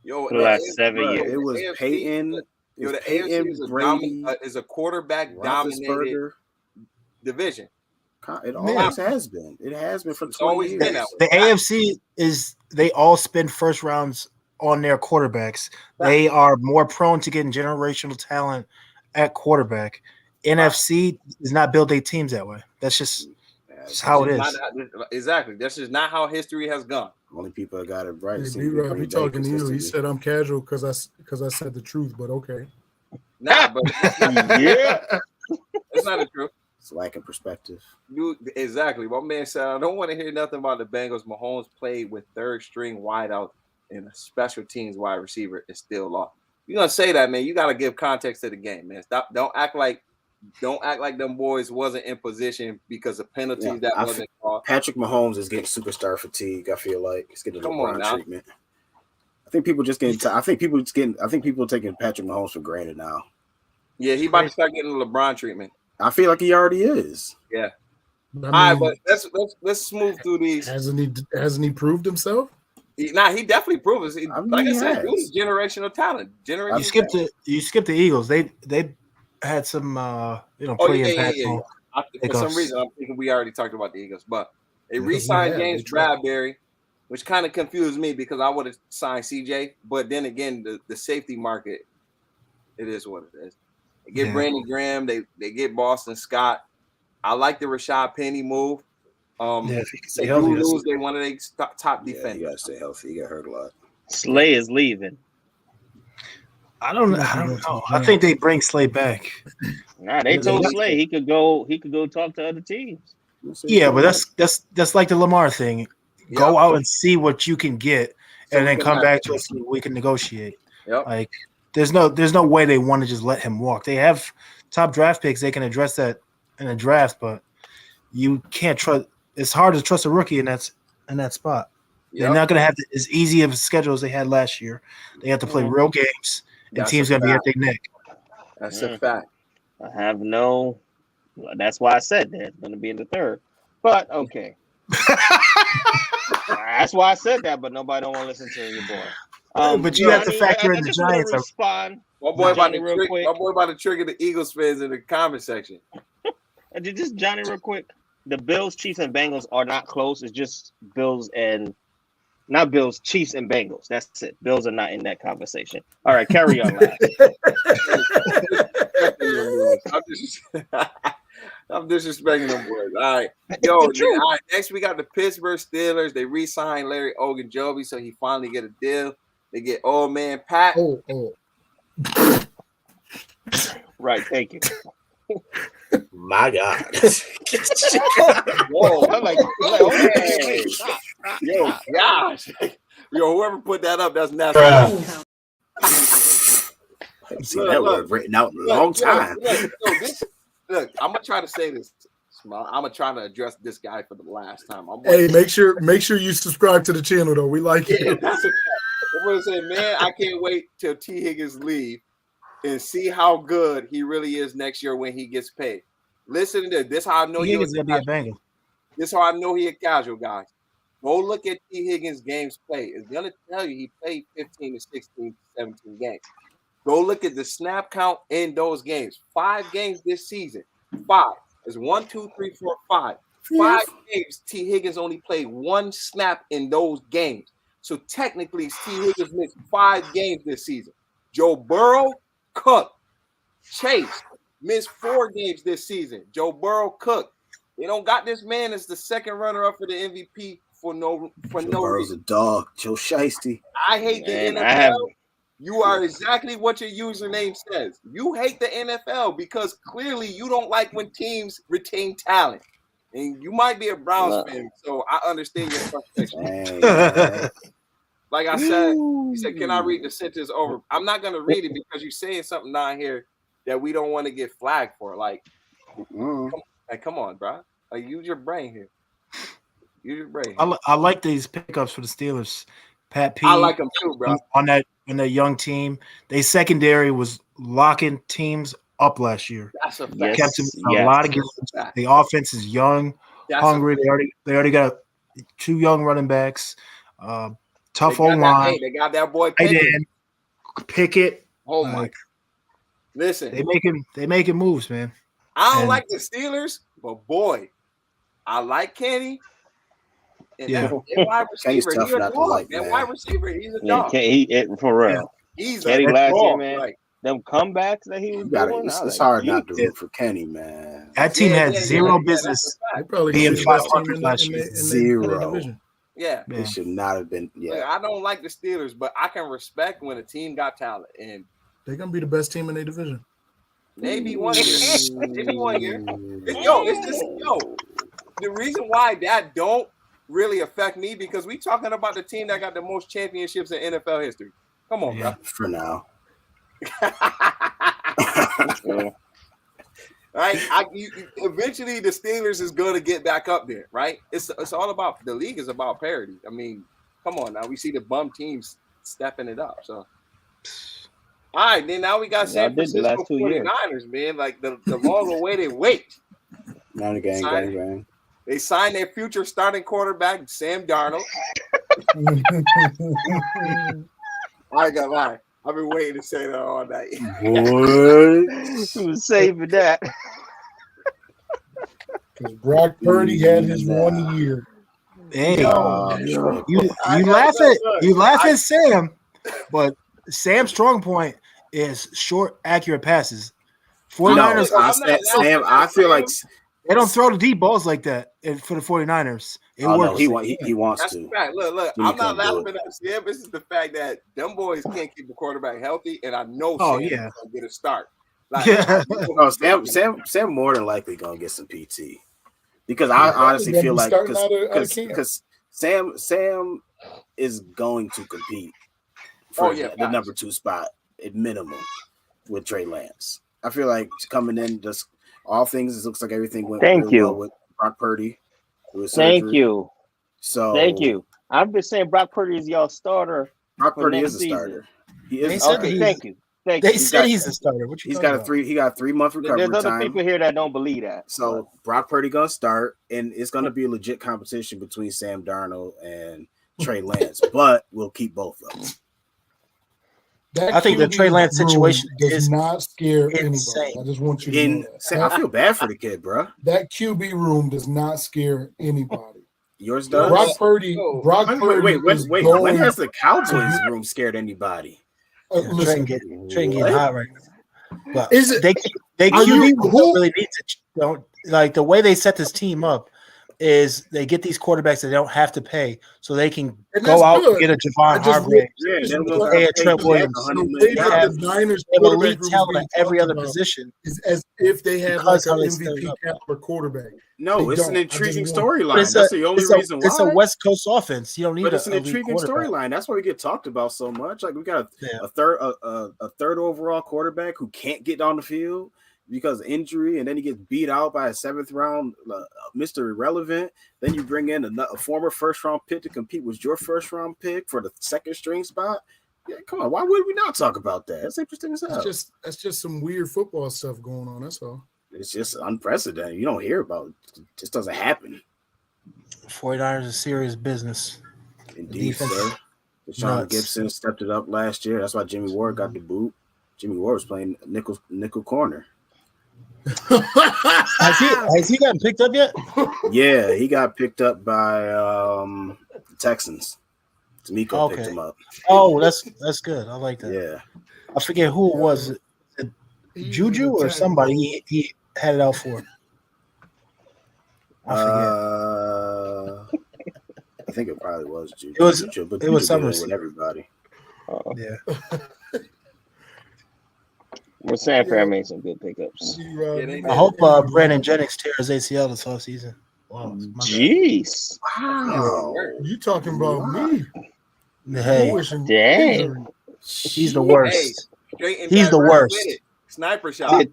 Yo, for the last 7 years. It was AFC, Peyton. Yo, the Peyton, AFC Brady, is a quarterback dominated division. It always has been. It has been for 20 years. The AFC they all spend first rounds on their quarterbacks. They are more prone to getting generational talent at quarterback. NFC does not build their teams that way. That's just how it is. Exactly. That's just not how history has gone. Only people that got it right. Hey, B-Rob, he talking to you. He said I'm casual because I said the truth, but okay. Nah, but yeah, it's not the truth. It's lacking perspective. Exactly. My man said, I don't want to hear nothing about the Bengals. Mahomes played with third string wideout and a special teams wide receiver is still lost. You're gonna say that, man. You gotta give context to the game, man. Stop. Don't act like them boys wasn't in position because of penalties that wasn't called. Patrick Mahomes is getting superstar fatigue. I feel like he's getting LeBron treatment. I think people just getting. I think people are taking Patrick Mahomes for granted now. Yeah, he about to start getting LeBron treatment. I feel like he already is. Yeah. All right, but let's move through these. Hasn't he proved himself? He definitely proves. Like I said, dude's generational talent. You skipped the Eagles. They had some pretty impactful. For some reason, I'm thinking we already talked about the Eagles, but they re-signed James Bradberry, which kind of confused me because I would have signed CJ. But then again, the safety market, it is what it is. They get Brandon Graham. They get Boston Scott. I like the Rashad Penny move. If he can stay they healthy, lose. They one of their top defenders. You gotta stay healthy. He got hurt a lot. Slay is leaving. I don't know. I think they bring Slay back. Nah, they told Slay he could go talk to other teams. Yeah, but that's like the Lamar thing. Go out and see what you can get, and then come back to us so we can negotiate. Yep. Like there's no way they want to just let him walk. They have top draft picks. They can address that in a draft, but you can't trust. It's hard to trust a rookie in that spot. Yep. They're not going to have as easy of a schedule as they had last year. They have to play real games, and teams going to be at their neck. That's a fact. I have no. That's why I said that it's going to be in the third. But okay. That's why I said that, but nobody don't want to listen to your boy. But you have to factor in the Giants. Respond. My boy about to trigger the Eagles fans in the comment section. Just Johnny, real quick. The Bills, Chiefs, and Bengals are not close. It's just Bills and not Bills, Chiefs, and Bengals. That's it. Bills are not in that conversation. All right, carry on. I'm disrespecting them boys. All right. Yo, all right. Next we got the Pittsburgh Steelers. They re-signed Larry Ogunjobi, so he finally get a deal. They get old man Pat. Right, thank you. My God. Whoa. I'm like, okay. Yo, gosh. Yo, whoever put that up, that's nasty. I've seen that word written out in a long time. Look, I'm gonna try to say this. I'm gonna try to address this guy for the last time. Hey, make sure you subscribe to the channel though. We like it. I'm gonna say, man, I can't wait till T. Higgins leave and see how good he really is next year when he gets paid. Listen to this. This how I know he is gonna be a banger. This how I know he a casual guy. Go look at T. Higgins' games played. It's gonna tell you he played 15 to 16 to 17 games. Go look at the snap count in those games. 5 games this season. 5. It's 1, 2, 3, 4, 5. 5 games. T. Higgins only played 1 snap in those games. So technically, T. Higgins missed 5 games this season. Joe Burrow cooked. Chase missed 4 games this season. Joe Burrow cooked. They don't got this man as the second runner-up for the MVP for no Burrow's reason. a dog. Joe Shiesty. I hate the Man, NFL. You are exactly what your username says. You hate the NFL because clearly you don't like when teams retain talent. And you might be a Browns fan, so I understand your frustration. Dang, Like I said, he said, "Can I read the sentence over?" I'm not gonna read it because you're saying something down here that we don't want to get flagged for. Like, come on, bro. Like, use your brain here. Use your brain. I like these pickups for the Steelers. Pat P. I like them too, bro. On that young team, they secondary was locking teams up last year. That's a fact. Yes, Kept them a yes. lot of games. The offense is young, That's hungry. They already got 2 young running backs. Tough They O line. They got that boy Pickett. Oh my! Listen, They making moves, man. I don't and- like the Steelers, but boy, I like Kenny. And Yeah. that wide Kenny's receiver, tough he's a not to dog. like, That man. wide receiver, he's a Yeah, dog. for real. He's Kenny a last year, dog. man. Like, Them comebacks that he was doing. It's hard not to root for Kenny, man. That team had zero that's business a They fact. probably being should be the best 500 team last year. in the Zero. division. Yeah. Yeah. They should not have been. Like, Yeah, I don't like the Steelers, but I can respect when a team got talent. And They're gonna be the best team in their division. maybe one year. Maybe 1 year. It's just the reason why that don't really affect me because we talking about the team that got the most championships in NFL history. Come on, Yeah. for now. Right? Eventually the Steelers is going to get back up there, right? It's all about the league is about parity. I mean, come on now. We see the bum teams stepping it up. So, all right, then now we got San did the Francisco last 2 years. 49ers, man. Like the long awaited wait. Not a gang. They signed their future starting quarterback, Sam Darnold. I ain't gonna lie. I've been waiting to say that all night. What? He was saving that. Because Brock Purdy had his 1 year. Hey, Oh, you laugh at Sam, but Sam's strong point is short, accurate passes. 49ers, Sam. I feel like they don't throw the deep balls like that for the 49ers. It no, works. he wants That's to. the fact. Look, Jimmy I'm not can't do laughing at Sam. This is the fact that them boys can't keep the quarterback healthy, and I know Oh, Sam yeah. is gonna get a start. Like, Yeah. Oh, Sam more than likely gonna get some PT because I honestly He's feel gonna like be starting out of camp. because Sam is going to compete for the number 2 spot at minimum with Trey Lance. I feel like coming in, just all things. It looks like everything went really well with Brock Purdy. Thank you. So thank you. I've been saying Brock Purdy is y'all starter. Brock for Purdy next is a season. starter. He is. They a said starter. Okay, thank you. They said he's a starter. What you He's talking got about? He got a 3-month recovery There's other time. people here that don't believe that. So Brock Purdy gonna start, and it's gonna be a legit competition between Sam Darnold and Trey Lance, but we'll keep both of them. I think the Trey Lance situation does is not scare insane. anybody. I just want you to know that. I feel bad for the kid, bro. That QB room does not scare anybody. Yours does. Brock Purdy. Wait. is When going- has the Cowboys room scared anybody? Listen, Trey getting hot right now. But Is it- they Are you- QB don't really need to don't like the way they set this team up is they get these quarterbacks that they don't have to pay, so they can And go that's out good. and get a I Javon just Hargrave. Yeah, Just they don't look know Hey, how to Trent pay Williams. Jack the $100 way million. that have- the Niners They have quarterback elite room is talent being at every talked other about position. is as if they have Because like how an they set it MVP up. caliber quarterback. No, They it's don't. an I intriguing just want- But storyline. it's That's the only reason why. It's a West Coast offense. You don't need But it's an an elite intriguing quarterback. storyline. That's why we get talked about so much. Like we got Yeah. a third overall quarterback who can't get on the field because of injury, and then he gets beat out by a 7th round Mr. Irrelevant. Then you bring in a former 1st round pick to compete with your 1st round pick for the 2nd string spot. Yeah, come on. Why would we not talk about that? That's interesting as hell. That's just some weird football stuff going on. That's all. It's just unprecedented. You don't hear about it. It just doesn't happen. 49ers is serious business. Indeed, Defense sir. Deshaun nuts. Gibson stepped it up last year. That's why Jimmy Ward got the boot. Jimmy Ward was playing nickel corner. Has he gotten picked up yet? Yeah, he got picked up by the Texans. D'Amico picked him up. Oh, that's good. I like that. Yeah. I forget who it was. Juju or somebody he had it out for. I forget. I think it probably was Juju. It was. Juju, but It was Juju some did it with everybody. Yeah. Well, San Fran made some good pickups. I hope Brandon Jennings tears ACL this offseason. Wow. Jeez. Wow. You talking about me? Hey, dang. He's the worst. Hey, He's the worst. Sniper shot.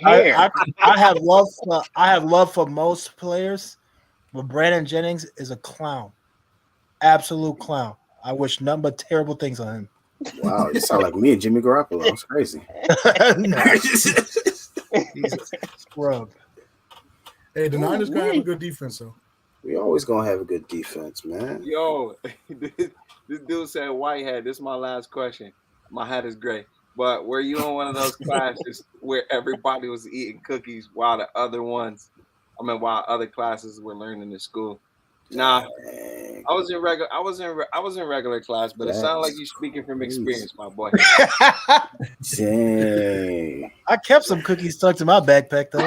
I have love for most players, but Brandon Jennings is a clown. Absolute clown. I wish nothing but terrible things on him. Wow, you sound like me and Jimmy Garoppolo. That's crazy. He's a scrub. Hey, the Niners gonna have a good defense, though. We always gonna have a good defense, man. Yo, this dude said white hat. This is my last question. My hat is gray. But were you in one of those classes where everybody was eating cookies while while other classes were learning in school? Nah, I was in regular class, but it sounded like you speaking from experience, my boy. Dang. I kept some cookies tucked in my backpack, though.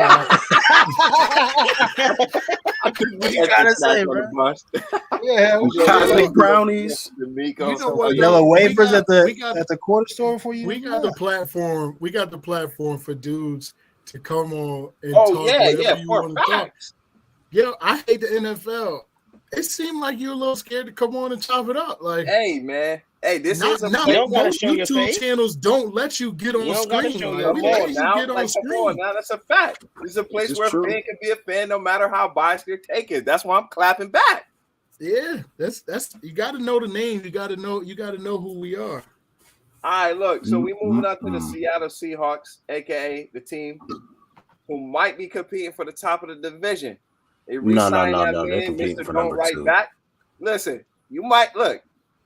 What you gotta say, bro? Yeah, cosmic brownies, yellow wafers at the quarter store for you. We got the platform. We got the platform for dudes to come on and talk whatever you want to talk. Yo, I hate the NFL. It seemed like you're a little scared to come on and chop it up. Like, hey, man. Hey, this is a most YouTube channels don't let you get on screen. Now that's a fact. This is a place where a fan can be a fan no matter how biased their take is. That's why I'm clapping back. Yeah, that's you got to know the names. You got to know who we are. All right, look. So we moving on to the Seattle Seahawks, aka the team who might be competing for the top of the division. They re-signed that man, Mr. Don't Right Back. Listen, you might look.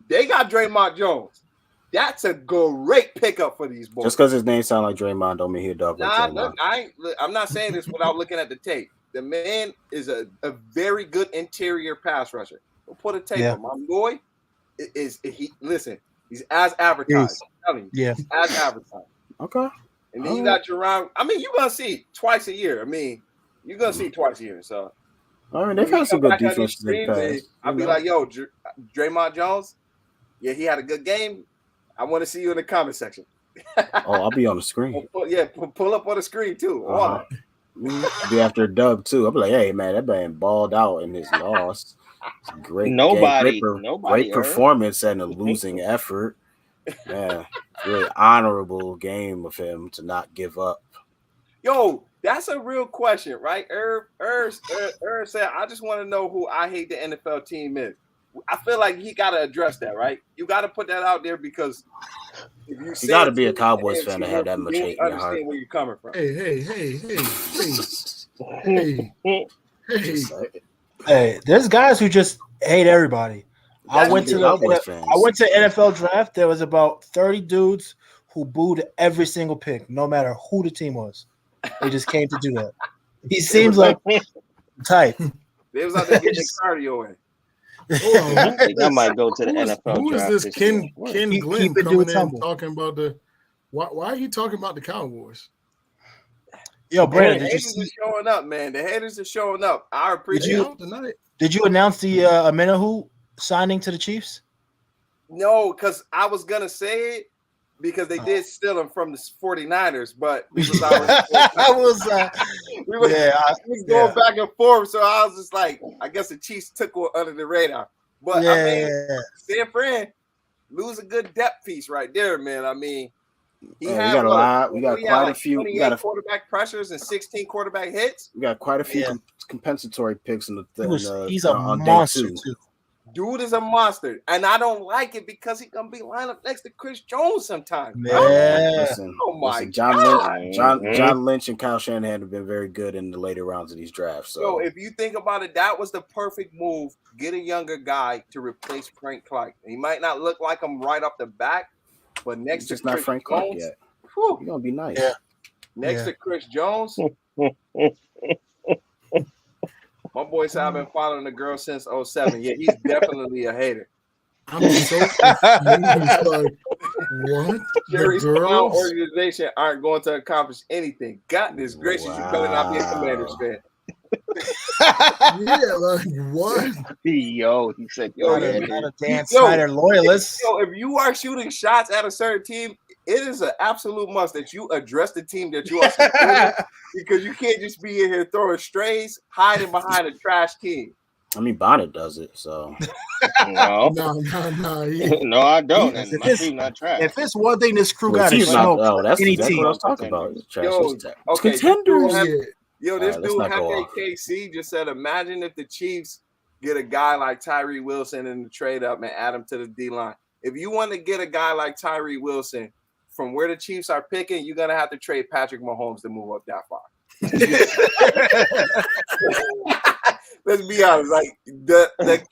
They got Draymond Jones. That's a great pickup for these boys. Just because his name sounds like Draymond don't mean he'll dog like Draymond. I'm not saying this without looking at the tape. The man is a very good interior pass rusher. We'll put a tape on. My boy he's as advertised. I'm telling you, he's as advertised. Okay. And then you got Jerome. I mean, you're gonna see twice a year. I mean, you're gonna see twice a year. So all right, they've had some good defense. I'll be like, yo, Draymond Jones. Yeah, he had a good game. I want to see you in the comment section. I'll be on the screen. Pull up on the screen too. Be after a dub too. I'll be like, hey man, that man balled out in his loss. It's a great great performance and a losing effort. Yeah, really honorable game of him to not give up. Yo, that's a real question, right? Irv said, I just want to know who I hate the NFL team is. I feel like he got to address that, right? You got to put that out there because if you got to be a Cowboys fan to have that much hate in your heart. Where you're coming from. Hey, there's guys who just hate everybody. I went to NFL draft. There was about 30 dudes who booed every single pick, no matter who the team was. They just came to do that. He seems like type. They was out there getting cardio in. I think I might go to the NFL. Who is this Ken Glenn coming in talking about why are you talking about the Cowboys? Yo, Brandon, the haters are showing up, man. The haters are showing up. I appreciate it tonight. Did you announce the Amenahu signing to the Chiefs? No, because I was gonna say it because they did steal him from the 49ers, but we was going back and forth. So I was just like, I guess the Chiefs took one under the radar. But I mean, San Fran lose a good depth piece right there, man. I mean, we got a lot. We got quite a few. We got quarterback pressures and 16 quarterback hits. We got quite a few compensatory picks in the. He's a monster too. Dude is a monster, and I don't like it because he's gonna be lined up next to Chris Jones sometime. Listen, God. John Lynch and Kyle Shanahan have been very good in the later rounds of these drafts. So, if you think about it, that was the perfect move. Get a younger guy to replace Frank Clark. He might not look like him right off the back, but next to Chris Frank Jones, Clark yet. You're gonna be nice. Yeah. Next to Chris Jones. My boy said I've been following the girl since 07. Yeah, he's definitely a hater. I'm so confused. Like, what? Jerry's The girls? organization aren't going to accomplish anything. Goodness gracious, you better not be a Commanders fan. Yeah, like what? Yo, he said, Yo, Not you- a Dan yo, Snyder loyalist. Yo, if you are shooting shots at a certain team, it is an absolute must that you address the team that you are supporting because you can't just be in here throwing strays, hiding behind a trash team. I mean, Bonnet does it, so no, No. no, I don't. And If my it's- team not trash. If it's one thing this crew well, got the is team's not. smoke, Oh, that's any exactly team. what I was talking about. It's trash. Yo, It's okay, contenders. Yeah. Yo, this All right, let's dude not go off. KC just said, imagine if the Chiefs get a guy like Tyree Wilson in the trade up and add him to the D line. If you want to get a guy like Tyree Wilson from where the Chiefs are picking, you're gonna have to trade Patrick Mahomes to move up that far. Let's be honest, like the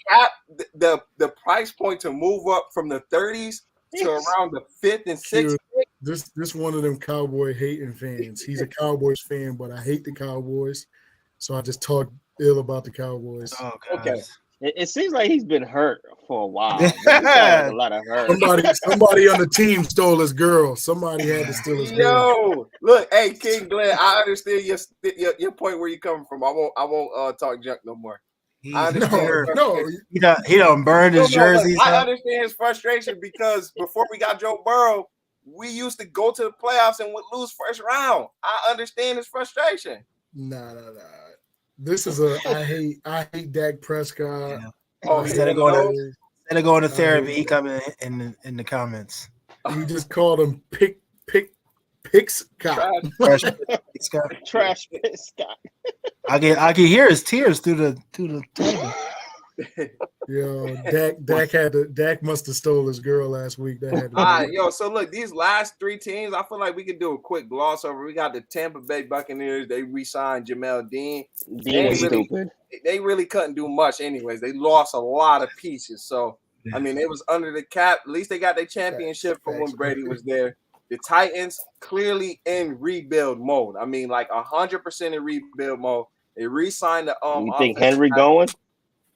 cap, the price point to move up from the 30s to around the 5th and 6th. This one of them Cowboy hating fans. He's a Cowboys fan, but I hate the Cowboys, so I just talk ill about the Cowboys. Oh, Okay. It seems like he's been hurt for a while. He's had a lot of hurt. Somebody on the team stole his girl. Somebody had to steal his girl. Yo, look, hey King Glenn, I understand your point where you coming from. I won't talk junk no more. I understand. No, he don't burn his jerseys. I understand his frustration because before we got Joe Burrow, we used to go to the playoffs and would lose first round. I understand his frustration. nah. This is I hate Dak Prescott. Yeah. Oh, Instead of going to therapy, he coming in the comments. He just called him Picks Scott. Trash Scott. I can hear his tears through the table. Yo, Dak must have stole his girl last week. That had to be All right, yo. So look, these last 3 teams, I feel like we could do a quick gloss over. We got the Tampa Bay Buccaneers. They re-signed Jamel Dean. Dean is stupid. They really couldn't do much, anyways. They lost a lot of pieces. So I mean, it was under the cap. At least they got their championship from when Brady was there. The Titans clearly in rebuild mode. I mean, like 100% in rebuild mode. They re-signed the You think Henry going?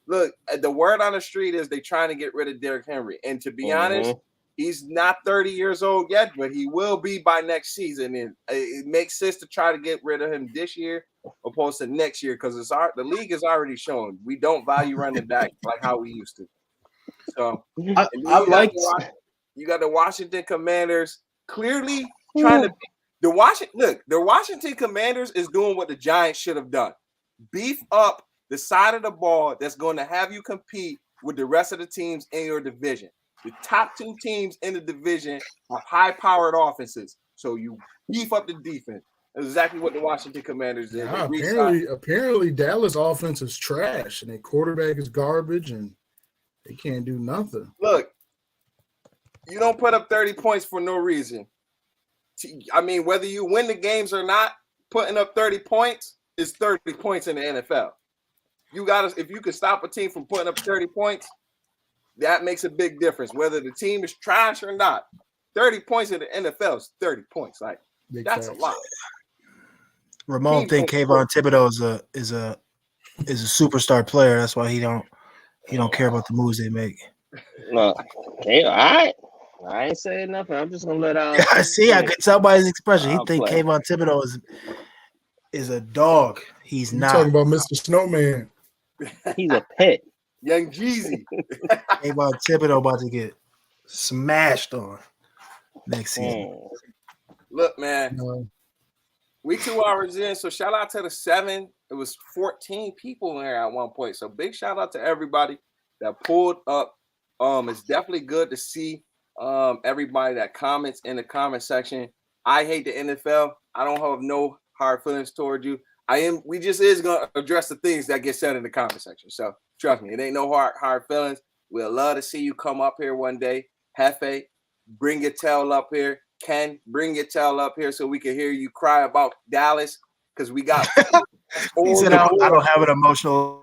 Look, the word on the street is they're trying to get rid of Derrick Henry. And to be honest, he's not 30 years old yet, but he will be by next season. And it makes sense to try to get rid of him this year opposed to next year because the league is already shown we don't value running back like how we used to. So you got the Washington Commanders clearly trying to the Washington Commanders is doing what the Giants should have done. Beef up the side of the ball that's going to have you compete with the rest of the teams in your division. The top 2 teams in the division are high-powered offenses, so you beef up the defense. That's exactly what the Washington Commanders did. Apparently, Dallas offense is trash, and their quarterback is garbage, and they can't do nothing. Look, you don't put up 30 points for no reason. I mean, whether you win the games or not, putting up 30 points is 30 points in the NFL. If you can stop a team from putting up 30 points, that makes a big difference. Whether the team is trash or not, 30 points in the NFL is 30 points. Like that's a lot. Ramon think Kayvon Thibodeau is a superstar player. That's why he don't care about the moves they make. No, okay, all right. I ain't saying nothing. I'm just gonna let out. I see. I could tell by his expression. He think Kayvon Thibodeau is a dog. He's not. Talking about Mr. Snowman. He's a pet. Young Jeezy. Kayvon Thibodeau about to get smashed on next season. Look, man. We 2 hours in, so shout out to the 7. It was 14 people in there at one point. So big shout out to everybody that pulled up. It's definitely good to see everybody that comments in the comment section. I hate the NFL. I don't have no hard feelings toward you. We just is gonna address the things that get said in the comment section. So trust me, it ain't no hard feelings. We'll love to see you come up here one day. Hefe, bring your tail up here. Ken, bring your tail up here so we can hear you cry about Dallas because we got. He said, I don't have an emotional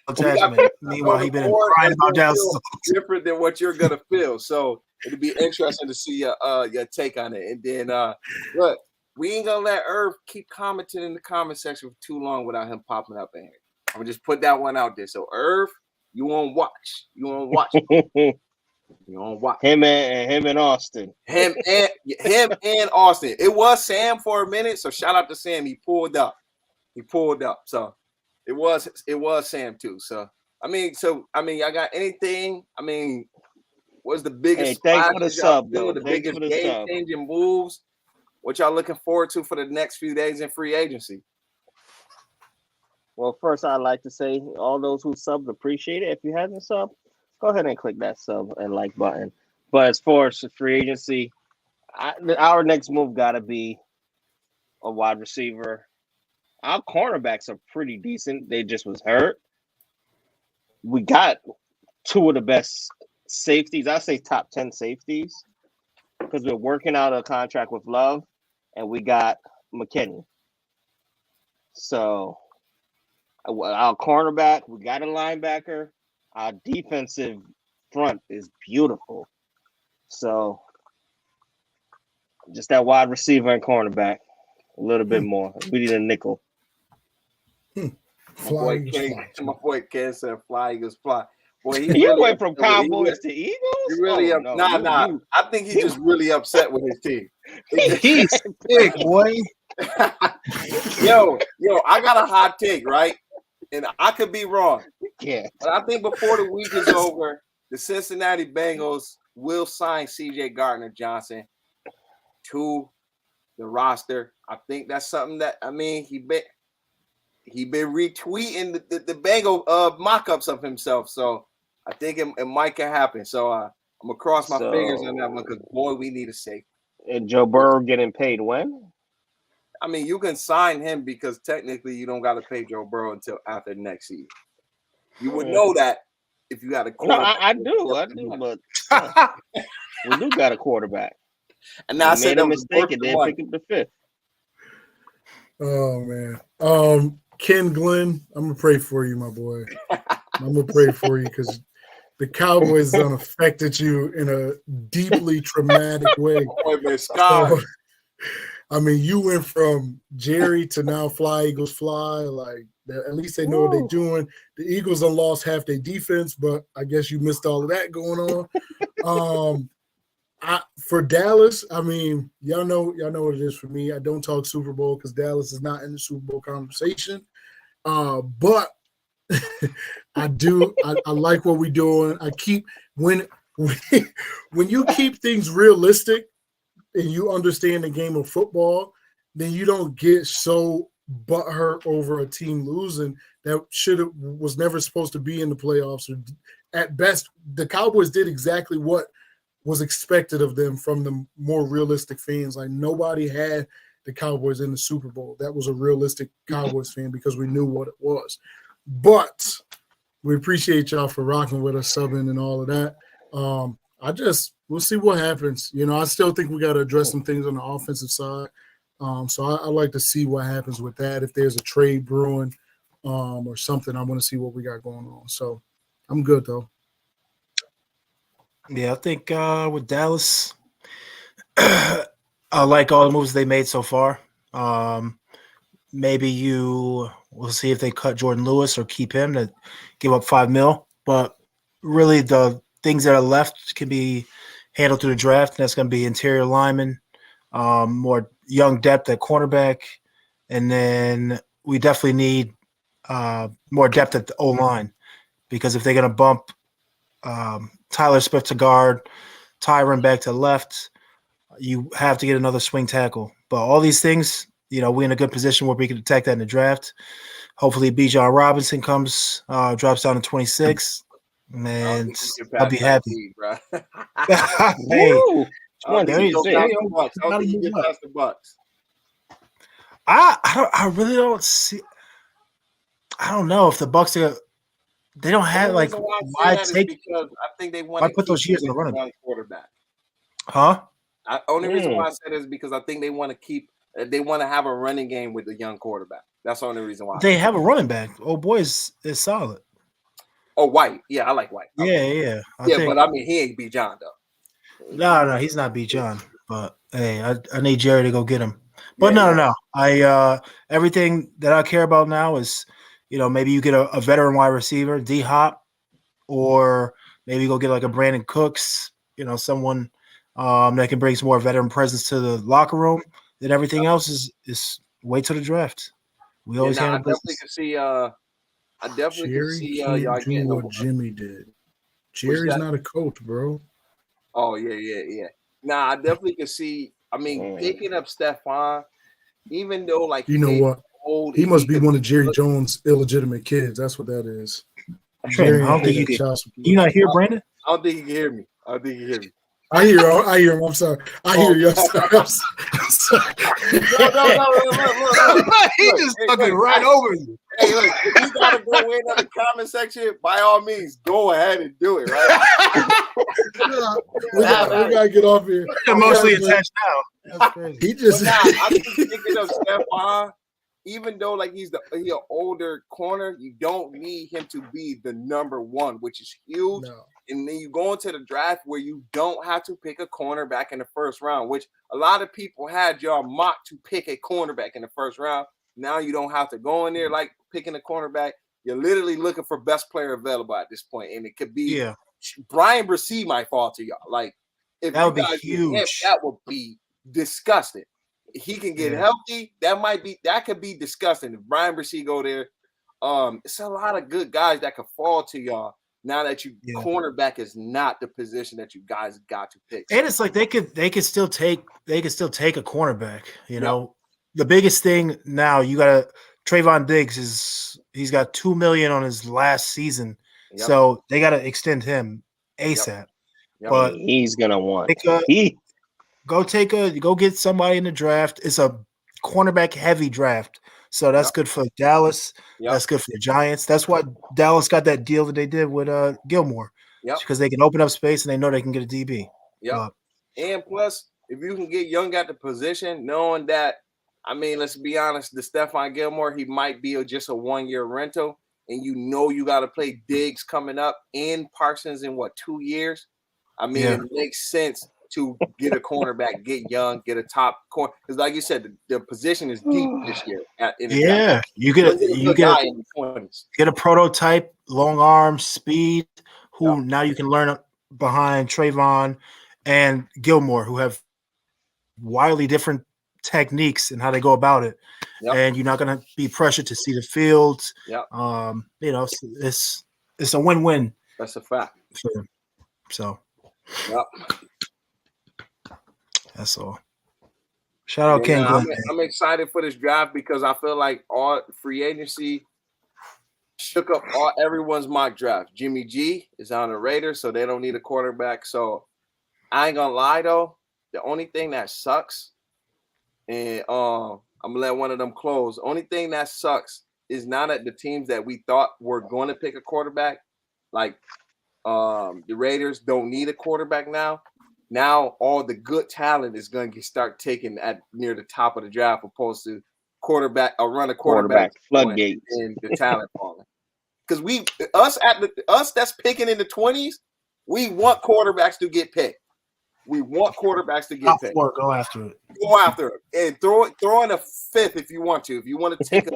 attachment. Meanwhile, he's been crying about Dallas. Different than what you're gonna feel. So it'll be interesting to see your take on it. And then look, we ain't gonna let Irv keep commenting in the comment section for too long without him popping up in here. I'm gonna just put that one out there. So Irv, you won't watch. You know what? Him and Austin. Him and Austin. It was Sam for a minute, so shout out to Sam. He pulled up. So it was Sam too. So I mean, y'all got anything? I mean, what's the biggest? Hey, thanks for the sub, though. The biggest game-changing moves. What y'all looking forward to for the next few days in free agency? Well, first I'd like to say all those who subbed appreciate it. If you haven't subbed, go ahead and click that sub and like button. But as far as the free agency, our next move got to be a wide receiver. Our cornerbacks are pretty decent. They just was hurt. We got two of the best safeties. I say top 10 safeties because we're working out a contract with Love, and we got McKinney. So our cornerback, we got a linebacker. Our defensive front is beautiful. So just that wide receiver and cornerback, a little bit more. We need a nickel. My boy Ken said, "Fly Eagles fly." Boy, you went from Cowboys to Eagles. He really I think he's just really upset with his team. He's big boy. yo, I got a hot take, right? And I could be wrong. Yeah. But I think before the week is over, the Cincinnati Bengals will sign C.J. Gardner-Johnson to the roster. I think that's something that he been retweeting the Bengal mock-ups of himself. So I think it might can happen. So I'm gonna cross my fingers on that one because boy, we need a safety. And Joe Burrow getting paid when? I mean, you can sign him because technically you don't got to pay Joe Burrow until after next season. You would know that if you got a quarterback. No, I do, but we do got a quarterback. And now I made a mistake and then pick up the fifth. Oh man, Ken Glenn, I'm gonna pray for you, my boy. I'm gonna pray for you because the Cowboys done affected you in a deeply traumatic way. So, I mean, you went from Jerry to now Fly Eagles Fly. Like, at least they know what they're doing. The Eagles have lost half their defense, but I guess you missed all of that going on. For Dallas, I mean, y'all know what it is for me. I don't talk Super Bowl because Dallas is not in the Super Bowl conversation. But I do. I like what we're doing. I keep when you keep things realistic and you understand the game of football, then you don't get so butthurt over a team losing that was never supposed to be in the playoffs. Or at best, the Cowboys did exactly what was expected of them from the more realistic fans. Like nobody had the Cowboys in the Super Bowl. That was a realistic Cowboys fan because we knew what it was. But we appreciate y'all for rocking with us, subbing and all of that. We'll see what happens. I still think we got to address some things on the offensive side. So I like to see what happens with that. If there's a trade brewing or something, I want to see what we got going on. So I'm good though. Yeah, I think with Dallas, I like all the moves they made so far. Maybe we'll see if they cut Jordan Lewis or keep him to give up $5 million. But really, the things that are left can be handled through the draft. And that's going to be interior linemen, more young depth at cornerback, and then we definitely need more depth at the O-line because if they're going to bump Tyler Smith to guard, Tyron back to left, you have to get another swing tackle. But all these things, we're in a good position where we can attack that in the draft. Hopefully, Bijan Robinson drops down to 26, and I'll be happy. Hey, I really don't see. I don't know if the Bucks are. They don't have like why take because I think they want to put those years in the running back quarterback. Huh? Only reason why I said is because I think they want to keep. They want to have a running game with the young quarterback. That's the only reason why. They have a running back. Oh boy, is solid. Oh, White. Yeah, I like White. Yeah. But I mean, he ain't Bijan though. No, he's not Bijan. But hey, I need Jerry to go get him. But no. Everything that I care about now is, maybe you get a veteran wide receiver, D-Hop, or Maybe go get like a Brandon Cooks, someone that can bring some more veteran presence to the locker room. Then everything else is wait till the draft. We always I handle definitely business. can see. I definitely can Jerry see can't y'all do getting what Jimmy did. Jerry's that? not a coach, bro. Oh yeah. Nah, I definitely can see. I mean, picking up Stephon, even though like You know what? old, He must be one of Jerry Jones' illegitimate kids. That's what that is. Jerry I don't think you not hear Brandon? I don't think he can hear me. I hear him. I'm sorry. I hear you. I'm sorry. No. He just took it right over you. Hey, look, if you gotta go in on the comment section, by all means, go ahead and do it, right? we gotta get off here. They're mostly attached now. That's crazy. He just I'm just thinking of Stephon. Even though like he's an older corner, you don't need him to be the number one, which is huge. No. And then you go into the draft where you don't have to pick a cornerback in the first round, which a lot of people had y'all mocked to pick a cornerback in the first round. Now you don't have to go in there like picking a cornerback. You're literally looking for best player available at this point, and it could be Brian Bresee might fall to y'all. Like if that would you be guys huge. him, that would be disgusting. He can get healthy. That could be disgusting if Brian Bresee go there. It's a lot of good guys that could fall to y'all now that cornerback is not the position that you guys got to pick. And it's like they could still take a cornerback. The biggest thing now you got Trayvon Diggs he's got $2 million on his last season, so they got to extend him ASAP. But he's gonna want go get somebody in the draft. It's a cornerback heavy draft. So that's good for Dallas. That's good for the Giants. That's why Dallas got that deal that they did with Gilmore. Because they can open up space and they know they can get a DB. And plus, if you can get young at the position, knowing that, I mean, let's be honest, the Stephon Gilmore, he might be just a 1-year rental. And you got to play Diggs coming up and Parsons in 2 years? I mean, it makes sense to get a cornerback, get young, get a top corner. Because like you said, the position is deep this year. You get a prototype, long arm, speed, who now you can learn behind Trayvon and Gilmore, who have wildly different techniques and how they go about it. And you're not going to be pressured to see the field. It's a win-win. That's a fact. So. That's all. Shout out Ken Glenn. I'm excited for this draft because I feel like all free agency shook up everyone's mock draft. Jimmy G is on the Raiders, so they don't need a quarterback. So I ain't gonna lie though, the only thing that sucks, and I'm gonna let one of them close. Only thing that sucks is now that the teams that we thought were going to pick a quarterback, like the Raiders, don't need a quarterback now. Now all the good talent is going to start taken at near the top of the draft, opposed to quarterback floodgates and the talent falling. Because us that's picking in the 20s, we want quarterbacks to get picked. We want quarterbacks to get picked. Go after it. Go after it and throw in a fifth if you want to. If you want to take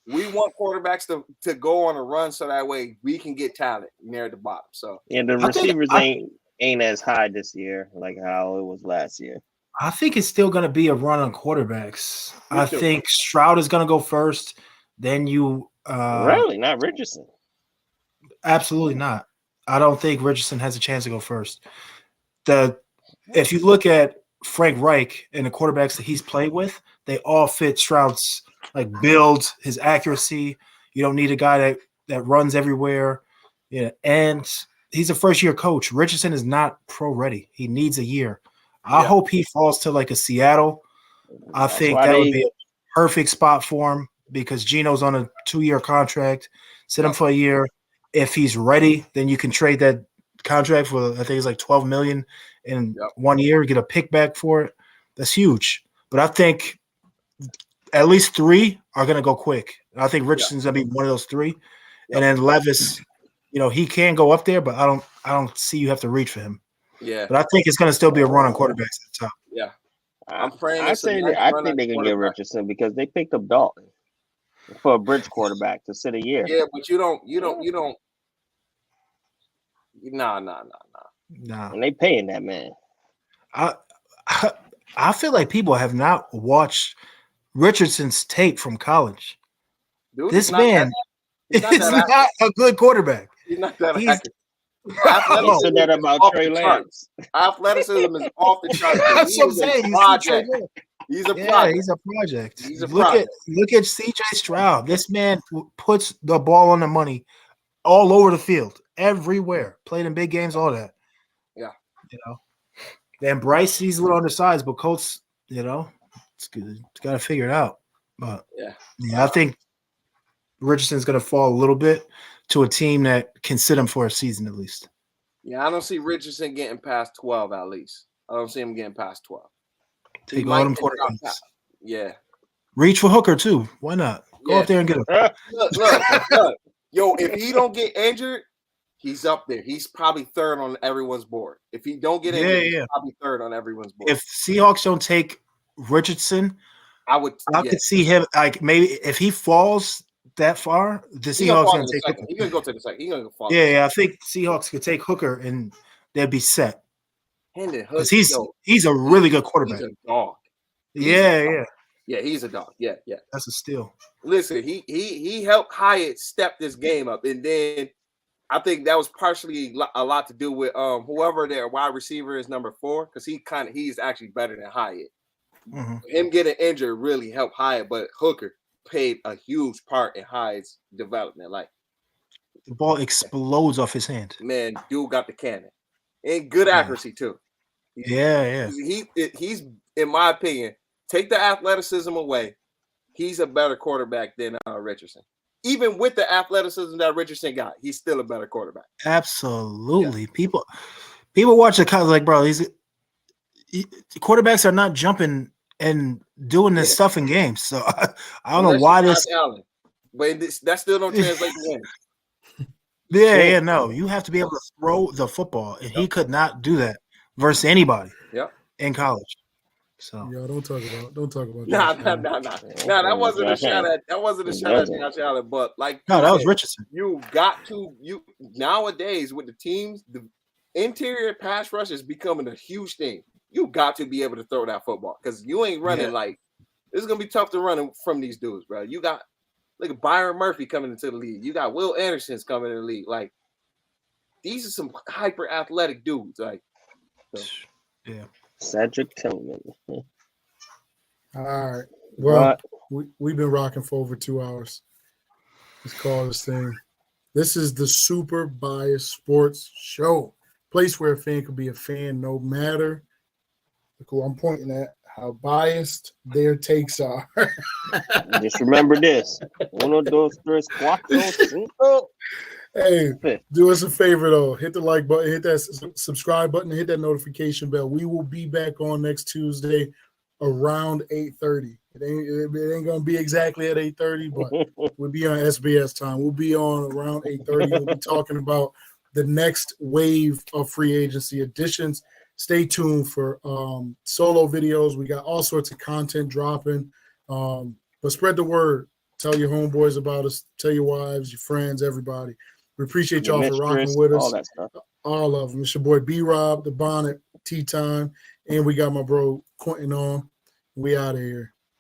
we want quarterbacks to go on a run so that way we can get talent near the bottom. So the receivers ain't as high this year like how it was last year. I think it's still going to be a run on quarterbacks. I think Stroud is going to go first. Then you really not Richardson. Absolutely not. I don't think Richardson has a chance to go first. If you look at Frank Reich and the quarterbacks that he's played with, they all fit Stroud's build, his accuracy. You don't need a guy that runs everywhere. And he's a first-year coach. Richardson is not pro-ready. He needs a year. I hope he falls to a Seattle. I think that would be a perfect spot for him because Geno's on a 2-year contract. Sit him for a year. If he's ready, then you can trade that contract for, I think it's $12 million in 1 year, get a pick back for it. That's huge. But I think at least 3 are going to go quick. I think Richardson's going to be one of those 3. And then Levis, he can go up there, but I don't see you have to reach for him. Yeah. But I think it's going to still be a run on quarterbacks at the top. Yeah. I'm praying. I think they can get Richardson because they picked up Dalton for a bridge quarterback to sit a year. Yeah, but you don't. Nah. Nah. And they paying that man. I feel like people have not watched Richardson's tape from college. Dude, This man is not a good quarterback. He's not that He's- accurate. You said that about Trey Lance. Athleticism is off the charts. That's what I'm saying. He's a Yeah, project. he's a project. He's a look project. at CJ Stroud. This man puts the ball on the money all over the field, everywhere. Played in big games, all that. Yeah. You know. Then Bryce, he's a little undersized, but Colts, you know, it's good. It's got to figure it out. But yeah, I think Richardson's going to fall a little bit to a team that can sit him for a season at least. Yeah, I don't see Richardson getting past 12 at least. I don't see him getting past 12. Take all them quarterbacks. Yeah. Reach for Hooker too. Why not? Go up there and get him. Look. Yo, if he don't get injured, he's up there. He's probably third on everyone's board. If he don't get injured, he's probably third on everyone's board. If Seahawks don't take Richardson, I could see him like maybe if he falls that far, the Seahawks gonna take Hooker. He's gonna go to the second. He's gonna fall. Yeah, I think Seahawks could take Hooker and they'd be set. Because he's a really good quarterback. He's a dog. Yeah. Yeah, he's a dog. Yeah. That's a steal. Listen, he helped Hyatt step this game up, and then I think that was partially a lot to do with whoever their wide receiver is number 4, because he's actually better than Hyatt. Mm-hmm. Him getting injured really helped Hyatt, but Hooker played a huge part in Hyatt's development. Like the ball explodes off his hand. Man, dude got the cannon and good accuracy too. Yeah. He's in my opinion, take the athleticism away, he's a better quarterback than Richardson. Even with the athleticism that Richardson got, he's still a better quarterback. Absolutely. Yeah. People watch the college like, bro, quarterbacks are not jumping and doing this stuff in games. So I don't know why this. Allen. But that still don't translate to win. Yeah, no. You have to be able to throw the football, and he could not do that versus anybody in college. So don't talk about Nah, that wasn't a shot at Josh Allen, but like that was Richardson. You nowadays with the teams, the interior pass rush is becoming a huge thing. You got to be able to throw that football because you ain't running like it's gonna be tough to run from these dudes, bro. You got like Byron Murphy coming into the league. You got Will Anderson's coming in the league. Like these are some hyper athletic dudes. Like Cedric Tillman. All right. Well, we've been rocking for over 2 hours. Let's call this thing. This is the Super Biased Sports Show. Place where a fan could be a fan no matter. Look who I'm pointing at, how biased their takes are. Just remember this. Uno, dos, tres, cuatro, cinco. Hey, do us a favor though. Hit the like button, hit that subscribe button, hit that notification bell. We will be back on next Tuesday around 8:30. It ain't gonna be exactly at 8:30, but we'll be on SBS time. We'll be on around 8:30. We'll be talking about the next wave of free agency additions. Stay tuned for solo videos. We got all sorts of content dropping. But spread the word. Tell your homeboys about us. Tell your wives, your friends, everybody. We appreciate y'all for rocking with us. All that stuff. All of them. It's your boy B-Rob, the Bonnet, Tea Time, and we got my bro Quentin on. We out of here.